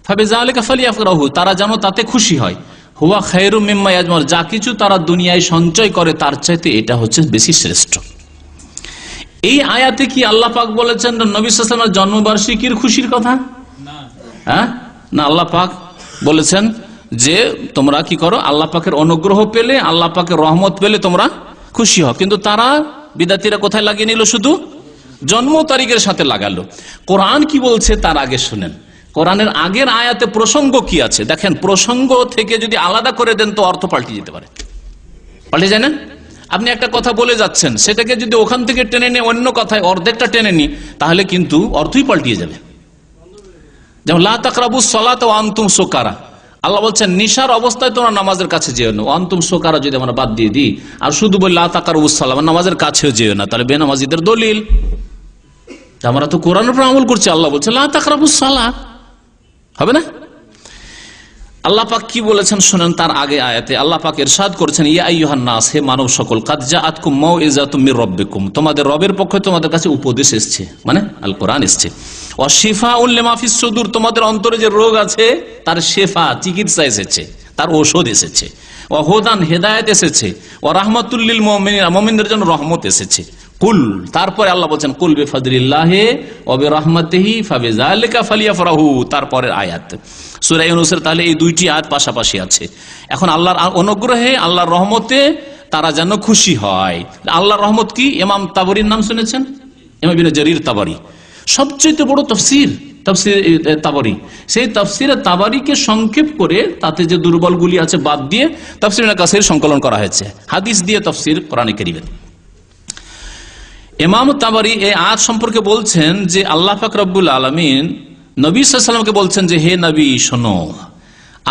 ফাবিযালিকা ফালিয়াফরাহু, তারা যেন তাতে খুশি হয়। হুয়া খায়রুম মিম্মা ইয়াজমাউন, যা কিছু তারা দুনিয়ায় সঞ্চয় করে তার চাইতে এটা হচ্ছে বেশি শ্রেষ্ঠ। এই আয়াতে কি আল্লাহ পাক বলেছেন নবী সাল্লাল্লাহু আলাইহি ওয়াসাল্লামের জন্মবার্ষিকীর খুশির কথা? না, আল্লাহ পাক বলেছেন যে তোমরা কি করো, আল্লাহ পাকের অনুগ্রহ পেলে, আল্লাহ পাকের রহমত পেলে তোমরা খুশি হও। কিন্তু তারা বিদাতিরা কোথায় লাগিয়ে নিল? শুধু জন্ম তারিখের সাথে লাগালো। কোরআন কি বলছে তার আগে শুনেন। কোরআনের আগের আয়াতে প্রসঙ্গ কি আছে দেখেন। প্রসঙ্গ থেকে যদি আলাদা করে দেন তো অর্থ পাল্টে যেতে পারে, পাল্টে যায় না? আপনি একটা কথা বলে যাচ্ছেন, সেটাকে যদি ওখান থেকে টেনে নিয়ে অন্য কথায় অর্ধেকটা টেনে নি তাহলে কিন্তু অর্থই পাল্টিয়ে যাবে। যেমন লা তাকরাবুস সালাতা ওয়া আনতুম সুকারা, আল্লাহ বলছেন নিশার অবস্থায় তোমরা নামাজের কাছে যেও না। আনতুম সুকারা যদি আমরা বাদ দিয়ে দিই আর শুধু বলি লা তাকরাবুস সালাত, নামাজের কাছেও যেও না, তাহলে বেনামাজিদের দলিল। আমরা তো কোরআনের উপর আমল করছি, আল্লাহ বলছে লা তাকরাবুস সালাত, হবে না? আল্লাহ পাক কি বলেছেন শুনেন। তার আগে আয়াতে আল্লাহ পাক ইরশাদ করেছেন, ইয়া আইয়ুহান নাস, হে মানব সকল, কাদ জাআতকুম মাউইযাতুম মির রাব্বিকুম, তোমাদের রবের পক্ষে তোমাদের কাছে উপদেশ এসেছে, মানে আল কোরআন এসেছে। ওয়া শিফাউল লিমা ফিস সুদুর, তোমাদের অন্তরে যে রোগ আছে তার শিফা, চিকিৎসা এসেছে, তার ঔষধ এসেছে। ওয়া হুদান, হেদায়েত এসেছে। ওয়া রাহমাতুল লিল মুমিনিন, মুমিনদের জন্য রহমত এসেছে। কুল, তারপরে আল্লাহ বলেন কুল বিফাদলিল্লাহি ওয়া বিরহমাতিহি ফাবিযালিকা ফালিয়াফরাহু, তারপরের আয়াত সূরা ইউনূসের। তাহলে এই 2টি আয়াত পাশাপাশি আছে। এখন আল্লাহর অনুগ্রহে, আল্লাহর রহমতে তারা যেন খুশি হয়। আল্লাহর রহমত কি? ইমাম তাবরীর নাম শুনেছেন? ইমাম ইবনে জারীর তাবরী, সবচেয়ে বড় তাফসীর তাবরী। সেই তাফসীরে তাবরীকে সংক্ষেপ করে তাতে যে দুর্বলগুলি আছে বাদ দিয়ে তাফসীর ইবনে কাসির সংকলন করা হয়েছে, হাদিস দিয়ে তাফসীর কোরআনে কারীমের। ইমাম তাবরী এই আয়াত সম্পর্কে বলছেন যে আল্লাহ পাক রব্বুল আলামিন নবী সাল্লাল্লাহু আলাইহি ওয়াসাল্লামকে বলছেন যে হে নবী শোনো,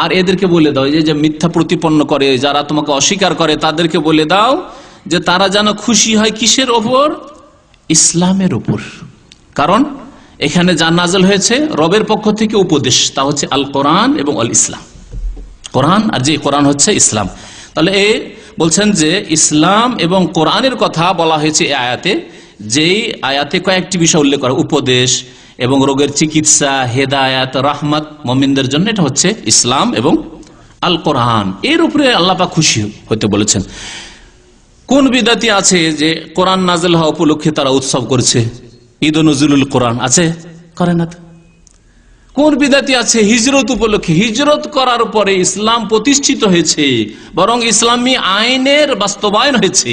আর এদেরকে বলে দাও যে মিথ্যা প্রতিপন্ন করে, যারা তোমাকে অস্বীকার করে তাদেরকে বলে দাও যে তারা যেন খুশি হয় কিসের ওপর? ইসলামের উপর। কারণ এখানে যা নাযিল হয়েছে রবের পক্ষ থেকে উপদেশ, তা হচ্ছে আল কোরআন এবং আল ইসলাম। কোরআন, আর যে কোরআন হচ্ছে ইসলাম। তাহলে এই বলছেন যে ইসলাম এবং কোরআনের কথা বলা হয়েছে এই আয়াতে, যেই আয়াতে কয়েকটি বিষয় উল্লেখ করা, উপদেশ এবং রোগের চিকিৎসা, হেদায়াত, রাহমাত মুমিনদের জন্য, এটা হচ্ছে ইসলাম এবং আল কোরআন। এর উপরে আল্লাহ পাক খুশি হতে বলেছেন। কোন বিদাতি আছে যে কোরআন নাযিল হওয়া উপলক্ষে তারা উৎসব করছে, ঈদ নজরুল কোরআন আছে? করে না তো। কোন বিদাতি আছে হিজরত উপলক্ষে, হিজরত করার পরে ইসলাম প্রতিষ্ঠিত হয়েছে, বরং ইসলামী আইনের বাস্তবায়ন হয়েছে,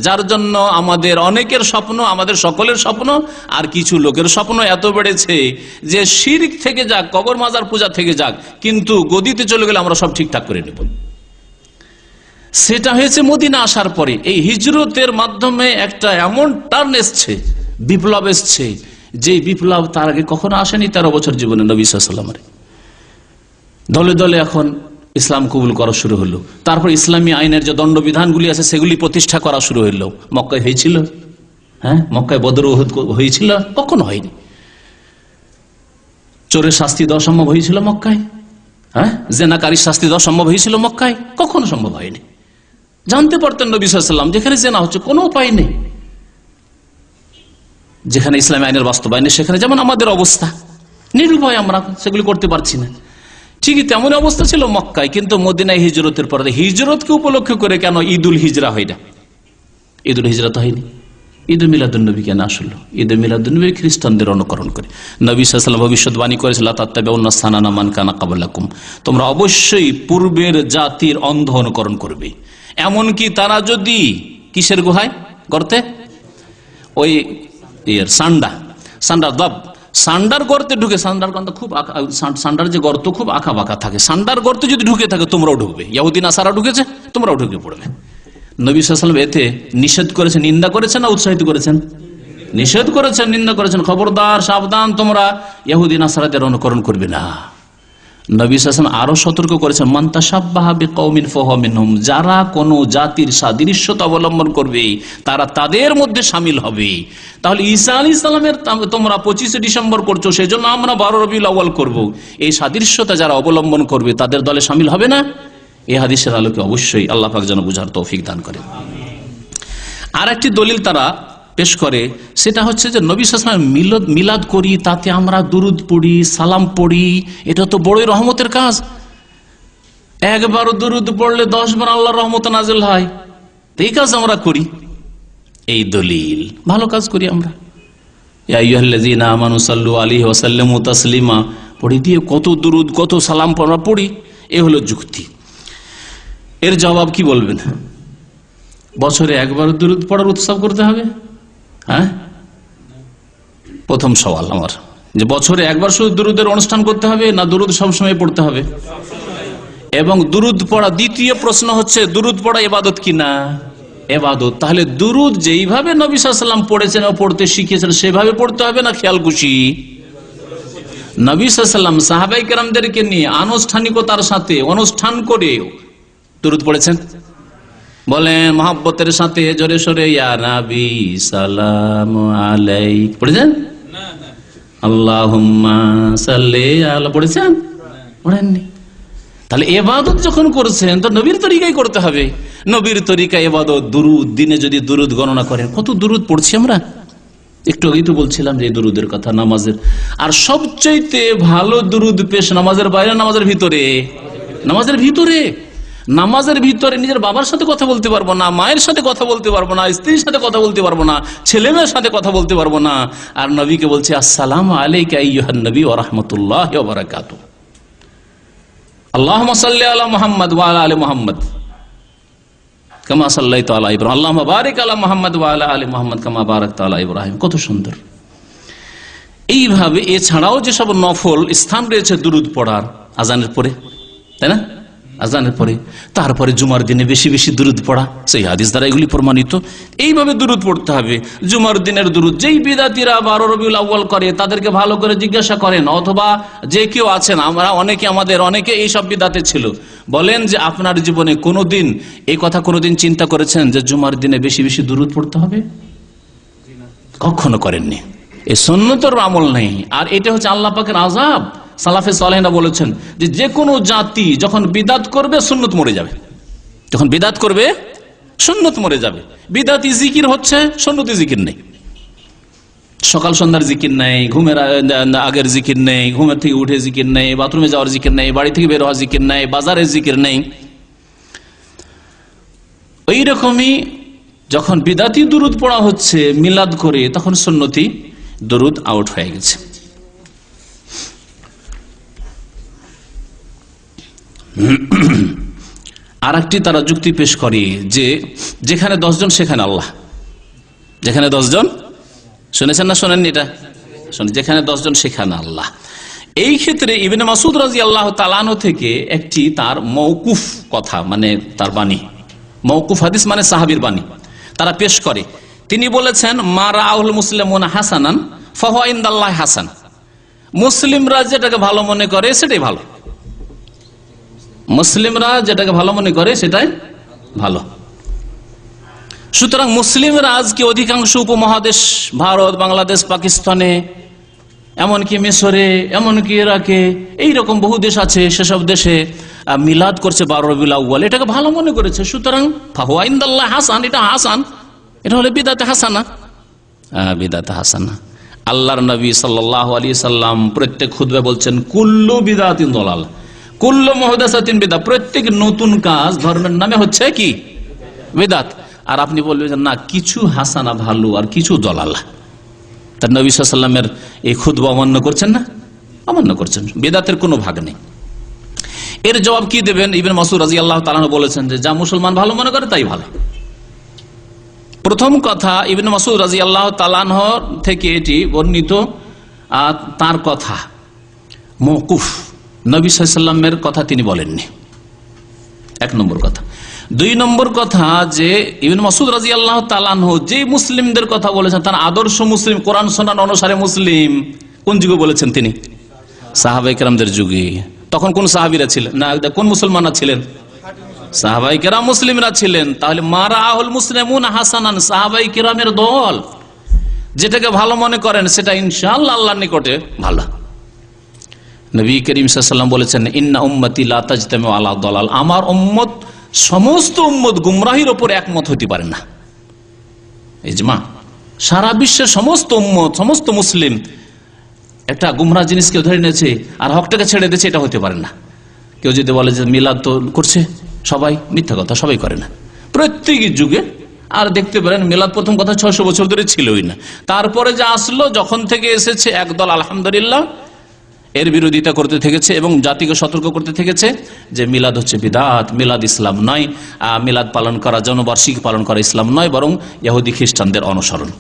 যার জন্য আমাদের অনেকের স্বপ্ন, আমাদের সকলের স্বপ্ন আর কিছু লোকের স্বপ্ন এত বেড়েছে যে শিরক থেকে যাক, কবর মাজার পূজা থেকে যাক, কিন্তু গদিতে চলে গেলে আমরা সব ঠিকঠাক করে নেব। সেটা হয়েছে মদিনা আসার পরে। এই হিজরতের মাধ্যমে একটা এমন টার্ন এসছে, বিপ্লব এসছে, যে বিপ্লব তার আগে কখনো আসেনি 13 বছর জীবনে নবী সাল্লাল্লাহু আলাইহি ওয়াসাল্লামের। দলে দলে এখন ইসলাম কবুল করা শুরু হলো। তারপর ইসলামী আইনের যে দণ্ডবিধানগুলি আছে সেগুলি প্রতিষ্ঠা করা শুরু হইল। মক্কায় হয়েছিল? হ্যাঁ, মক্কায় বদর উহুদ হয়েছিল? কখনো হয়নি। চোরের শাস্তি দেওয়া সম্ভব হয়েছিল মক্কায়? হ্যাঁ, জেনাকারীর শাস্তি দেওয়া সম্ভব হয়েছিল মক্কায়? কখনো সম্ভব হয়নি। জানতে পারতেন নবী সাল্লাল্লাহু আলাইহি ওয়াসাল্লাম যেখানে জেনা হচ্ছে কোনো উপায় নেই, যেখানে ইসলামী আইনের বাস্তবায়ন সেখানে যেমন আমাদের অবস্থা, নিরুপায় আমরা সেগুলি করতে পারছি না, ঠিকই তেমন অবস্থা ছিল মক্কায়। কিন্তু মদিনায় হিজরতের পরে, হিজরতকে উপলক্ষ করে কেন ঈদুল হিজরা হয় না? ঈদুল হিজরা তো হয়নি। ঈদ মিলাদুন নবী কেন আসলো? ঈদ মিলাদুন নবী খ্রিস্টানদের অনুকরণ করে। নবী সাল্লাল্লাহু আলাইহি ওয়াসাল্লাম ভবিষ্যৎবাণী করেছিল, লা তাত্তাবিউন্না সানানা মান কানা ক্বাবলাকুম, তোমরা অবশ্যই পূর্বের জাতির অন্ধ অনুকরণ করবে। এমনকি তারা যদি কিসের গুহায়, গর্তে, ওই সান্ডার গর্তে ঢুকে, সান্ডার গর্ত খুব সান্ডার যে গর্ত খুব আঁকা বাঁকা থাকে, সান্ডার গর্তে যদি ঢুকে থাকে তোমরাও ঢুকবে। ইহুদি নাসারা ঢুকেছে, তোমরাও ঢুকে পড়বে। নবী সাল্লাল্লাহু আলাইহি ওয়াসাল্লাম এতে নিষেধ করেছেন, নিন্দা করেছেন না উৎসাহিত করেছেন? নিষেধ করেছেন, নিন্দা করেছেন। খবরদার, সাবধান, তোমরা ইহুদি নাসারাদের অনুকরণ করবে না। নবী সাল্লাল্লাহু আলাইহি ওয়াসাল্লাম আরো সতর্ক করেছেন, মান তাশাব্বাহা বিকওমিন ফাহুয়া মিনহুম, যারা কোনো জাতির সাদৃশ্যতা অবলম্বন করবে তারা তাদের মধ্যে শামিল হবে। তাহলে ঈসা আলাইহিস সালামের তোমরা 25শে ডিসেম্বর করছো, সেজন্য আমরা 12 রবিউল আউয়াল করব, এই সাদৃশ্যতা যারা অবলম্বন করবে তাদের দলে শামিল হবে না? এই হাদিসের আলোকে অবশ্যই আল্লাহ পাক যেন বুঝার তৌফিক দান করেন। আর একটি দলিল তারা পেশ করে, সেটা হচ্ছে যে নবী সাল্লাল্লাহু আলাইহি ওয়াসাল্লাম মিলাদ করি, তাতে আমরা দুরুদ পড়ি, সালাম পড়ি, এটা তো বড়ই রহমতের কাজ। একবার দুরুদ পড়লে 10 বার আল্লাহর রহমত নাজিল হয়, এই কাজ আমরা করি। এই দলিল, ভালো কাজ করি আমরা। ইয়া আইয়ুহাল্লাযীনা আমানু সাল্লু আলাইহি ওয়া সাল্লিমু তাসলিমা পড়ি দিয়ে কত দুরুদ, কত সালাম আমরা পড়ি, এ হলো যুক্তি। এর জবাব কি বলবেন? বছরে একবার দুরুদ পড়ার উৎসব করতে হবে? হ্যাঁ, প্রথম সওয়াল আমার, যে বছরে একবার শুধু দুরুদের অনুষ্ঠান করতে হবে না দুরুদ সবসময় পড়তে হবে? এবং দুরুদ পড়া, দ্বিতীয় প্রশ্ন হচ্ছে দুরুদ পড়া ইবাদত কিনা? ইবাদত। তাহলে দুরুদ যেইভাবে নবী সাল্লাল্লাহু আলাইহি ওয়াসাল্লাম পড়েছেন ও পড়তে শিখিয়েছেন সেভাবে পড়তে হবে না খেয়ালখুশি? নবী সাল্লাল্লাহু আলাইহি ওয়াসাল্লাম সাহাবায়ে কেরামদেরকে নিয়ে আনুষ্ঠানিকতার সাথে অনুষ্ঠান করে দুরুদ পড়েছেন? বলেন মহব্বতের সাথে জোরে সোরে ইয়া নবী সালাম আলাইক পড়েছেন? আল্লাহুম্মা সাল্লি আলা পড়েছেন? পড়েননি। তাহলে ইবাদত যখন করছেন তো নবীর তরিকায় করতে হবে। নবীর তরিকায় ইবাদত, দুরুদ, দিনে যদি দুরুদ গণনা করেন কত দুরুদ পড়ছি আমরা, একটু আগেই তো বলছিলাম যে দুরুদের কথা নামাজের। আর সবচাইতে ভালো দুরুদ পেশ নামাজের বাইরে, নামাজের ভিতরে? নামাজের ভিতরে। নামাজের ভিতরে নিজের বাবার সাথে কথা বলতে পারবো না, মায়ের সাথে কথা বলতে পারবো না, স্ত্রীর সাথে কথা বলতে পারবো না, ছেলে মেয়ের সাথে কথা বলতে পারবো না। আর নবীকে বলছে আসসালামু আলাইকা আইয়ুহান নবী ওয়া রাহমাতুল্লাহি ওয়া বারাকাতুহু, আল্লাহুম্মা সাল্লি আলা মুহাম্মাদ ওয়া আলা আলি মুহাম্মাদ কামা সাল্লাইতা আলা ইব্রাহিম, আল্লাহুম্মা বারিক আলা মুহাম্মাদ ওয়া আলা আলি মুহাম্মাদ কামা বারাকতা আলা ইব্রাহিম। কত সুন্দর। এইভাবে এছাড়াও যেসব নফল স্থান রয়েছে দুরুদ পড়ার, আজানের পরে, তাই না? আজানের পরে, তারপরে জুমার দিনে বেশি বেশি দুরুদ পড়া, সেই হাদিস দ্বারা এগুলি প্রমাণিত। এইভাবে দুরুদ পড়তে হবে। জুমার দিনের দুরুদ, যেই বিদাতিরা 12 রবিউল আউয়াল করে তাদেরকে ভালো করে জিজ্ঞাসা করেন, অথবা যে কেউ আছেন, আমরা অনেকে এইসব বিদাতে ছিল, বলেন যে আপনার জীবনে কোনোদিন এই কথা কোনোদিন চিন্তা করেছেন যে জুমার দিনে বেশি বেশি দুরুদ পড়তে হবে? কখনো করেননি। এই সুন্নতের আমল নেই। আর এটা হচ্ছে আল্লাহ পাকের আযাব। সালাফে সালেহরা বলেছেন যে কোনো জাতি যখন বিদাত করবে সুন্নত মরে যাবে, যখন বিদাত করবে সুন্নত মরে যাবে। বিদাতি জিকির হচ্ছে, সুন্নতি জিকির নেই। সকাল সন্ধ্যার জিকির নেই, ঘুমের আগের জিকির নেই, ঘুমের থেকে উঠে জিকির নেই, বাথরুমে যাওয়ার জিকির নেই, বাড়ি থেকে বের হওয়ার জিকির নেই, বাজারের জিকির নেই। ওই রকমই যখন বিদাতি দুরুদ পড়া হচ্ছে মিলাদ করে, তখন সুন্নতি দুরুদ আউট হয়ে গেছে। আর একটি তারা যুক্তি পেশ করে যে যেখানে 10 জন সেখানে আল্লাহ, যেখানে 10 জন, শুনেছেন না শোনেননি এটা? শুনে, যেখানে 10 জন সেখানে আল্লাহ। এই ক্ষেত্রে ইবনে মাসউদ রাদিয়াল্লাহু তাআলা আনহু থেকে একটি তার মওকুফ কথা, মানে তার বাণী, মওকুফ হাদিস মানে সাহাবীর বাণী তারা পেশ করে। তিনি বলেছেন, মা রাআহুল মুসলিমুনা হাসানান ফাহুয়া ইনদাল্লাহি হাসান। মুসলিমরা যেটাকে ভালো মনে করে সেটাই ভালো, মুসলিমরা যেটাকে ভালো মনে করে সেটাই ভালো। সুতরাং মুসলিমরা আজকে অধিকাংশ উপমহাদেশ, ভারত, বাংলাদেশ, পাকিস্তানে, এমনকি মিশরে, এমনকি ইরাকে, এইরকম বহু দেশ আছে, সেসব দেশে মিলাদ করছে 12 রবিউল আউয়াল, এটাকে ভালো মনে করেছে। সুতরাং ফাহুয়া ইনদাল্লাহি হাসান, এটা হাসান, এটা হলো বিদআতে হাসানা, বিদআতে হাসানা। আল্লাহর নবী সাল্লাল্লাহু আলাইহি সাল্লাম প্রত্যেক খুতবায় বলছেন, কুল্লু বিদআতিন দালাল, কুল্লু মুহদাসাতিন বিদআত, প্রত্যেক নতুন কাজ ধর্মের নামে হচ্ছে কি? বিদআত। আর আপনি বলবেন না, কিছু হাসানা ভালো আর কিছু দলালা। তার নবী সাল্লাল্লাহু আলাইহি সাল্লামের এই খুতবা অমান্য করছেন না? অমান্য করছেন, বিদআতের কোনো ভাগ নেই। এর জবাব কি দেবেন? ইবনে মাসউদ রাদিয়াল্লাহু তাআলা বলেছেন যে যা মুসলমান ভালো মনে করে তাই ভালো। প্রথম কথা, ইবনে মাসউদ রাদিয়াল্লাহু তাআলা থেকে এটি বর্ণিত, তার কথা মওকুফ, নবী সাল্লাল্লাহু আলাইহি সাল্লামের কথা তিনি বলেননি, 1 নম্বর কথা। 2 নম্বর কথা, যে ইবনে মাসউদ রাদিয়াল্লাহু তাআলা যে মুসলিমদের কথা বলেছেন তার আদর্শ মুসলিম, কোরআন সুন্নাহ অনুসারে মুসলিম, কোন যুগে বলেছেন তিনি? সাহাবায়ে কেরামদের যুগে। তখন কোন সাহাবীরা ছিলেন না, কোন মুসলমানরা ছিলেন? সাহাবায়ে কেরাম মুসলিমরা ছিলেন। তাহলে মা রাআহুল মুসলিমুনা হাসানান, সাহাবায়ে কেরামের দল যেটাকে ভালো মনে করেন সেটা ইনশাআল্লাহ আল্লাহর নিকটে ভালো। নবী করিম সাল্লাল্লাহু আলাইহি ওয়াসাল্লাম বলেছেন, ইন্না উম্মতি লা তাজতামিউ আলা দালাল, আমার উম্মত, সমস্ত উম্মত গুমরাহির উপর একমত হতে পারে না। ইজমা, সারা বিশ্বের সমস্ত উম্মত, সমস্ত মুসলিম একটা গুমরাহ জিনিসকে ধরে নিয়েছে আর হকটাকে ছেড়ে দিয়েছে, এটা হতে পারে না। কেউ যদি বলে যে মিলাদ তো করছে সবাই, মিথ্যা কথা, সবাই করে না, প্রত্যেক যুগে। আর দেখতে পারেন মিলাদ প্রথম কথা 600 বছর ধরে ছিলই না, তারপরে যা আসলো, যখন থেকে এসেছে একদল আলহামদুলিল্লাহ এর বিরোধিতা করতে থেকেছে এবং জাতিকে সতর্ক করতে থেকেছে যে মিলাদ হচ্ছে বিদআত, মিলাদ ইসলাম নয়, মিলাদ পালন করা, জন্মবার্ষিকী পালন করা ইসলাম নয়, বরং ইহুদি খ্রিস্টানদের অনুসরণ।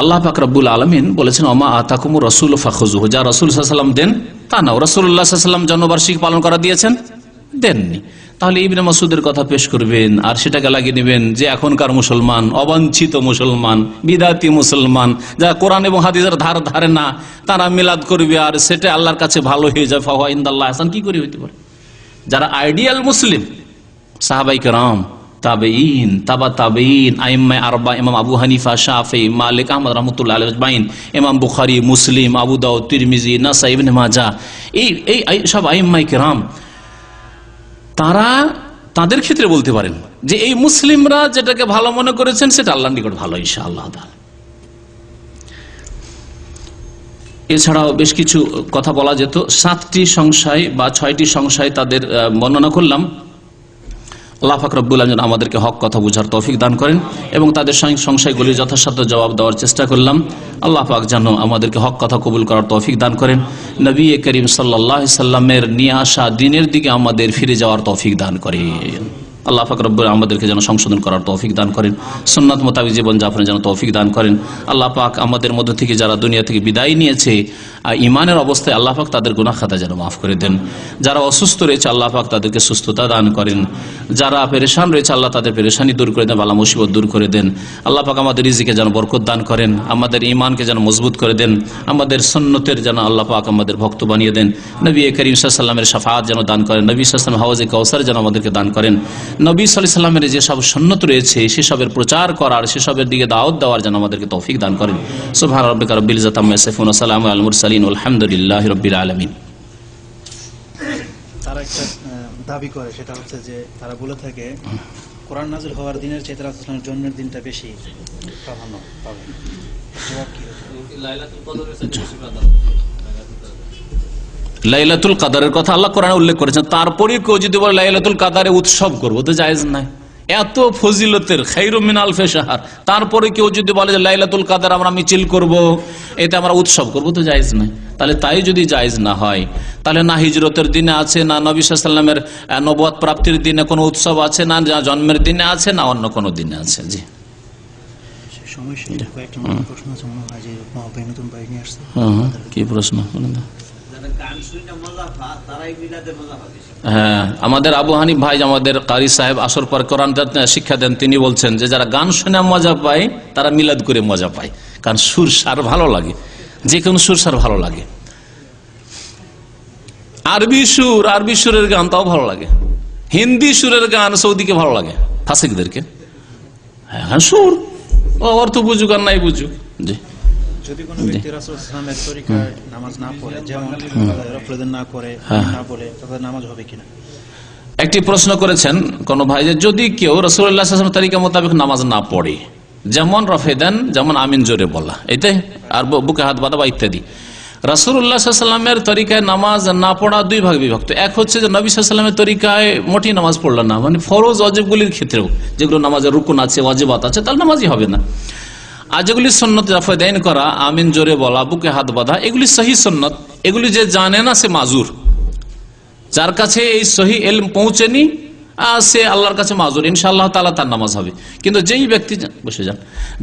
আল্লাহ পাক রব্বুল আলামিন বলেছেন, ওমা আতাকুমুর রাসূল ফাখুযুহু, যা রাসূল সাল্লাল্লাহু আলাইহি ওয়াসাল্লাম দেন তা নাও। রাসূলুল্লাহ সাল্লাল্লাহু আলাইহি ওয়াসাল্লাম জন্মবার্ষিকী পালন করা দিয়েছেন? দেননি। তাহলে ইবনে মাসউদের কথা পেশ করবেন আর সেটাকে লাগিয়ে নেবেন যে এখনকার মুসলমান অবাঞ্ছিত মুসলমান, বিদাতি মুসলমান, যারা কোরআন এবং হাদিসের ধার ধারে না, তারা মিলাদ করবে আর সেটা আল্লাহর কাছে ভালো হয়ে যায়, ফাহুয়া ইনদাল্লাহি হাসান। কি করে হইতে পারে? যারা আইডিয়াল মুসলিম, সাহাবায়ে কেরাম, তাবেঈন, তাবা তাবেঈন, আইম্মায়ে আরবা, ইমাম আবু হানিফা, শাফিঈ, মালিক, আহমদ রাহমাতুল্লাহ আলাইহি আজমাইন, ইমাম বুখারী, মুসলিম, আবু দাউদ, তিরমিজি, নাসাঈ, ইবনে মাজাহ, এই সব আইম্মায়ে কেরাম, তারা তাদের ক্ষেত্রে বলতে পারেন যে এই মুসলিমরা যেটাকে ভালো মনে করেছেন সেটা আল্লাহর নিকট ভালো ইনশাআল্লাহ। এছাড়াও বেশ কিছু কথা বলা যেত। 7টি সংশয় বা 6টি সংশয় তাদের বর্ণনা করলাম। আল্লাহ পাক রব্বুল আলামিন আমাদেরকে হক কথা বুঝার তৌফিক দান করেন এবং তাদের সংশয়গুলির যথাসাধ্য জবাব দেওয়ার চেষ্টা করলাম। আল্লাহ পাক যেন আমাদেরকে হক কথা কবুল করার তৌফিক দান করেন, নবী করিম সাল্লাল্লাহু আলাইহি সাল্লামের নিয়ে আসা দ্বীনের দিকে আমাদের ফিরে যাওয়ার তৌফিক দান করেন। আল্লাহ পাক রব্বুল আমাদেরকে যেন সংশোধন করার তৌফিক দান করেন, সুন্নাত মোতাবেক জীবন যাপনের যেন তৌফিক দান করেন। আল্লাহ পাক আমাদের মধ্য থেকে যারা দুনিয়া থেকে বিদায় নিয়েছে ঈমানের অবস্থায়, আল্লাহ পাক তাদের গুনাহ খাতা যেন মাফ করে দেন। যারা অসুস্থ রয়েছে আল্লাহ পাক তাদেরকে সুস্থতা দান করেন। যারা পেরেশান রয়েছে আল্লাহ তাদের পেরেশানি দূর করে দেন, বালা মুসিবত দূর করে দেন। আল্লাহ পাক আমাদের রিজিকে যেন বরকত দান করেন, আমাদের ঈমানকে যেন মজবুত করে দেন, আমাদের সুন্নতের যেন আল্লাহ পাক আমাদের ভক্ত বানিয়ে দেন। নবী করিম সাল্লাল্লাহু আলাইহি ওয়াসাল্লামের শাফাআত যেন দান করেন, নবী সাল্লাল্লাহু আলাইহি ওয়াসাল্লাম হাউজে কাউসার যেন আমাদেরকে দান করেন। নবী সাল্লাল্লাহু আলাইহি ওয়াসাল্লামের যেসব সুন্নত রয়েছে সেসবের প্রচার করার, সেসবের দিকে দাওয়াত দেওয়ার যেন আমাদেরকে তৌফিক দান করেন। সুবহান রাব্বিকা রাব্বিল ইজ্জাতি আম্মা ইয়াসিফুন ওয়া সালামুন আলাল মুরসালিন আলহামদুলিল্লাহি রাব্বিল আলামিন। তারা একটা দাবি করে, সেটা হচ্ছে যে তারা বলে থাকে কোরআন নাযিল হওয়ার দিনের চেয়ে রাসূলুল্লাহ সাল্লাল্লাহু আলাইহি ওয়াসাল্লামের জন্মের দিনটা বেশি প্রাধান্য পাবে। জবাব কি? লাইলাতুল কদরের চেয়ে বেশি প্রাধান্য। লাইলাতুল কাদারের কথা আল্লাহ কোরআনে উল্লেখ করেছেন, তারপরে কেউ যদি বলে লাইলাতুল কাদারে উৎসব করবো, তো জায়েজ নাই। এত ফজিলতের খায়রুম মিন আলফি শাহর, তারপরে কেউ যদি বলে যে লাইলাতুল কাদার আমরা মিছিল করব, এতে আমরা উৎসব করবো, তো জায়েজ নাই। তাহলে তাই যদি জায়েজ না হয়, তাহলে না হিজরতের দিনে আছে, না নবী সাল্লাল্লাহু আলাইহি ওয়াসাল্লামের নবুয়ত প্রাপ্তির দিনে কোনো উৎসব আছে, না জন্মের দিনে আছে, না অন্য কোনো দিনে আছে। জি, কি প্রশ্ন? হ্যাঁ, আমাদের আবু হানিফ ভাই, আমাদের কারি সাহেব আসর পর কোরআন শিক্ষা দেন, তিনি বলছেন যে যারা গান শুনে মজা পায় তারা মিলাদ করে মজা পায়, কারণ সুর সার ভালো লাগে, যে কোনো সুর সার ভালো লাগে। আরবি সুরের গান তাও ভালো লাগে, হিন্দি সুরের গান সৌদিকে ভালো লাগে, ফাসিকদেরকে। হ্যাঁ, সুর অর্থ বুঝুক আর নাই বুঝুক। জি, যদি কোনো ব্যক্তি রাসূল সাল্লাল্লাহু আলাইহি ওয়াসাল্লামের তরিকায় নামাজ না পড়ে, যেমন রফলদান না করে, না বলে, তাদের নামাজ হবে কিনা? একটি প্রশ্ন করেছেন কোন ভাই, যে যদি কেউ রাসূলুল্লাহ সাল্লাল্লাহু আলাইহি ওয়াসাল্লামের তরিকা মোতাবেক নামাজ না পড়ে, যেমন রফেদান, যেমন আমিন জোরে বলা, এতে আর বুকে হাত বাঁধা বা ইত্যাদি, রাসূলুল্লাহ সাল্লাল্লাহু আলাইহি ওয়াসাল্লামের তরিকায় নামাজ না পড়া দুই ভাগে বিভক্ত। এক হচ্ছে যে নবী সাল্লাল্লাহু আলাইহি ওয়াসাল্লামের তরিকায় মোটেই নামাজ পড়ল না, মানে ফরজ ওয়াজিবগুলির ক্ষেত্রেও, যেগুলো নামাজের রুকুন আছে, ওয়াজিবাত আছে, তার নামাজই হবে না। আর যেগুলি সুন্নত, রফেদাইন করা, আমিন জোরে বলা, বুকে হাত বাঁধা, এগুলি সহি সুন্নত, এগুলি যে জানে না সে মাজুর, যার কাছে এই সহি ইলম পৌঁছেনি সে আল্লাহর কাছে মাজুর, ইনশাআল্লাহ তাআলা তার নামাজ হবে। কিন্তু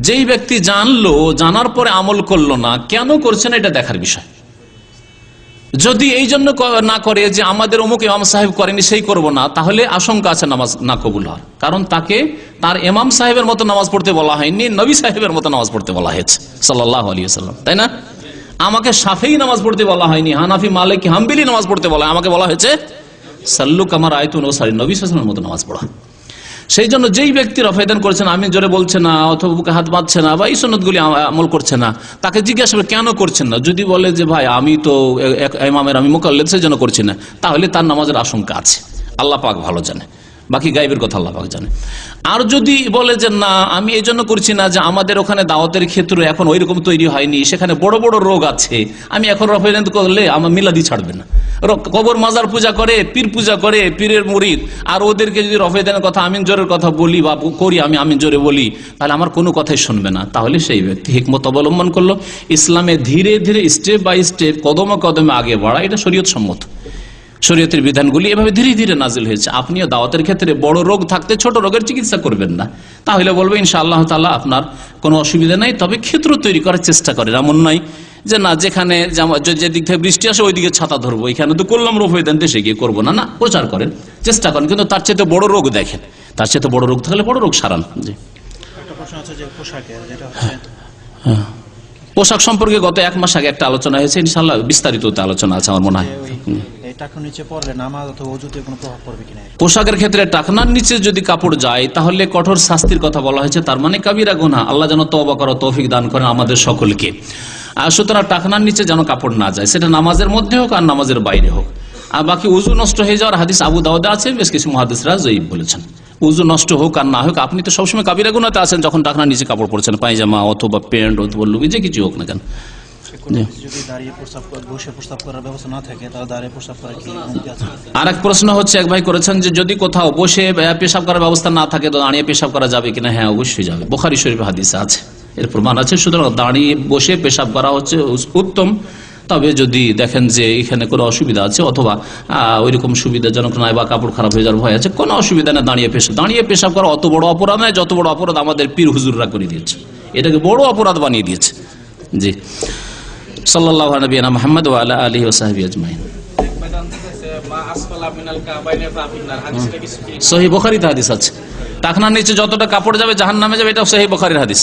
যেই ব্যক্তি জানলো, জানার পরে আমল করলো না, কেন করছে না এটা দেখার বিষয়। যদি এই জন্য না করে যে আমাদের অমুক ইমাম সাহেব করেনি সেই করব না, তাহলে আশঙ্কা আছে নামাজ না কবুল হওয়ার, কারণ তাকে তার ইমাম সাহেবের মতো নামাজ পড়তে বলা হয়নি, নবী সাহেবের মতো নামাজ পড়তে বলা হয়েছে সাল্লাল্লাহু আলাইহি ওয়াসাল্লাম, তাই না? আমাকে শাফিঈ নামাজ পড়তে বলা হয়নি, হানাফি, মালিকি, হাম্বলি নামাজ পড়তে বলা, আমাকে বলা হয়েছে সাল্লু কামা রাআইতুমুনি উসাল্লি, নবী সাল্লাল্লাহু আলাইহি ওয়াসাল্লামের মতো নামাজ পড়া। সেই জন্য যেই ব্যক্তি রফায়দান করছেন, আমি জোরে বলছে না, অথবা বুকে হাত বাঁধছে না, বা এই সুন্নতগুলি আমল করছে না, তাকে জিজ্ঞাসা করে কেন করছেন না। যদি বলে যে ভাই আমি তো ইমামের আমি মুকাল্লিদ, সেই জন্য করছি না, তাহলে তার নামাজের আশঙ্কা আছে, আল্লাহ পাক ভালো জানে, বাকি গায়েবের কথা আল্লাহ পাক জানে। আর যদি বলে যে না আমি এই জন্য করছি না যে আমাদের ওখানে দাওয়াতের ক্ষেত্র এখন ওই রকম তৈরি হয়নি, সেখানে বড় বড় রোগ আছে, আমি এখন রফায়দান করলে আমার মিলাদি ছাড়বে না, কবর মাজার পূজা করে, পীর পূজা করে, পীরের মুরিদ, আর ওদেরকে যদি রফায়দানের কথা, আমিন জোরের কথা বলি বা করি, আমি আমিন জোরে বলি, তাহলে আমার কোনো কথাই শুনবে না। তাহলে সেই ব্যক্তি হিকমত অবলম্বন করলো, ইসলামে ধীরে ধীরে স্টেপ বাই স্টেপ, কদমে কদমে আগে বাড়া, এটা শরীয়ত সম্মত। শরীয়তের বিধানগুলি এভাবে ধীরে ধীরে নাজিল হয়েছে। আপনিও দাওয়াতের ক্ষেত্রে বড় রোগ থাকতে ছোট রোগের চিকিৎসা করবেন না, তাহলে বলবো ইনশাআল্লাহ তাআলা আপনার কোনো অসুবিধা নাই, তবে ক্ষেত্র তৈরি করার চেষ্টা করেন। এমন নয় যে না যেখানে যে দিক থেকে বৃষ্টি আসে ওইদিকে ছাতা ধরবো, এখানে তো করলাম রফায়দান, দেশে গিয়ে করবো না, না, প্রচার করেন, চেষ্টা করেন, কিন্তু তার চেয়ে বড় রোগ দেখেন, তার চেয়ে বড় রোগ থাকলে বড় রোগ সারান। জি, একটা প্রশ্ন আছে যে পোশাকের, যেটা হচ্ছে পোশাক সম্পর্কে গত এক মাস আগে একটা আলোচনা হয়েছে, ইনশাআল্লাহ বিস্তারিত আলোচনা আছে আমার মনে হয়। টাকনুর নিচে পড়লে নামাজ অথবা ওযুতে কোনো প্রভাব পড়বে কিনা? পোশাকের ক্ষেত্রে টাকনার নিচে যদি কাপড় যায় তাহলে কঠোর শাস্তির কথা বলা হয়েছে, তার মানে কাবিরা গুনাহ। আল্লাহ যেন তওবা করার তৌফিক দান করেন আমাদের সকলকে। আর সুতরাং টাকনার নিচে যেন কাপড় না যায়, সেটা নামাজের মধ্যে হোক আর নামাজের বাইরে হোক। আর বাকি উযু নষ্ট হয়ে যাওয়ার হাদিস আবু দাউদে আছে, বেশ কিছু মুহাদ্দিসরা যঈফ বলেছেন। উযু নষ্ট হোক আর না হোক, আপনি তো সবসময় কাবিরা গুনাহতে আছেন যখন টাকনার নিচে কাপড় পরছেন, পায়জামা অথবা প্যান্ট অথবা লুঙ্গি, যে কিছু হোক না কেন। যদি দাঁড়িয়ে প্রস্রাব বসে প্রস্রাব করার ব্যবস্থা না থাকে, তাহলে দাঁড়িয়ে প্রস্রাব করা কি মুক্তি আছে? আর এক প্রশ্ন হচ্ছে, এক ভাই করেছেন যে যদি কোথাও বসে পেশাব করার ব্যবস্থা না থাকে তো দাঁড়িয়ে পেশাব করা যাবে কিনা? হ্যাঁ, অবশ্যই যাবে, বুখারী শরীফে হাদিসে আছে, এর প্রমাণ আছে। সুতরাং দাঁড়িয়ে বসে পেশাব করা হচ্ছে উত্তম। তবে যদি দেখেন যে এখানে কোনো অসুবিধা আছে অথবা ওইরকম সুবিধাজনক নয় বা কাপড় খারাপ হয়ে যাওয়ার ভয় আছে, কোনো অসুবিধা না, দাঁড়িয়ে পেশাব করা অত বড় অপরাধ নয় যত বড় অপরাধ আমাদের পীর হুজুররা করে দিয়েছে, এটাকে বড় অপরাধ বানিয়ে দিয়েছে। জি, সাল্লাল্লাহু আলা নবিয়িনা মুহাম্মদ ওয়া আলা আলিহি ওয়া সাহবিহি আজমাইন। সহিহ বুখারীতে হাদিস আছে, টাকনার নিচে যতটা কাপড় যাবে জাহান্নামে যাবে, এটা সহিহ বুখারীর হাদিস।